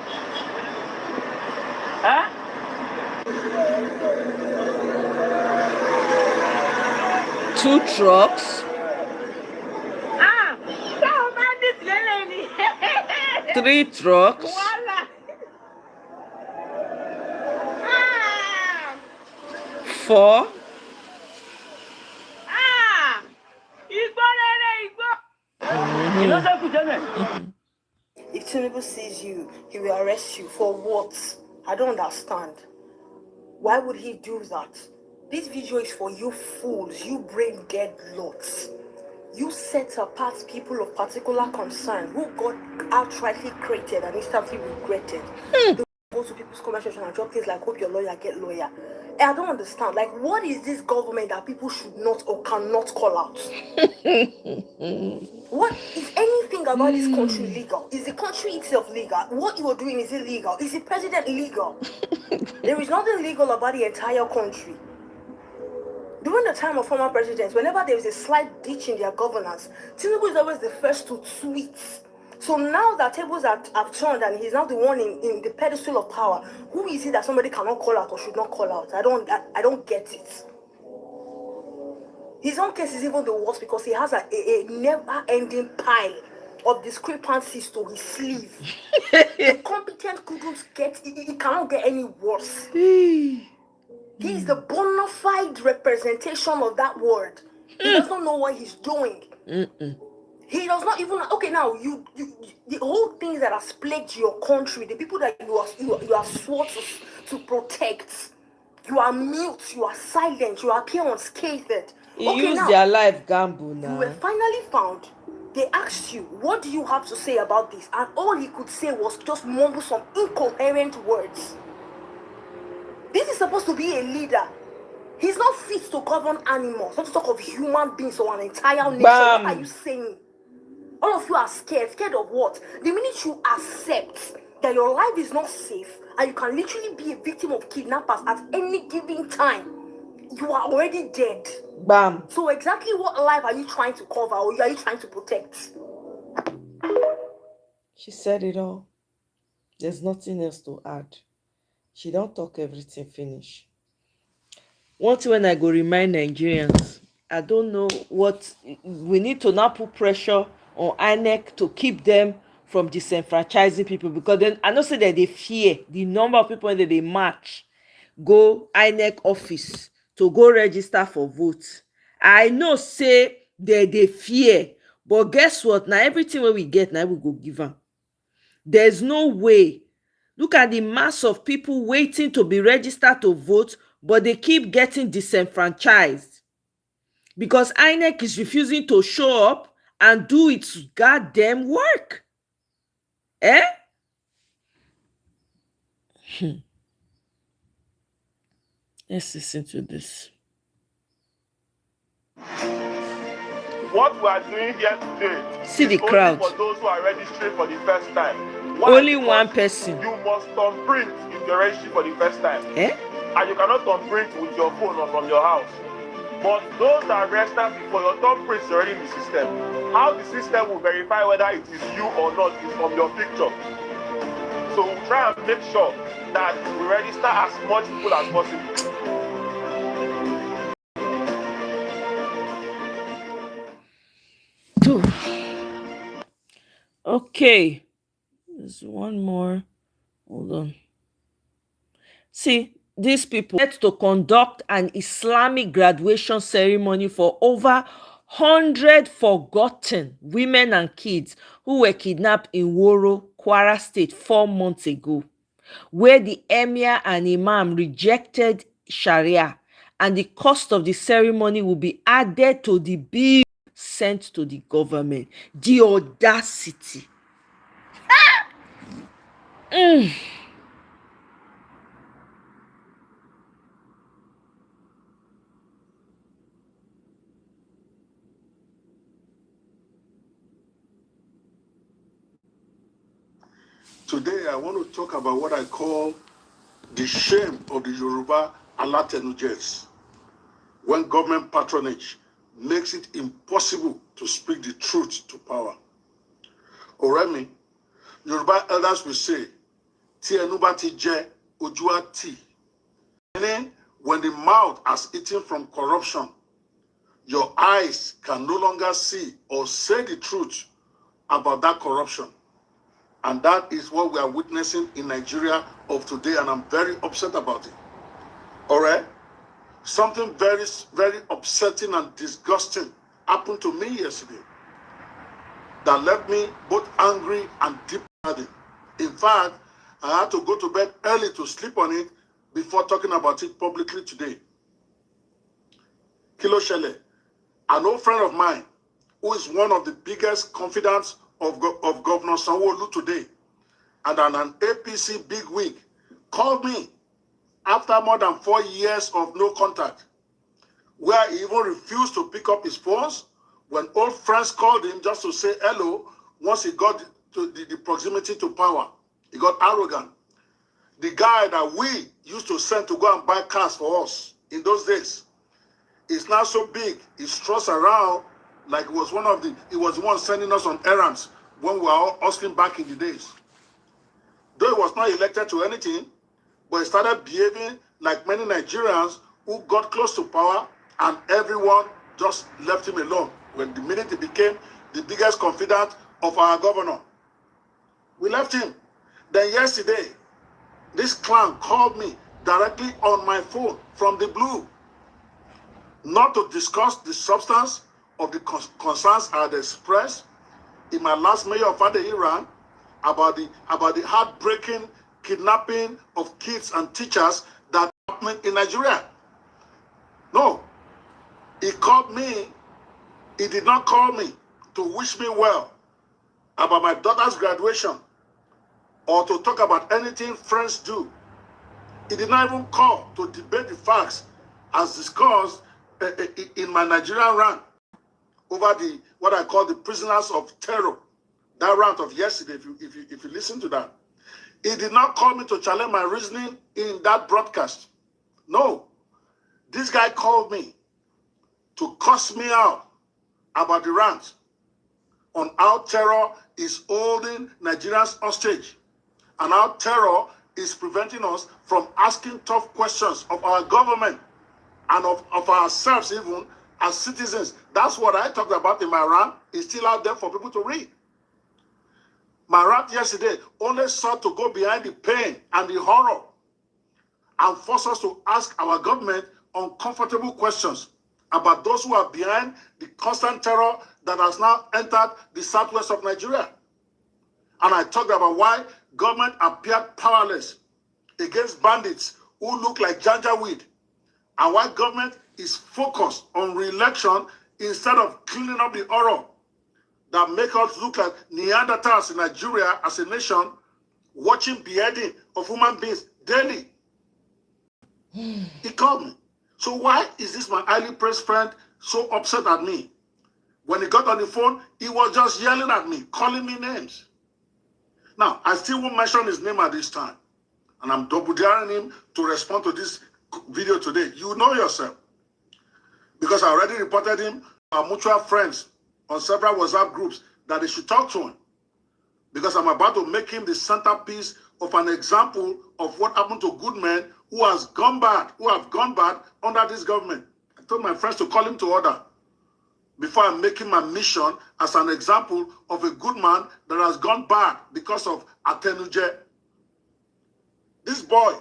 Two trucks. Three trucks. Four. If Tinubu sees you, he will arrest you for what? I don't understand. Why would he do that? This video is for you fools, you brain dead lots. You set apart people of particular concern who got outrightly created and instantly regretted. They go to people's comment section and drop things like, hope your lawyer get lawyer. And I don't understand. Like, what is this government that people should not or cannot call out? What is anything about this country legal? Is the country itself legal? What you are doing, is it legal? Is the president legal? There is nothing legal about the entire country. During the time of former presidents, whenever there is a slight ditch in their governance, Tinubu is always the first to tweet. So now that tables have turned and he's now the one in the pedestal of power, who is it that somebody cannot call out or should not call out? I don't get it. His own case is even the worst because he has a never-ending pile. of discrepancies to his sleeve. Incompetent couldn't get, it cannot get any worse. He is the bona fide representation of that word. He does not know what he's doing. He does not even, okay, now you the whole things that has plagued your country, the people that you are sworn to protect, you are mute, you are silent, you appear unscathed. He used their life gamble now. You were finally found. They asked you, what do you have to say about this? And all he could say was just mumble some incoherent words. This is supposed to be a leader. He's not fit to govern animals, not to talk of human beings or an entire nation. What are you saying? All of you are scared. Scared of what? The minute you accept that your life is not safe and you can literally be a victim of kidnappers at any given time, you are already dead. Bam. So exactly what life are you trying to cover or are you trying to protect? She said it all. There's nothing else to add. She don't talk everything finish. One thing when I go remind Nigerians, I don't know what we need to now put pressure on INEC to keep them from disenfranchising people, because then I know say that they fear the number of people that they march go INEC office to go register for votes. I know say that they fear, but guess what? Now everything wey we get now we go give am. There's no way. Look at the mass of people waiting to be registered to vote, but they keep getting disenfranchised because INEC is refusing to show up and do its goddamn work. Eh? Let's listen to this. What we are doing here today See the is crowd. only for those who are registering for the first time. Why? Only Because one person. you must thumbprint if you're registering for the first time. Eh? And you cannot thumbprint with your phone or from your house. But those that register before, your thumbprint is already in the system. How the system will verify whether it is you or not is from your picture. So we'll try and make sure that we register as much people as possible. Okay. There's one more. Hold on. See, these people had to conduct an Islamic graduation ceremony for over 100 forgotten women and kids who were kidnapped in Woro, Kwara State 4 months ago, where the emir and imam rejected Sharia, and the cost of the ceremony will be added to the bill sent to the government. The audacity. Today, I want to talk about what I call the shame of the Yoruba Alatenujes, when government patronage makes it impossible to speak the truth to power. Oremi, Yoruba elders will say, Ti enuba ti je, ojua ti. Meaning, when the mouth has eaten from corruption, your eyes can no longer see or say the truth about that corruption. And that is what we are witnessing in Nigeria of today, and I'm very upset about it. All right? Something very, very upsetting and disgusting happened to me yesterday that left me both angry and deep saddened. In fact, I had to go to bed early to sleep on it before talking about it publicly today. Kilo Shele, an old friend of mine, who is one of the biggest confidants of Governor Sanwo-Olu today, and an APC bigwig, called me after more than 4 years of no contact, where he even refused to pick up his phones when old friends called him just to say hello. Once he got to the proximity to power, he got arrogant. The guy that we used to send to go and buy cars for us in those days is now so big, he struts around like he was the one sending us on errands when we were all hustling back in the days. Though he was not elected to anything, but he started behaving like many Nigerians who got close to power, and everyone just left him alone. When the minute he became the biggest confidant of our governor. We left him. Then yesterday, this clown called me directly on my phone from the blue, not to discuss the substance of the concerns I had expressed in my last mayor of Iran about the heartbreaking kidnapping of kids and teachers that happened in Nigeria. No, he called me. He did not call me to wish me well about my daughter's graduation or to talk about anything friends do. He did not even call to debate the facts as discussed in my Nigerian rant over what I call the prisoners of terror. That rant of yesterday, if you listen to that. He did not call me to challenge my reasoning in that broadcast. No. This guy called me to cuss me out about the rant on how terror is holding Nigerians hostage and how terror is preventing us from asking tough questions of our government and of ourselves even as citizens. That's what I talked about in my rant. It's still out there for people to read. My rant yesterday only sought to go behind the pain and the horror and force us to ask our government uncomfortable questions about those who are behind the constant terror that has now entered the southwest of Nigeria. And I talked about why government appeared powerless against bandits who look like janjaweed, and why government is focused on re-election instead of cleaning up the horror that make us look like Neanderthals in Nigeria as a nation, watching beheading of human beings daily. He called me. So why is this my highly praised friend so upset at me? When he got on the phone, he was just yelling at me, calling me names. Now, I still won't mention his name at this time. And I'm double-daring him to respond to this video today. You know yourself. Because I already reported him, our mutual friends, on several WhatsApp groups, that they should talk to him. Because I'm about to make him the centerpiece of an example of what happened to good men who have gone bad under this government. I told my friends to call him to order before I make him my mission as an example of a good man that has gone bad because of Atenuje. This boy,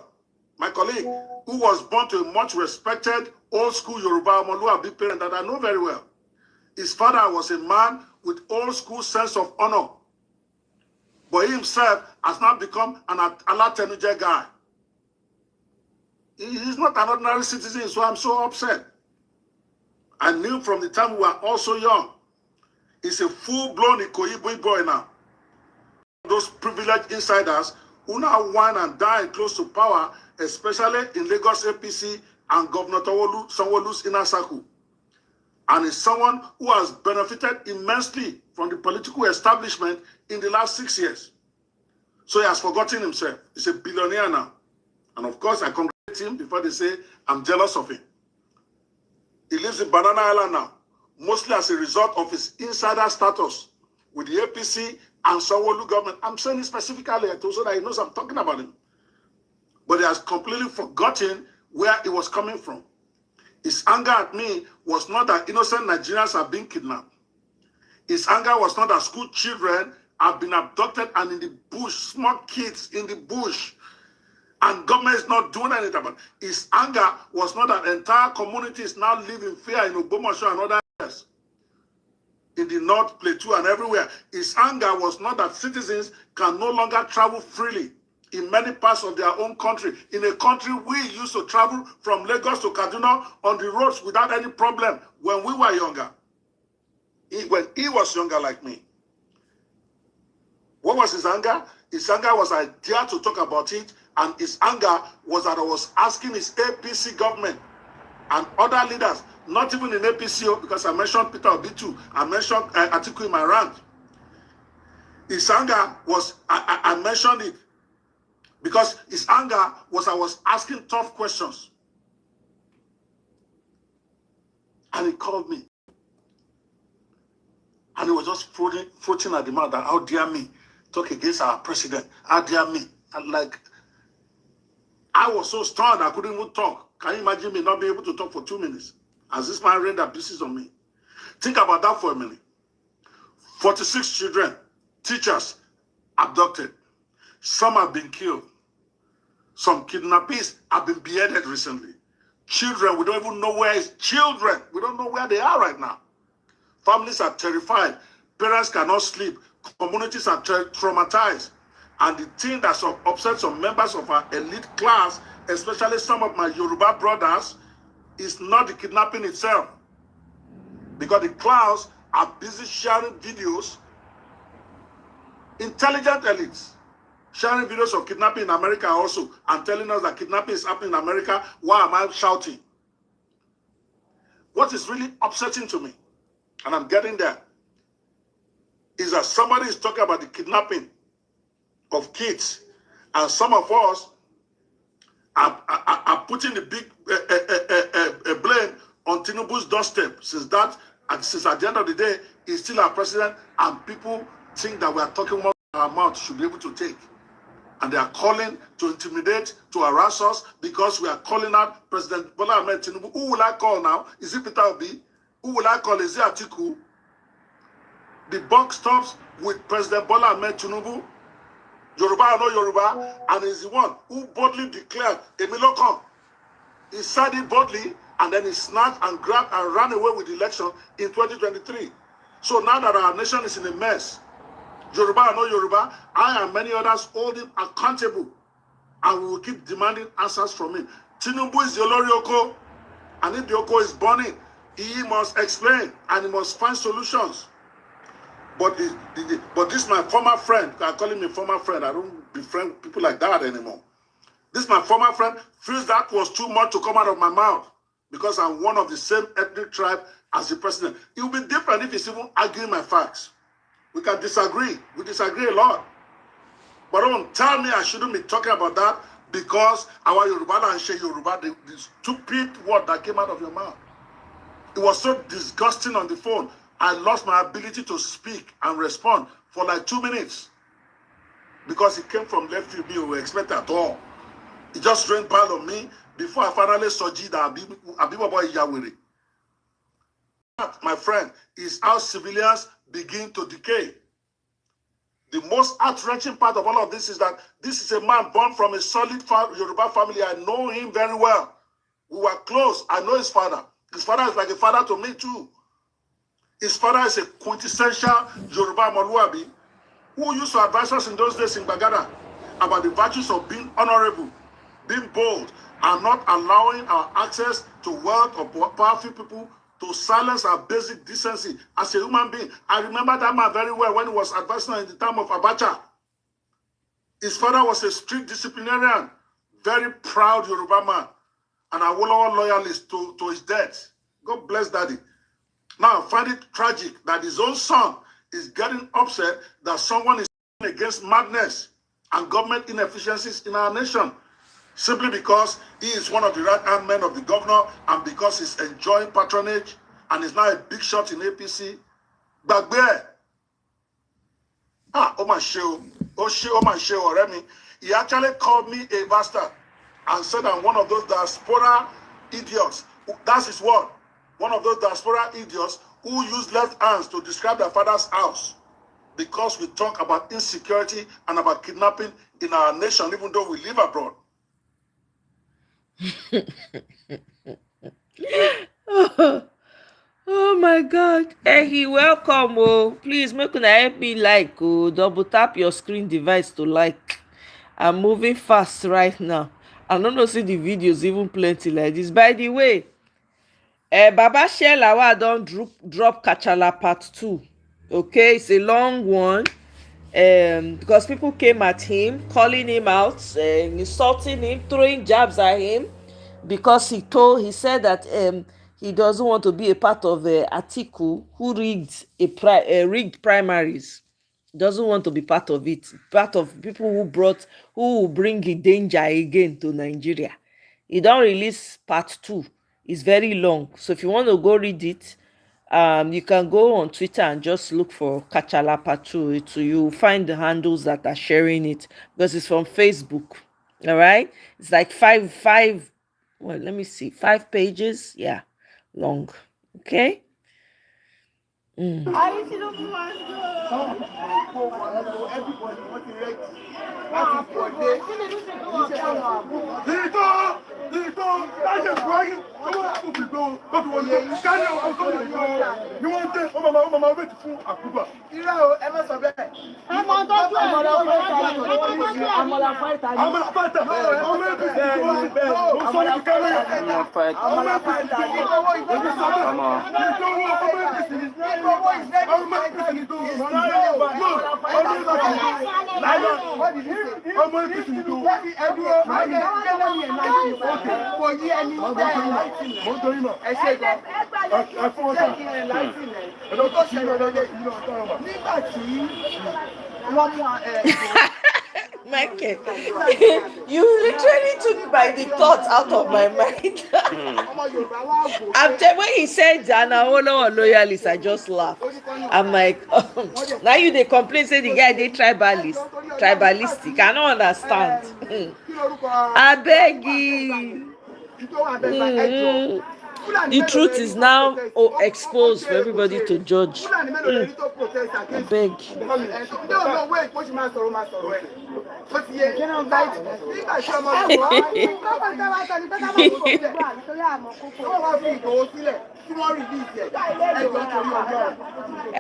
my colleague, who was born to a much respected old school Yoruba Omoluabi parent that I know very well. His father was a man with old school sense of honor. But he himself has now become an Alatenuje guy. He's not an ordinary citizen, so I'm so upset. I knew from the time we were all so young. He's a full-blown Ikoyi boy now. Those privileged insiders who now whine and die close to power, especially in Lagos APC and Governor Sanwo-Olu's inner circle. And is someone who has benefited immensely from the political establishment in the last 6 years. So he has forgotten himself. He's a billionaire now. And of course, I congratulate him before they say I'm jealous of him. He lives in Banana Island now, mostly as a result of his insider status with the APC and Sanwo-Olu government. I'm saying it specifically so that he knows I'm talking about him. But he has completely forgotten where he was coming from. His anger at me was not that innocent Nigerians are being kidnapped. His anger was not that school children have been abducted and in the bush, small kids in the bush, and government is not doing anything about it. His anger was not that entire communities now live in fear in Ogbomoso and other areas, in the North Plateau and everywhere. His anger was not that citizens can no longer travel freely in many parts of their own country. In a country we used to travel from Lagos to Kaduna on the roads without any problem when we were younger. When he was younger like me. What was his anger? His anger was I dared to talk about it, and his anger was that I was asking his APC government and other leaders, not even in APC, because I mentioned Peter Obi too, I mentioned Atiku in my rant. His anger was, I mentioned it, because his anger was I was asking tough questions. And he called me. And he was just floating at the mouth that, how dare me talk against our president? How dare me? And like, I was so strong I couldn't even talk. Can you imagine me not being able to talk for 2 minutes? As this man rained their pieces on me. Think about that for a minute. 46 children teachers abducted. Some have been killed. Some kidnappers have been beheaded recently. Children, we don't even know where is children. We don't know where they are right now. Families are terrified. Parents cannot sleep. Communities are traumatized. And the thing that's upset some members of our elite class, especially some of my Yoruba brothers, is not the kidnapping itself. Because the clowns are busy sharing videos, intelligent elites, sharing videos of kidnapping in America also, and telling us that kidnapping is happening in America. Why am I shouting? What is really upsetting to me, and I'm getting there, is that somebody is talking about the kidnapping of kids, and some of us are putting the big blame on Tinubu's doorstep, since at the end of the day, he's still our president, and people think that we are talking more than our mouth should be able to take. And they are calling to intimidate, to harass us, because we are calling out President Bola Ahmed Tinubu. Who will I call now? Is it Peter Obi? Who will I call? Is it Atiku? The buck stops with President Bola Ahmed Tinubu, Yoruba or no Yoruba, and is the one who boldly declared, Emilokan. He said it boldly, and then he snatched and grabbed and ran away with the election in 2023. So now that our nation is in a mess, Yoruba or no Yoruba, I and many others hold him accountable, and we will keep demanding answers from him. Tinubu is the Olori Oko, and if the Oko is burning, he must explain and he must find solutions. But this my former friend, I call him a former friend, I don't befriend people like that anymore. This my former friend feels that was too much to come out of my mouth because I'm one of the same ethnic tribe as the president. It will be different if he's even arguing my facts. We can disagree. We disagree a lot. But don't tell me I shouldn't be talking about that because our Yoruba and She Yoruba, the stupid word that came out of your mouth. It was so disgusting on the phone. I lost my ability to speak and respond for like 2 minutes because it came from left field. We were expecting at all. It just rained pile on me before I finally saw that Abiboboy Yawiri. My friend, is how civilians begin to decay. The most heart-wrenching part of all of this is that this is a man born from a solid Yoruba family. I know him very well. We were close. I know his father. His father is like a father to me too. His father is a quintessential Yoruba Moluabi who used to advise us in those days in Bagada about the virtues of being honorable, being bold, and not allowing our access to wealth or powerful people to silence our basic decency as a human being. I remember that man very well when he was advising in the time of Abacha. His father was a strict disciplinarian, very proud Yoruba man, and a Awolowo loyalist to his death. God bless Daddy. Now, I find it tragic that his own son is getting upset that someone is against madness and government inefficiencies in our nation simply because he is one of the right-hand men of the governor and because he's enjoying patronage and is now a big shot in APC. Bagbe. Oh my show. Oh my show, Remy. He actually called me a bastard and said I'm one of those diaspora idiots. That's his word. One of those diaspora idiots who use left hands to describe their father's house because we talk about insecurity and about kidnapping in our nation, even though we live abroad. Oh my God. Hey, welcome. Oh, please make una help me like. Oh, double tap your screen device to like. I'm moving fast right now. I don't know see the videos even plenty like this. By the way, Baba Share Lawal don drop Kachala part 2. Okay, it's a long one. Because people came at him, calling him out, insulting him, throwing jabs at him, because he said that he doesn't want to be a part of Atiku, who rigged primaries. Doesn't want to be part of it. Part of people who will bring danger again to Nigeria. He don't release part 2. It's very long, so if you want to go read it, you can go on Twitter and just look for Kachala part 2. You find the handles that are sharing it because it's from Facebook. All right, it's like five. Well, let me see, 5 pages. Yeah, long. Okay. Everybody, what you ready? Michael, you literally took my the thoughts out of my mind. I'm when he said Jana Olo loyalist, I just laughed. I'm like, now you they complain say the guy they tribalistic. I don't understand. I beg you. The truth is now exposed for everybody to judge. I beg.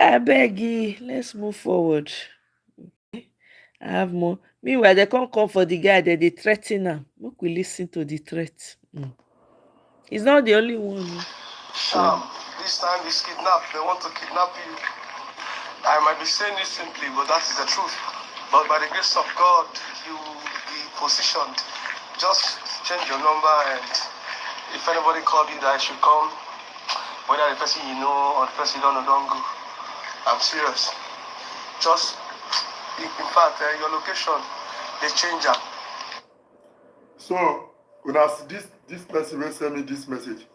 I beg you. Let's move forward. I have more. Meanwhile, they can't come for the guy that they threaten him. Make we listen to the threat. He's not the only one. This time is kidnapped. They want to kidnap you. I might be saying this simply, but that is the truth. But by the grace of God, you will be positioned. Just change your number, and if anybody called you that I should come, whether the person you know or the person you don't know, don't go. I'm serious. Just, in fact, your location, they change up. So, when I see this person will send me this message.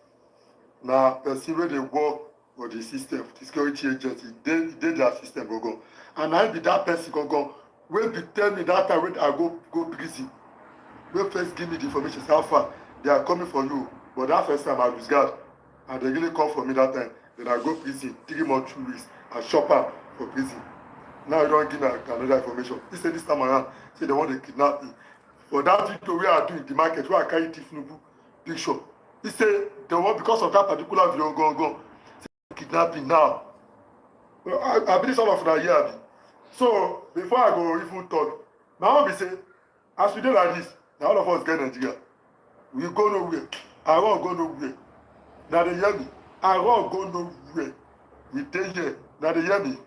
Now, person where they work for the system, the security agency, they their system go. And I be that person go. Will be tell me that time when I go prison. Will first give me the information how far they are coming for you. But that first time I lose guard. And they really come for me that time. Then I go prison 3 months, 2 weeks, and shop out for prison. Now you don't give me another information. He said this time around, say they want to kidnap me. For that video we are doing the market, where I carry Tifunubu picture. He said they want, because of that particular video, go. Say kidnapping now. Well, I believe some of them are here. So before I go even talk, my mom be say, as we do like this, now all of us get Nigeria. We go nowhere. I won't go nowhere. Now they hear me. I won't go nowhere. We stay here. Now they hear me.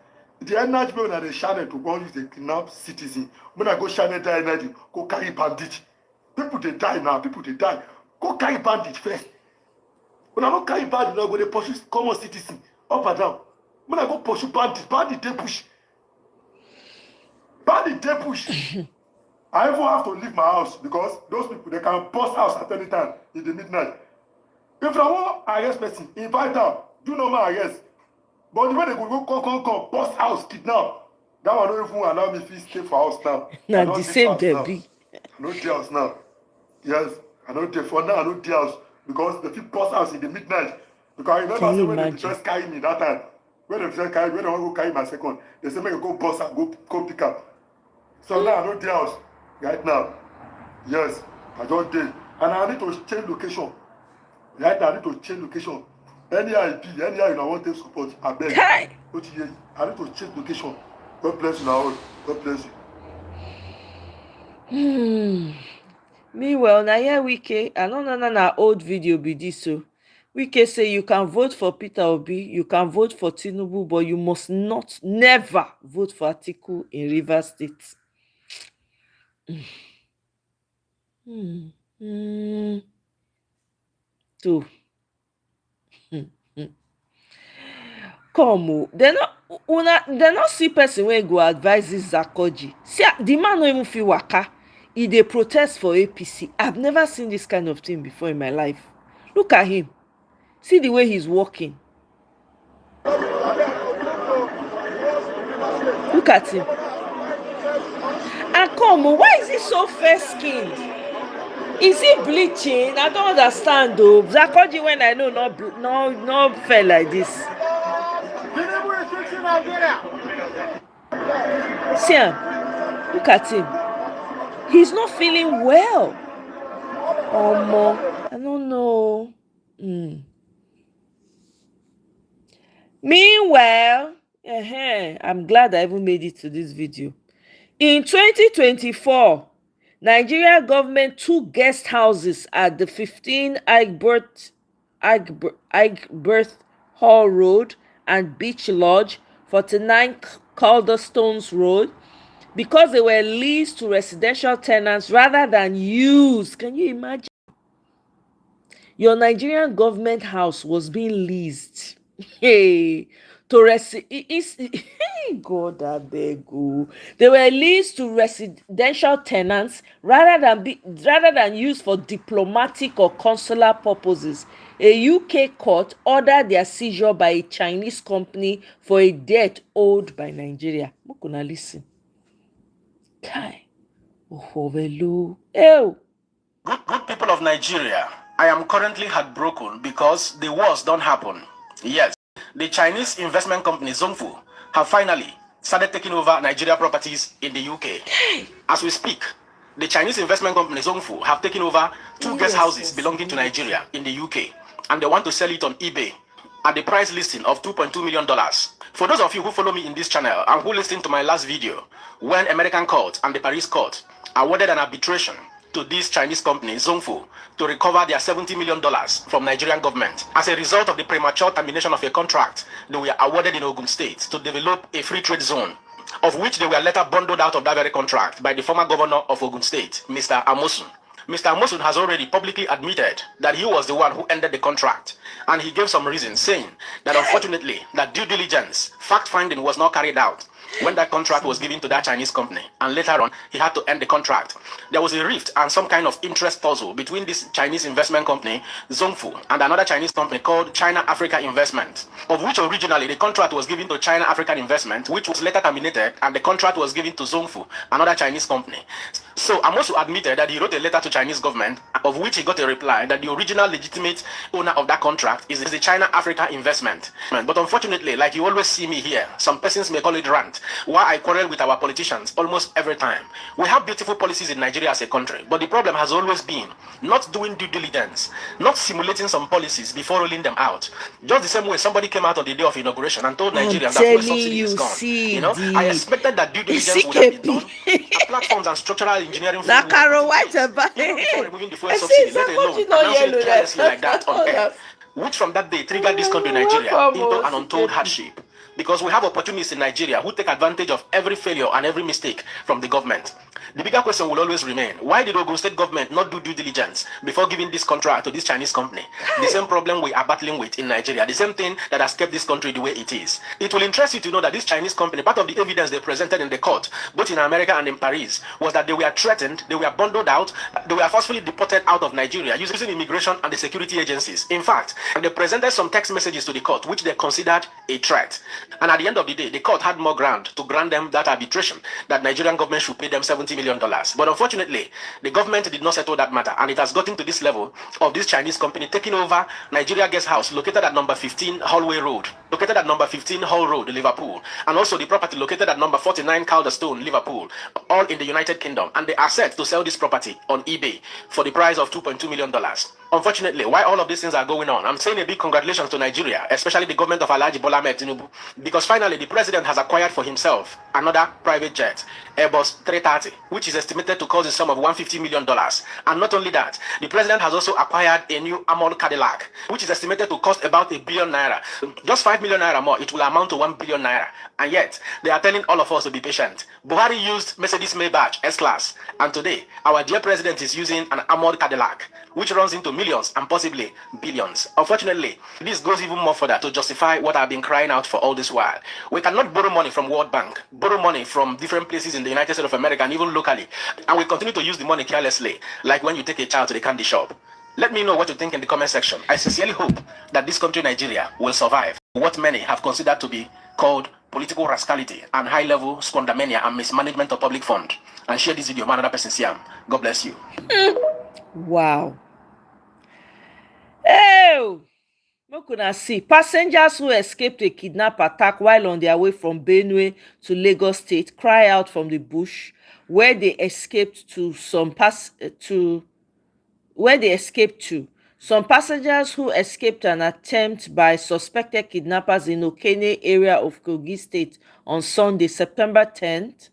The energy when I channel to go use the kidnap citizen. When I go channel that energy, go carry bandit. People they die now. People they die. Go carry bandit first. When I don't carry bandit, now go they pursue common citizen up and down. When I go pursue bandit they push. Bandit they push. I even have to leave my house because those people they can bust house at any time in the midnight. If I want arrest person, invite them, do normal arrest. But the way they go come, bust house, kidnap. That one don't even allow me to stay for house now. Now the same there be. I know the house now. Yes, I know the for now. I know the house because the people bust house in the midnight. Because I remember when they first carry me that time. When they first carry, when I want to go carry my second, they say make I go bust up, go pick up. So now I know the house right now. Yes, I don't did, and I need to change location. Right now I need to change location. Anyhow you know want to support, I beg. I need to change location. God bless you now. God bless you. Meanwhile, na here Wike, I know na old video be this so. Wike say you can vote for Peter Obi, you can vote for Tinubu, but you must never vote for Atiku in Rivers State. So, come they not see person wey go advise this Zakoji. See, the man no even fit waka. He dey protest for APC. I've never seen this kind of thing before in my life. Look at him. See the way he's walking. Look at him. And come on, why is he so fair-skinned? Is he bleaching? I don't understand though. Zakoji when I know not fair like this. See him. Look at him. He's not feeling well. I don't know. Meanwhile, I'm glad I even made it to this video. In 2024, Nigeria government took guest houses at the 15 Egbert Hall Road and Beach Lodge, 49 Calderstones Road, because they were leased to residential tenants rather than used. Can you imagine? Your Nigerian government house was being leased. Hey, God, I beg you. They were leased to residential tenants rather than used for diplomatic or consular purposes. A UK court ordered their seizure by a Chinese company for a debt owed by Nigeria. Mukuna, listen. Kai. Ew. Good people of Nigeria, I am currently heartbroken because the wars don't happen. Yes, the Chinese investment company Zongfu have finally started taking over Nigeria properties in the UK. As we speak, the Chinese investment company Zongfu have taken over two guest houses belonging to Nigeria in the UK, and they want to sell it on eBay at the price listing of $2.2 million. For those of you who follow me in this channel and who listened to my last video, when American court and the Paris court awarded an arbitration to this Chinese company, Zongfu, to recover their $70 million from Nigerian government. As a result of the premature termination of a contract, they were awarded in Ogun State to develop a free trade zone, of which they were later bundled out of that very contract by the former governor of Ogun State, Mr. Amosun. Mr. Amosun has already publicly admitted that he was the one who ended the contract, and he gave some reasons, saying that unfortunately, that due diligence, fact-finding was not carried out when that contract was given to that Chinese company, and later on, he had to end the contract. There was a rift and some kind of interest puzzle between this Chinese investment company, Zongfu, and another Chinese company called China Africa Investment, of which originally the contract was given to China African Investment, which was later terminated, and the contract was given to Zongfu, another Chinese company. So Amosu admitted that he wrote a letter to Chinese government, of which he got a reply that the original legitimate owner of that contract is the China Africa Investment. But unfortunately, like you always see me here, some persons may call it rant, why I quarrel with our politicians almost every time. We have beautiful policies in Nigeria as a country, but the problem has always been not doing due diligence, not simulating some policies before rolling them out. Just the same way somebody came out on the day of inauguration and told Nigerians that fuel subsidy is gone. You know, I expected that due diligence would have been done. Platforms and structural engineering before removing the fuel subsidy, let alone announcing it carelessly like that on air, which from that day triggered this country Nigeria into an untold hardship. Because we have opportunists in Nigeria who take advantage of every failure and every mistake from the government. The bigger question will always remain, why did Ogun State government not do due diligence before giving this contract to this Chinese company? The same problem we are battling with in Nigeria, the same thing that has kept this country the way it is. It will interest you to know that this Chinese company, part of the evidence they presented in the court, both in America and in Paris, was that they were threatened, they were bundled out, they were forcefully deported out of Nigeria using immigration and the security agencies. In fact, they presented some text messages to the court which they considered a threat. And at the end of the day, the court had more ground to grant them that arbitration, that Nigerian government should pay them $70 million. But unfortunately, the government did not settle that matter, and it has gotten to this level of this Chinese company taking over Nigeria Guest House, located at number 15 Hallway Road, located at number 15 Hall Road, Liverpool, and also the property located at number 49 Calderstone, Liverpool, all in the United Kingdom. And they are set to sell this property on eBay for the price of $2.2 million. Unfortunately, while all of these things are going on, I'm saying a big congratulations to Nigeria, especially the government of Alhaji Bola Ahmed Tinubu, because finally the president has acquired for himself another private jet, Airbus 330, which is estimated to cost a sum of $150 million. And not only that, the president has also acquired a new armored Cadillac, which is estimated to cost about $1 billion naira. Just $5 million naira more, it will amount to $1 billion naira. And yet, they are telling all of us to be patient. Buhari used Mercedes Maybach S-Class, and today, our dear president is using an armored Cadillac, which runs into millions and possibly billions. Unfortunately, this goes even more further to justify what I've been crying out for all this while. We cannot borrow money from World Bank, borrow money from different places in the United States of America and even locally, and we continue to use the money carelessly, like when you take a child to the candy shop. Let me know what you think in the comment section. I sincerely hope that this country, Nigeria, will survive what many have considered to be called political rascality and high-level squandermania and mismanagement of public fund. And share this video with another person, Siam. God bless you. Wow. Oh, Make una see passengers who escaped a kidnap attack while on their way from Benue to Lagos State cry out from the bush where they escaped to. Some passengers who escaped an attempt by suspected kidnappers in Okene area of Kogi State on Sunday, September 10th.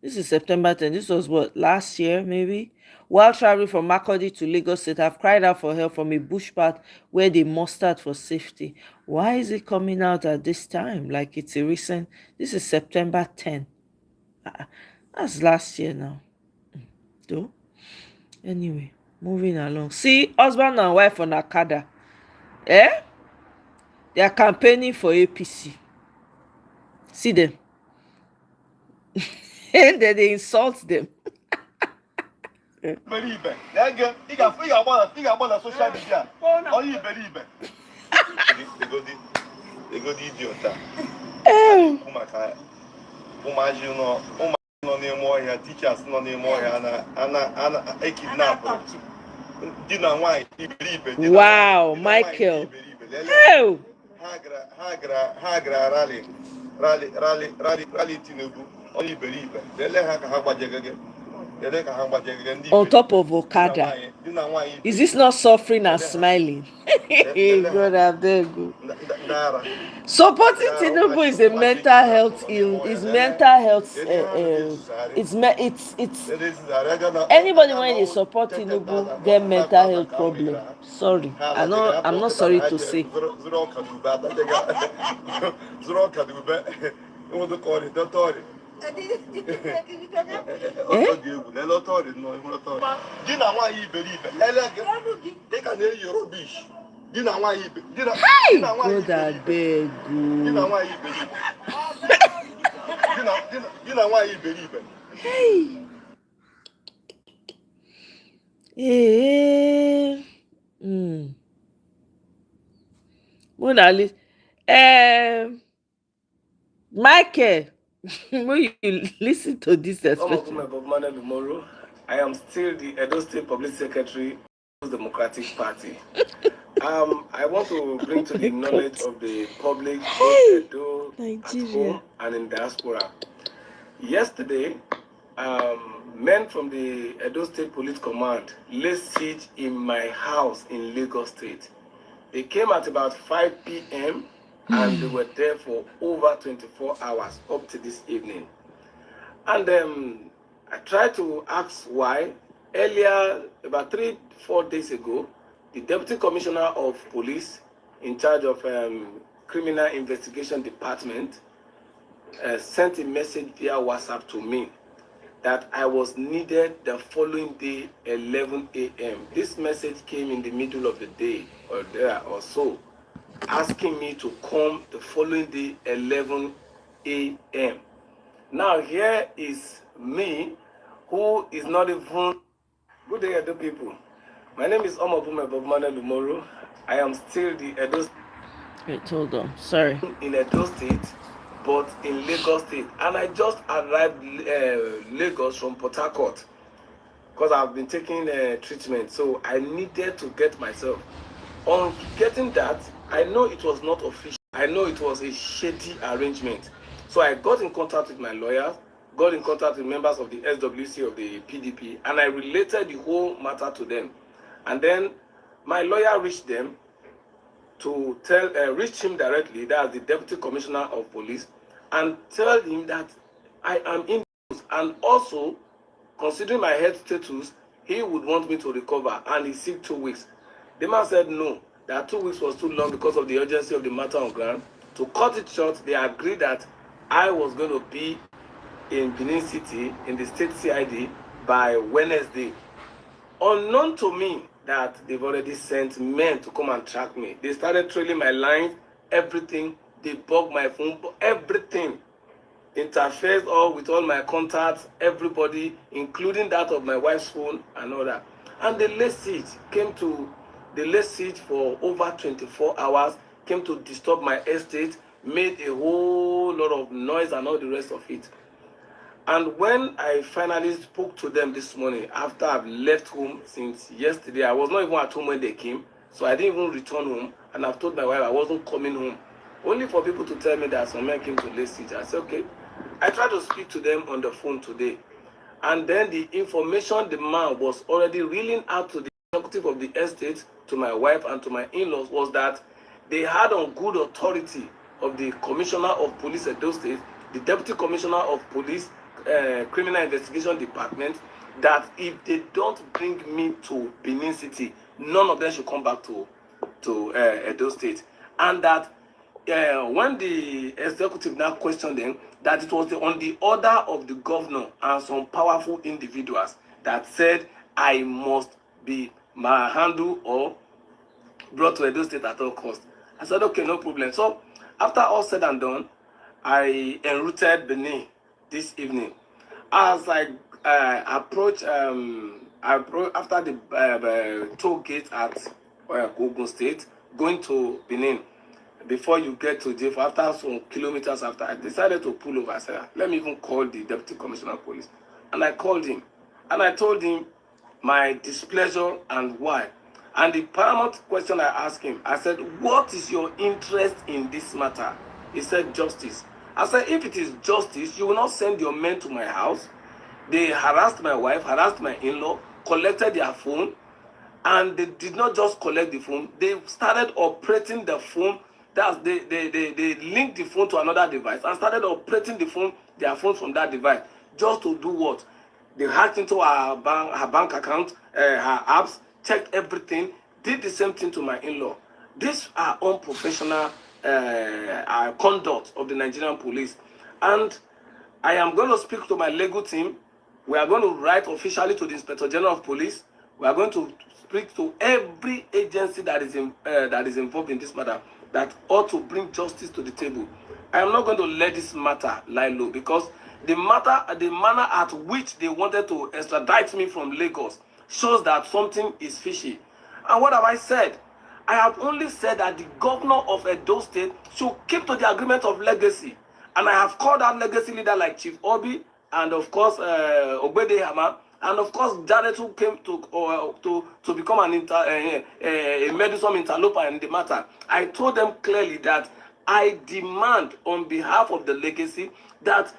This is September 10th. This was what, last year maybe? While traveling from Makurdi to Lagos State, have cried out for help from a bush path where they mustered for safety. Why is it coming out at this time? Like it's a recent. This is September 10th. That's last year now. Though. Anyway, moving along. See, husband and wife on Akada. Eh? They are campaigning for APC. See them. And then they insult them. Iberibe. Nege, iga gbana social media. Onye iberibe. Egodi idiot a. Ụmụaka ụmụ nọ n'ime ọhịa, teachers nọ n'ime ọhịa ana kidnap di na nwaanyị iberibe. Wow, Michael. Ha gara rally Tinubu. Onye iberibe. Lele ha ka ha gbajegege. On top of Okada. Is this not suffering and smiling? God, I beg you. Supporting Tinubu is a mental health ill. Is mental health. It's anybody when they support Tinubu get mental health problem. Sorry, I'm not sorry to say. God, I beg you. Hey. Mona Lisa. Michael, when you listen to this especially. I am still the Edo State Public Secretary of the Democratic Party. I want to bring to the knowledge of the public, both Edo at home and in diaspora. Yesterday, men from the Edo State Police Command laid siege in my house in Lagos State. They came at about 5 p.m. and they were there for over 24 hours up to this evening. And I tried to ask why. Earlier, about 3-4 days ago, the Deputy Commissioner of Police in charge of Criminal Investigation Department sent a message via WhatsApp to me that I was needed the following day, 11 a.m. This message came in the middle of the day or there or so, asking me to come the following day, 11 a.m. Now here is me, who is not even. Good day, Edo people. My name is Omoye. I am still the Edo. Wait, hold on. Sorry. In Edo State, but in Lagos State, and I just arrived Lagos from Port Harcourt because I've been taking treatment, so I needed to get myself. On getting that, I know it was not official. I know it was a shady arrangement. So I got in contact with my lawyers, got in contact with members of the SWC of the PDP, and I related the whole matter to them. And then my lawyer reached them to reach him directly, that's the Deputy Commissioner of Police, and tell him that I am in and also, considering my health status, he would want me to recover, and he seek 2 weeks. The man said no, that 2 weeks was too long because of the urgency of the matter on ground. To cut it short, they agreed that I was going to be in Benin City, in the state CID, by Wednesday. Unknown to me that they've already sent men to come and track me. They started trailing my lines, everything. They bugged my phone, everything. Interferes all with all my contacts, everybody, including that of my wife's phone and all that. And the late siege for over 24 hours, came to disturb my estate, made a whole lot of noise and all the rest of it. And when I finally spoke to them this morning, after I've left home since yesterday, I was not even at home when they came. So I didn't even return home, and I've told my wife I wasn't coming home. Only for people to tell me that some men came to lay siege. I said, okay. I tried to speak to them on the phone today. And then the information the man was already reeling out to the executive of the estate, to my wife and to my in-laws, was that they had on good authority of the Commissioner of Police at those states, the Deputy Commissioner of Police, Criminal Investigation Department, that if they don't bring me to Benin City, none of them should come back to Edo State. And that when the executive now questioned them, that it was on the order of the governor and some powerful individuals that said I must be handled or brought to Edo State at all costs. I said, okay, no problem. So after all said and done, I enrouted Benin this evening. As I approach after the toll gate at Ogun State, going to Benin, before you get to Jeff, after some kilometers after, I decided to pull over. I said, let me even call the Deputy Commissioner of Police. And I called him, and I told him my displeasure and why. And the paramount question I asked him, I said, what is your interest in this matter? He said, justice. I said, if it is justice, you will not send your men to my house. They harassed my wife, harassed my in-law, collected their phone, and they did not just collect the phone, they started operating the phone. They linked the phone to another device and started operating their phone from that device, just to do what? They hacked into her bank account, her apps, checked everything, did the same thing to my in-law. These are unprofessional conduct of the Nigerian police. And I am going to speak to my legal team. We are going to write officially to the Inspector General of Police. We are going to speak to every agency that is involved in this matter, that ought to bring justice to the table. I am not going to let this matter lie low, because the manner at which they wanted to extradite me from Lagos shows that something is fishy. And what have I said? I have only said that the governor of Edo State should keep to the agreement of legacy. And I have called out legacy leader like Chief Obi, and of course Obede Hama, and of course Janet, who came to become a meddlesome interloper in the matter. I told them clearly that I demand on behalf of the legacy that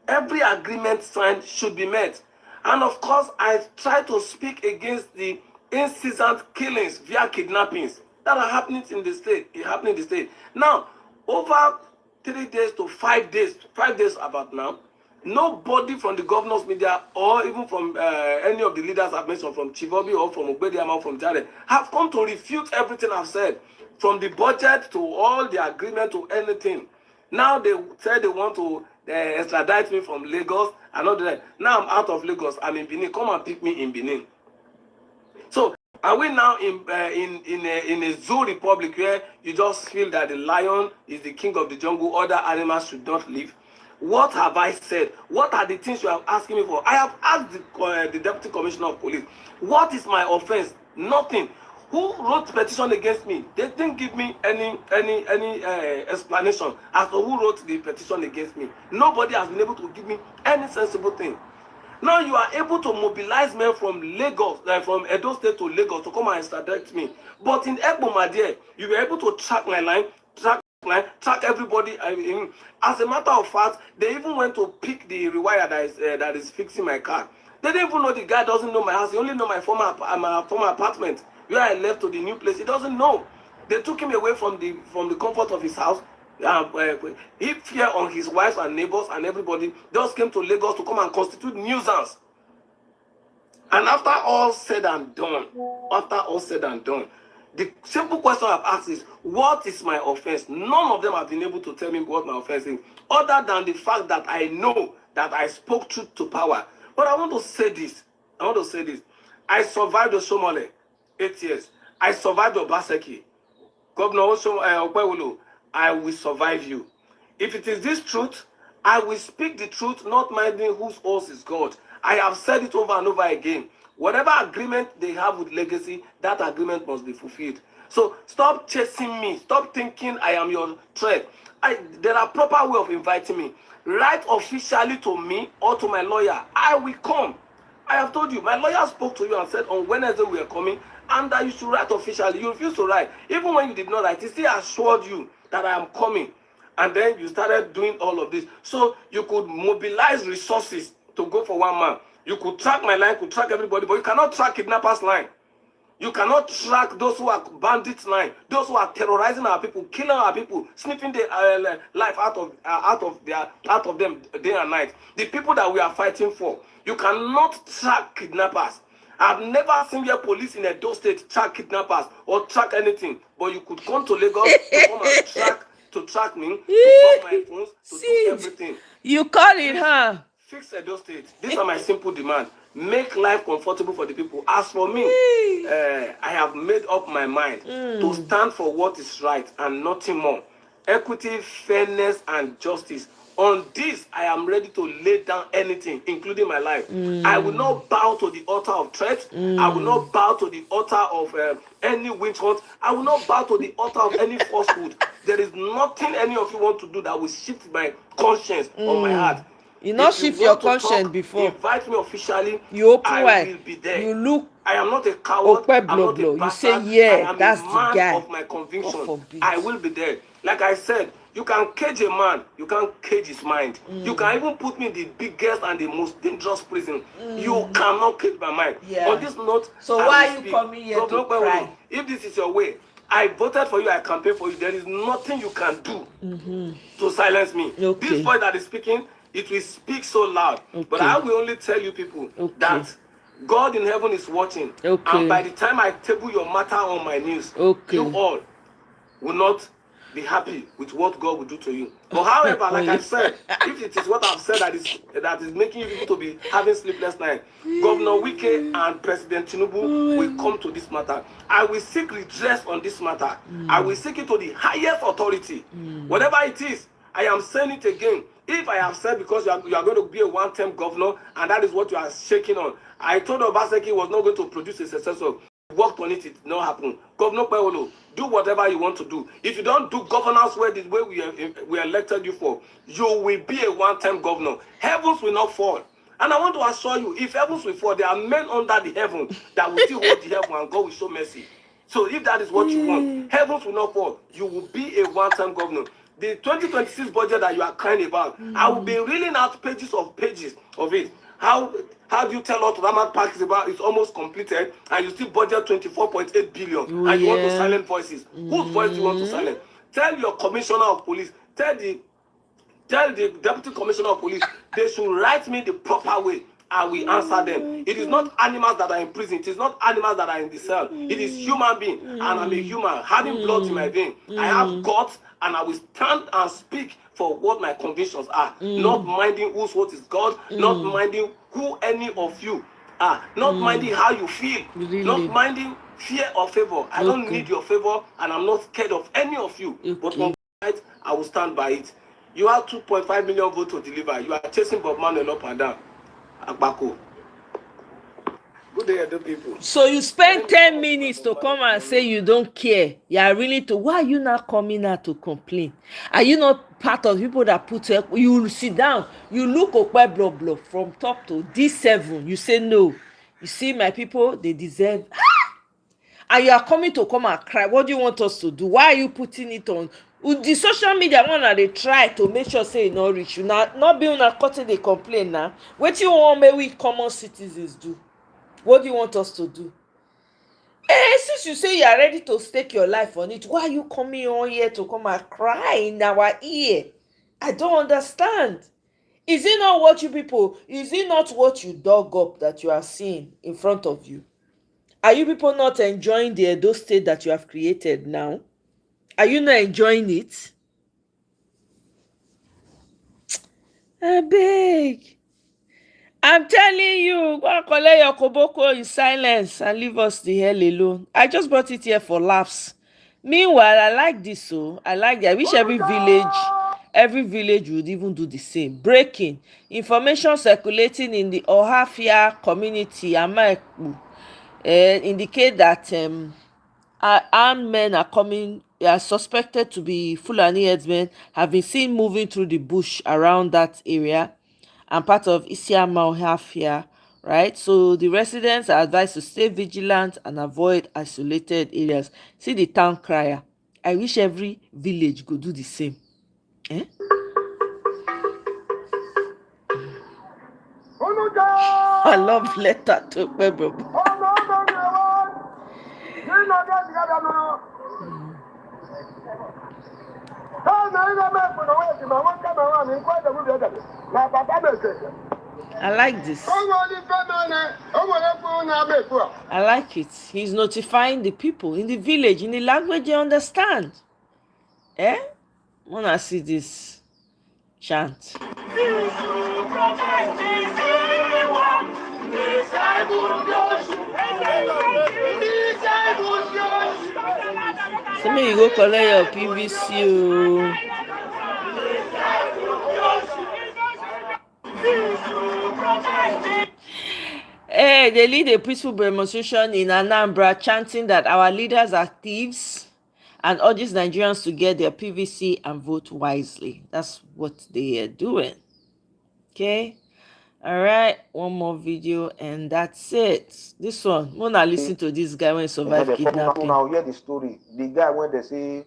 every agreement signed should be met. And of course, I try to speak against the incessant killings via kidnappings that are happening in the state. Now, over 3 days to 5 days, 5 days about now, nobody from the governor's media or even from any of the leaders I've mentioned, from Chivobi or from Obediama or from Jared, have come to refute everything I've said, from the budget to all the agreement to anything. Now they said they want to extradite me from Lagos and all that. Now I'm out of Lagos. I'm in Benin. Come and pick me in Benin. So are we now in a zoo republic where you just feel that the lion is the king of the jungle, other animals should not live? What have I said? What are the things you are asking me for? I have asked the Deputy Commissioner of Police, what is my offense? Nothing. Who wrote the petition against me? They didn't give me any explanation as to who wrote the petition against me. Nobody has been able to give me any sensible thing. Now you are able to mobilize men from Lagos, from Edo State to Lagos to come and extradite me. But in Ekbo, my dear, you were able to track my line, track everybody. I mean, as a matter of fact, they even went to pick the rewire that is fixing my car. They didn't even know the guy doesn't know my house. He only know my former apartment where I left to the new place. He doesn't know. They took him away from the comfort of his house. He feared on his wife and neighbors and everybody. Just came to Lagos to come and constitute nuisance. And after all said and done, the simple question I've asked is, what is my offense? None of them have been able to tell me what my offense is, other than the fact that I know that I spoke truth to power. But I want to say this. I survived the Somale 8 years. I survived Obaseki. Governor Okwewulu, I will survive you. If it is this truth, I will speak the truth, not minding whose horse is God. I have said it over and over again. Whatever agreement they have with legacy, that agreement must be fulfilled. So stop chasing me. Stop thinking I am your threat. There are proper way of inviting me. Write officially to me or to my lawyer. I will come. I have told you, my lawyer spoke to you and said on Wednesday we are coming, and that you should write officially. You refuse to write. Even when you did not write, he still assured you that I am coming. And then you started doing all of this. So you could mobilize resources to go for one man. You could track my line, could track everybody, but you cannot track kidnappers' line. You cannot track those who are bandits line, those who are terrorizing our people, killing our people, sniffing the life out of them day and night. The people that we are fighting for. You cannot track kidnappers. I've never seen where police in Edo State track kidnappers or track anything. But you could come to Lagos to come and track me, to block my phones, to do everything. You call it, huh? Fix Edo State. These are my simple demands. Make life comfortable for the people. As for me, I have made up my mind to stand for what is right and nothing more. Equity, fairness, and justice. On this, I am ready to lay down anything, including my life. I will not bow to the altar of threat. I will not bow to the altar of any witch hunt. I will not bow to the altar of any falsehood. There is nothing any of you want to do that will shift my conscience or my heart. You not shift your conscience before. Invite me officially. You open I wide. will be there. You look. I am not a coward. I'm not a you say, bastard. yeah, I am that's a the man guy. of my conviction. I will be there. Like I said, you can cage a man. You can't cage his mind. You can even put me in the biggest and the most dangerous prison. You cannot cage my mind. Yeah. On this note, So I why will are you speak. coming here Governor to cry? If this is your way, I voted for you. I campaigned for you. There is nothing you can do to silence me. Okay. This voice that is speaking, it will speak so loud. But I will only tell you people that God in heaven is watching. And by the time I table your matter on my news, you all will not be happy with what God will do to you. But however, like I said, if it is what I've said that is making you people to be having sleepless nights, Governor Wike and President Tinubu will come to this matter. I will seek redress on this matter. I will seek it to the highest authority. Whatever it is, I am saying it again. If I have said because you are going to be a one-term governor and that is what you are shaking on, I told Obaseki was not going to produce a successor. Worked on it, it did not happen. Governor Pewolo, do whatever you want to do. If you don't do governance where the way we elected you for, you will be a one-time governor. Heavens will not fall. And I want to assure you, if heavens will fall, there are men under the heaven that will still hold the heaven and God will show mercy. So if that is what you want, heavens will not fall. You will be a one-time governor. The 2026 budget that you are crying about, I will be reeling out pages of it. How do you tell us Ramat Park is almost completed and you still budget 24.8 billion and you want to silence voices? Whose voice do you want to silence? Tell your commissioner of police, tell the deputy commissioner of police, they should write me the proper way. I will answer them. It is not animals that are in prison. It is not animals that are in the cell. It is human being. And I'm a human, having blood in my vein. I have guts and I will stand and speak for what my convictions are. Not minding whose word is God. Not minding who any of you are. Not minding how you feel. Not minding fear or favor. I don't need your favor and I'm not scared of any of you. But on tonight, I will stand by it. You have 2.5 million votes to deliver. You are chasing Bob Manuel up and down. Akbako. Good day, other people. So you spend 10 minutes to come and say you don't care. You are really to. Why are you not coming out to complain? Are you not part of people that put up? You sit down. You look Okwe blah from top to D7. You say no. You see my people, they deserve. And you are coming to come and cry. What do you want us to do? Why are you putting it on? With the social media one that they try to make sure say e no reach you. Not being a cutting they complain now. What you want me we common citizens do? What do you want us to do? Since you say you are ready to stake your life on it, why are you coming on here to come and cry in our ear? I don't understand. Is it not what you dug up that you are seeing in front of you? Are you people not enjoying the Edo state that you have created now? Are you not enjoying it? I beg. I'm telling you, go and collect your koboko in silence and leave us the hell alone. I just brought it here for laughs. Meanwhile, I like this so. I wish every village would even do the same. Breaking information circulating in the Ohafia community, Amaekpu, indicate that armed men are suspected to be Fulani herdsmen, have been seen moving through the bush around that area and part of Isiama Ohafia right? So the residents are advised to stay vigilant and avoid isolated areas. See the town crier. I wish every village could do the same. Eh? I love letter to Pebble. I like this. I like it. He's notifying the people in the village in the language they understand. Eh? I wanna see this chant. So may you go collect your PVC. Hey, they lead a peaceful demonstration in Anambra chanting that our leaders are thieves and urges Nigerians to get their PVC and vote wisely. That's what they are doing. Okay. All right. One more video and that's it. This one. Mona listen to this guy when he survived kidnapping. Now hear the story. The guy when they say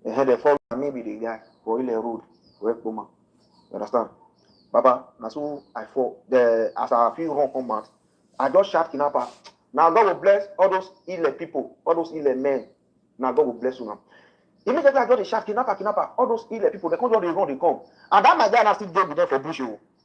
they follow maybe the guy for Ile Road, West Boma. You understand? Baba, that's who I fought. As I feel wrong come out, I just shout kidnapper. Now God will bless all those Ile people, all those Ile men. Now God will bless you now. Immediately I just shout kidnapper, all those Ile people, they come just run, they come. And that my guy now still there with them for bush.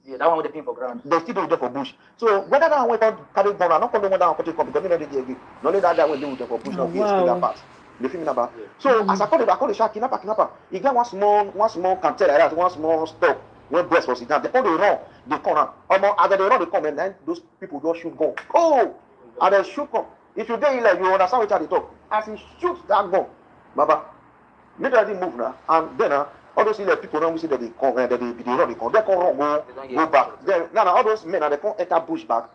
Yeah, that one with the pin for ground. They still do there for bush. So whether that one can carry gun, I'm not going to that one come because they know they again. Not only that will do with them for bush, not escape that part. The film number. So as I call the shout kidnapper. He got one small cantel like that, one small stop. When breast was down, they all they run, they come out. As they run, they come, and then those people just shoot gun. Oh, and they shoot gun. If you dey like you understand what they talk. As he shoots that gun, Baba, immediately move now, and then all those people now we see that they come, that they run, they come, they come run, go back. Then now all those men, they come enter bush back.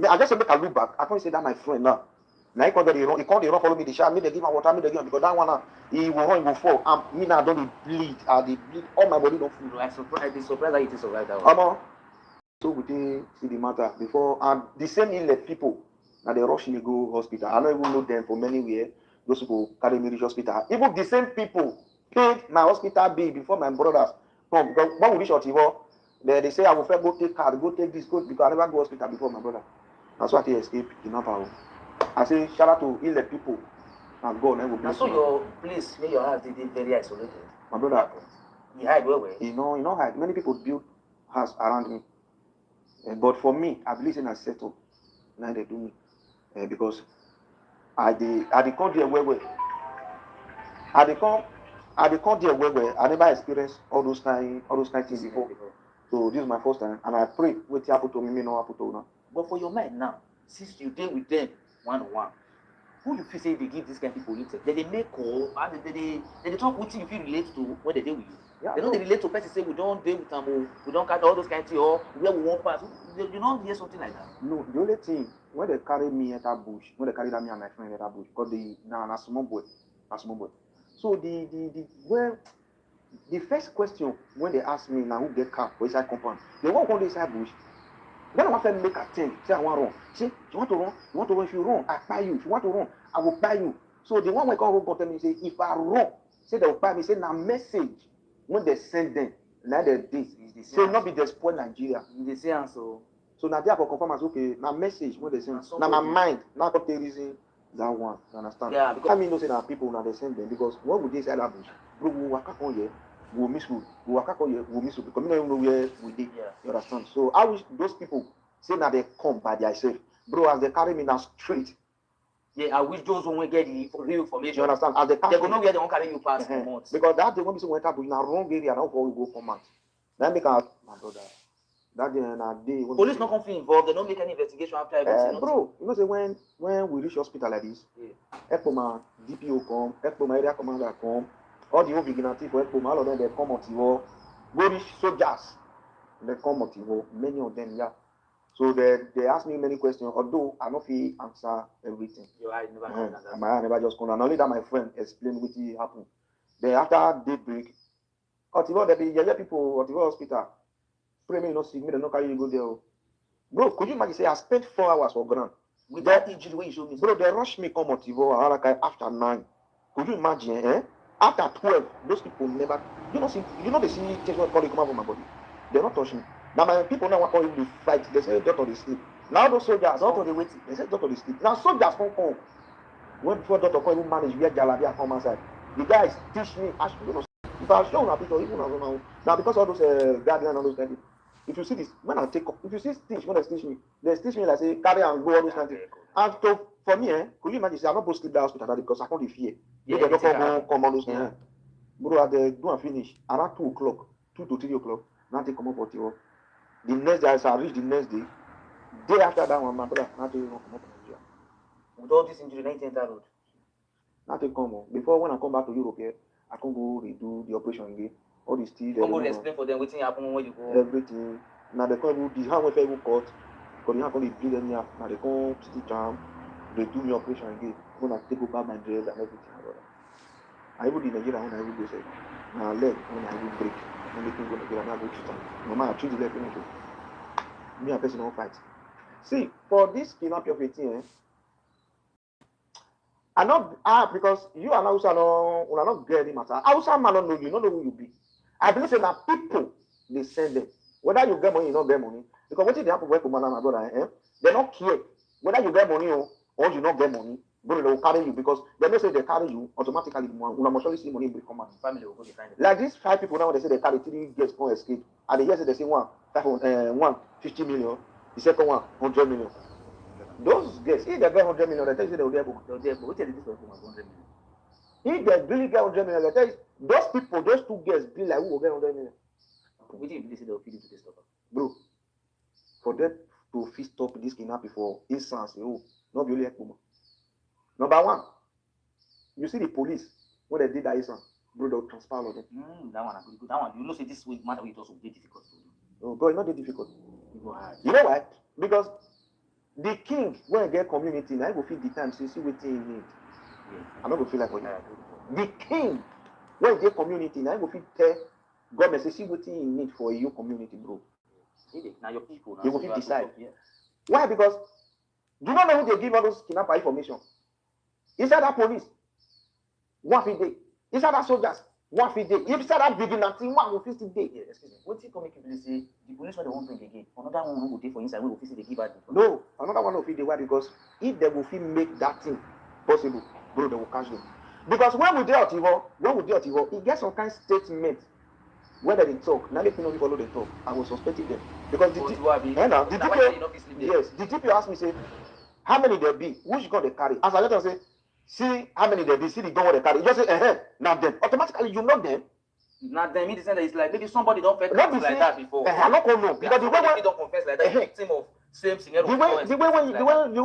I just say make I look back. I can't say that my friend now. Now he can't they run follow me the shot, me they give him water, me they give him because that one he will run, he will fall. And me now don't bleed, all my body don't feel. I'm surprised that it is survived that one. So we did see the matter before, and the same inlet people now they rush me go hospital. I don't even know them for many years. Those people carry me reach hospital. Even the same people paid my hospital bill before my brothers come because when we reach Otivo, they say I will first go take card, go take this, go because I never go hospital before my brother. That's why I escape kidnapper. I say shout out to inlet people and God will bless you. So your place where your house did very isolated. My brother, he hide where? He no hide. Many people build house around me. But for me, I believe in a setup. Now they do me because I come there where I come there where I never experienced all those kind things before. So this is my first time, and I pray what happen to me, no happen to now. But for your mind now, since you deal with them one-on-one, who you feel say they give these kind of people little? They make call, and they talk with you if you relate to what they do with you. Yeah, they don't relate to person say we don't deal with them, we don't catch all those kind of things, or where we won't pass. You don't hear something like that. No, the only thing when they carry me at that bush, when they carry me and my friend at that bush, because they now a small boy. So the first question when they ask me now who get car for inside compound, they won't go inside bush. Then I want to make a thing. Say I want to run. Say you want to run? You want to run? If you run, I buy you. If you want to run, I will buy you. So the one when come go tell me say if I run, say they will buy me. Say now message when they send them. Now this say not be they spoil Nigeria. They say so. So now they have to confirm as okay. Now message when they send. Now my mind now got the reason that one. You understand? Yeah. Because I mean no say that people now they send them because when we dey inside that bush, bro, we waka come here. We will miss food. We will miss food because we don't even know where we did. Yeah. You understand? So I wish those people say that they come by themselves. Bro, as they carry me now straight. Yeah, I wish those who will get the real information. You understand? As they go know where they won't carry you past for months. Because that day when we went up in a wrong area, now we go for months. Then make our my brother. That day and a day. Police not come involved. They don't make any investigation after everything. Bro, you know say when we reach hospital like this, Ekpoma DPO come, Ekpoma area commander come. All the old vigilante for Ekpoma, all of them they come on Tivo. Go reach soldiers. They come on Tivo. Many of them, yeah. So they ask me many questions, although I don't feel answer everything. Your eye never my eye never just come. And only that my friend explained what happened. Then after daybreak, Otivo, there be people, Otivo hospital. Pray me not sick, me they not carry you go there. Bro, could you imagine? Say I spent 4 hours for ground. With that injury when you show me. Bro, they rushed me come Motivo after 9. Could you imagine? After 12, those people never. You know they see things when they come out from my body. They not touch me. Now my people now want to fight. They say doctor they sleep. Now those soldiers doctor they wait. They say doctor they sleep. Now soldiers come. When before doctor come even manage where Jalabia come outside. The guys teach me. If I show a picture, even now because all those guardian and all those kind of. If you see this, when I take up, if you see stitch, when they stitch me like say carry and go all those kind of things. And so for me, could you imagine? Say, I'm not supposed to sleep that hospital because I can't fear. Yeah, they don't come on those things. Bro, I do and finish around 2 o'clock, 2 to 3 o'clock. Now they come up for you. The next day, I reach the next day. Day after that one, my brother, now they come up from Nigeria. With all this injury, 19th road. Now they come on. Before when I come back to Europe here, I can go redo the operation again. All these things. Come go explain for them wetin happen when you go. Everything. Now they come the hand when people cut. Because the hand can bleed anyhow. Now they come stitch am. They do me operation again. When I take over my dread and everything. I even the Nigeria when I even go say. Now leg when I even break. When they can go Nigeria, now I go treat am. Mama, I treat the leg finish. Me and person don't fight. See, for this kidnapping of 18, I not because you and Hausa no will not get any matter. Hausa man don't know you, don't know who you be. I believe that people they send them. Whether you get money, you not get money. Because what if they happen to my brother, they don't care whether you get money or you not get money. But they will carry you because they don't say they carry you automatically. Una must surely see money will come out. Family will go behind them. Like these 5 people now, they say they carry 3 girls for escape. And the year they say one 50 million, the second one 100 million. Those girls, if they get 100 million, they tell you they will get more. They'll get more. What tell you this one 100 million? If they really get 100 million, they tell you those people, those 2 girls, be like who will get 100 million. What do you believe they will feed into this stuff? Bro, for them to feed stop this kidnapping for instance, not be only help woman. Number 1, you see the police when they did that instance, bro, they'll transfer all of them. That one, good. That one, you know, say this week matter, it also be difficult to do. Oh, bro, it's not that difficult. You know why? Because the king, when he get community, now he will feel the time, see what he need. Yeah. I'm not going to feel like for you. The king, when he get community, now he will feel tell government, see what he need for your community, bro. Now your people, now. You will feel decide. Yeah. Why? Because you don't know who they give all those kidnapper information. Inside that police, 1 feed day. Inside that soldiers, 1 feed day. Inside that vigilante, 150 day. Yeah, excuse me. What you come make people say the police what they won't bring again? Another one who will take for inside, we will feel they give out. No, another one will feed the why because if they will feel make that thing possible, bro, they will catch them. Because when we do Otivo, it gets some kind of statement whether they talk. Now let me know if follow they talk. I was suspecting them because the DPO asked me say. How many there be? Which gun they carry? As I let them say, see how many there be, see the gun what they carry. You just say, now them. Automatically, you know them. Now them in the sense that it's like maybe somebody don't confess like that before. I'm not going to know. Because the way when don't confess like that, victim of same scenario. The way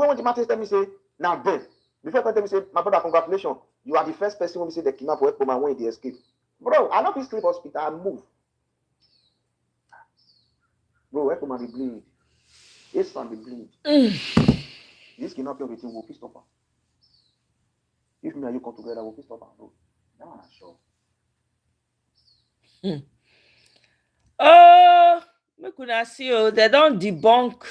when the matter tell me say, now them. Before I tell me say, my brother, congratulations. You are the first person when we say they kidnap or Ekpoma when they escape. Bro, I not be sleep hospital, I move. Bro, Ekpoma they bleed. Yes, and they bleed. This cannot be everything. We'll stop her. If me and you come together, we'll stop her, bro. That one is sure. Oh, make una see, they don't debunk.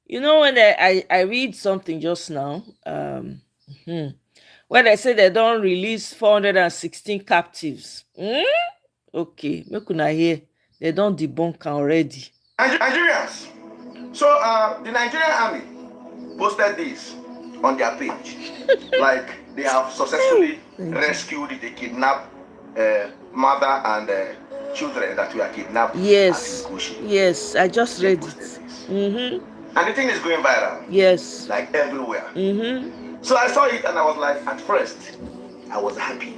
You know when I read something just now, when they say they don't release 416 captives. Okay, make una hear. They don't debunk already. Nigerians. So the Nigerian army posted this on their page. Like they have successfully rescued the kidnapped mother and children that were kidnapped. Yes, yes, I just read it. And the thing is going viral. Yes. Like everywhere. So I saw it and I was like, at first, I was happy.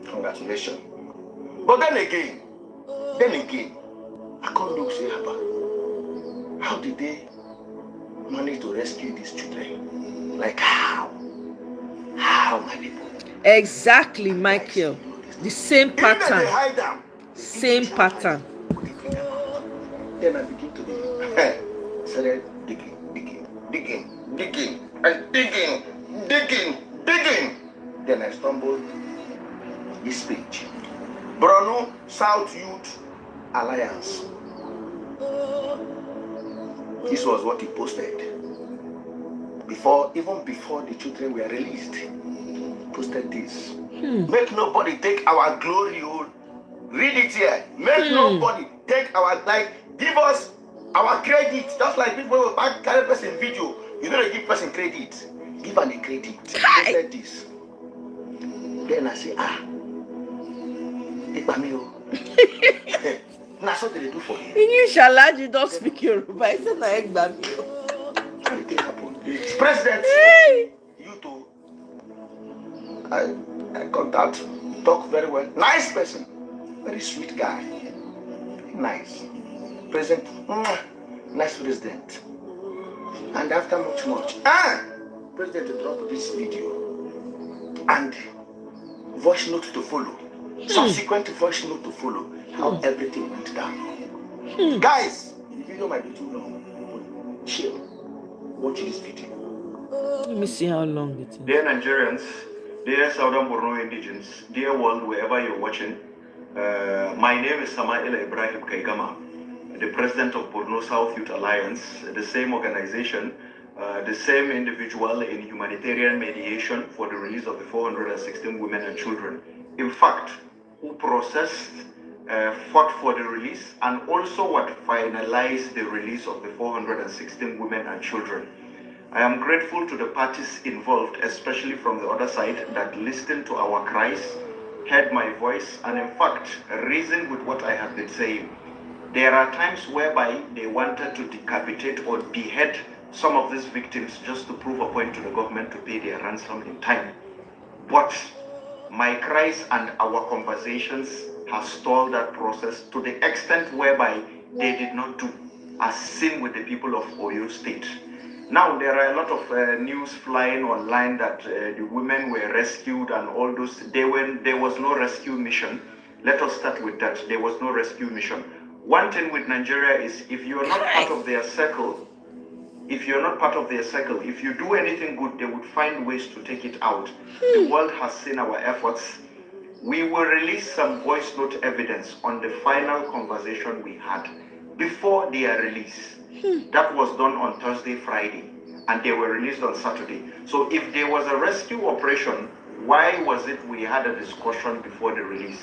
Congratulations. But then again, I can't look say, how did they manage to rescue these children? Like how? How, my people? Exactly, Michael. The same pattern. They hide them. Same pattern. Then I begin to started digging, and digging. Then I stumbled this page. Borno South Youth Alliance. This was what he posted. Even before the children were released, posted this. Make nobody take our glory. Read it here. Make nobody take our, like, give us our credit. Just like people will back carry person video. You know, they give person credit. Give them the credit. Posted this. Then I say, that's what they do for him. You shall you don't speak Yoruba. I said, I President, you too. I contact, talk very well. Nice person, very sweet guy. Nice. President, nice president. And after much, President dropped this video and voice note to follow. Subsequent voice note to follow. How everything went down. Guys, the video might be too long. Chill. Watch this video. Let me see how long it is. Dear Nigerians, dear Southern Borno indigenes, dear world, wherever you're watching, my name is Samaila Ibrahim Kaigama, the president of Borno South Youth Alliance, the same organization, the same individual in humanitarian mediation for the release of the 416 women and children. In fact, who processed, fought for the release, and also what finalized the release of the 416 women and children. I am grateful to the parties involved, especially from the other side, that listened to our cries, heard my voice, and in fact, reasoned with what I have been saying. There are times whereby they wanted to decapitate or behead some of these victims just to prove a point to the government to pay their ransom in time. But my cries and our conversations have stalled that process to the extent whereby they did not do, as seen with the people of Oyo State. Now, there are a lot of news flying online that the women were rescued and all those. There was no rescue mission. Let us start with that. There was no rescue mission. One thing with Nigeria is if you're not part of their circle, if you do anything good, they would find ways to take it out. The world has seen our efforts. We will release some voice note evidence on the final conversation we had before their release. That was done on Thursday, Friday, and they were released on Saturday. So if there was a rescue operation, why was it we had a discussion before the release?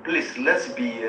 Please, let's be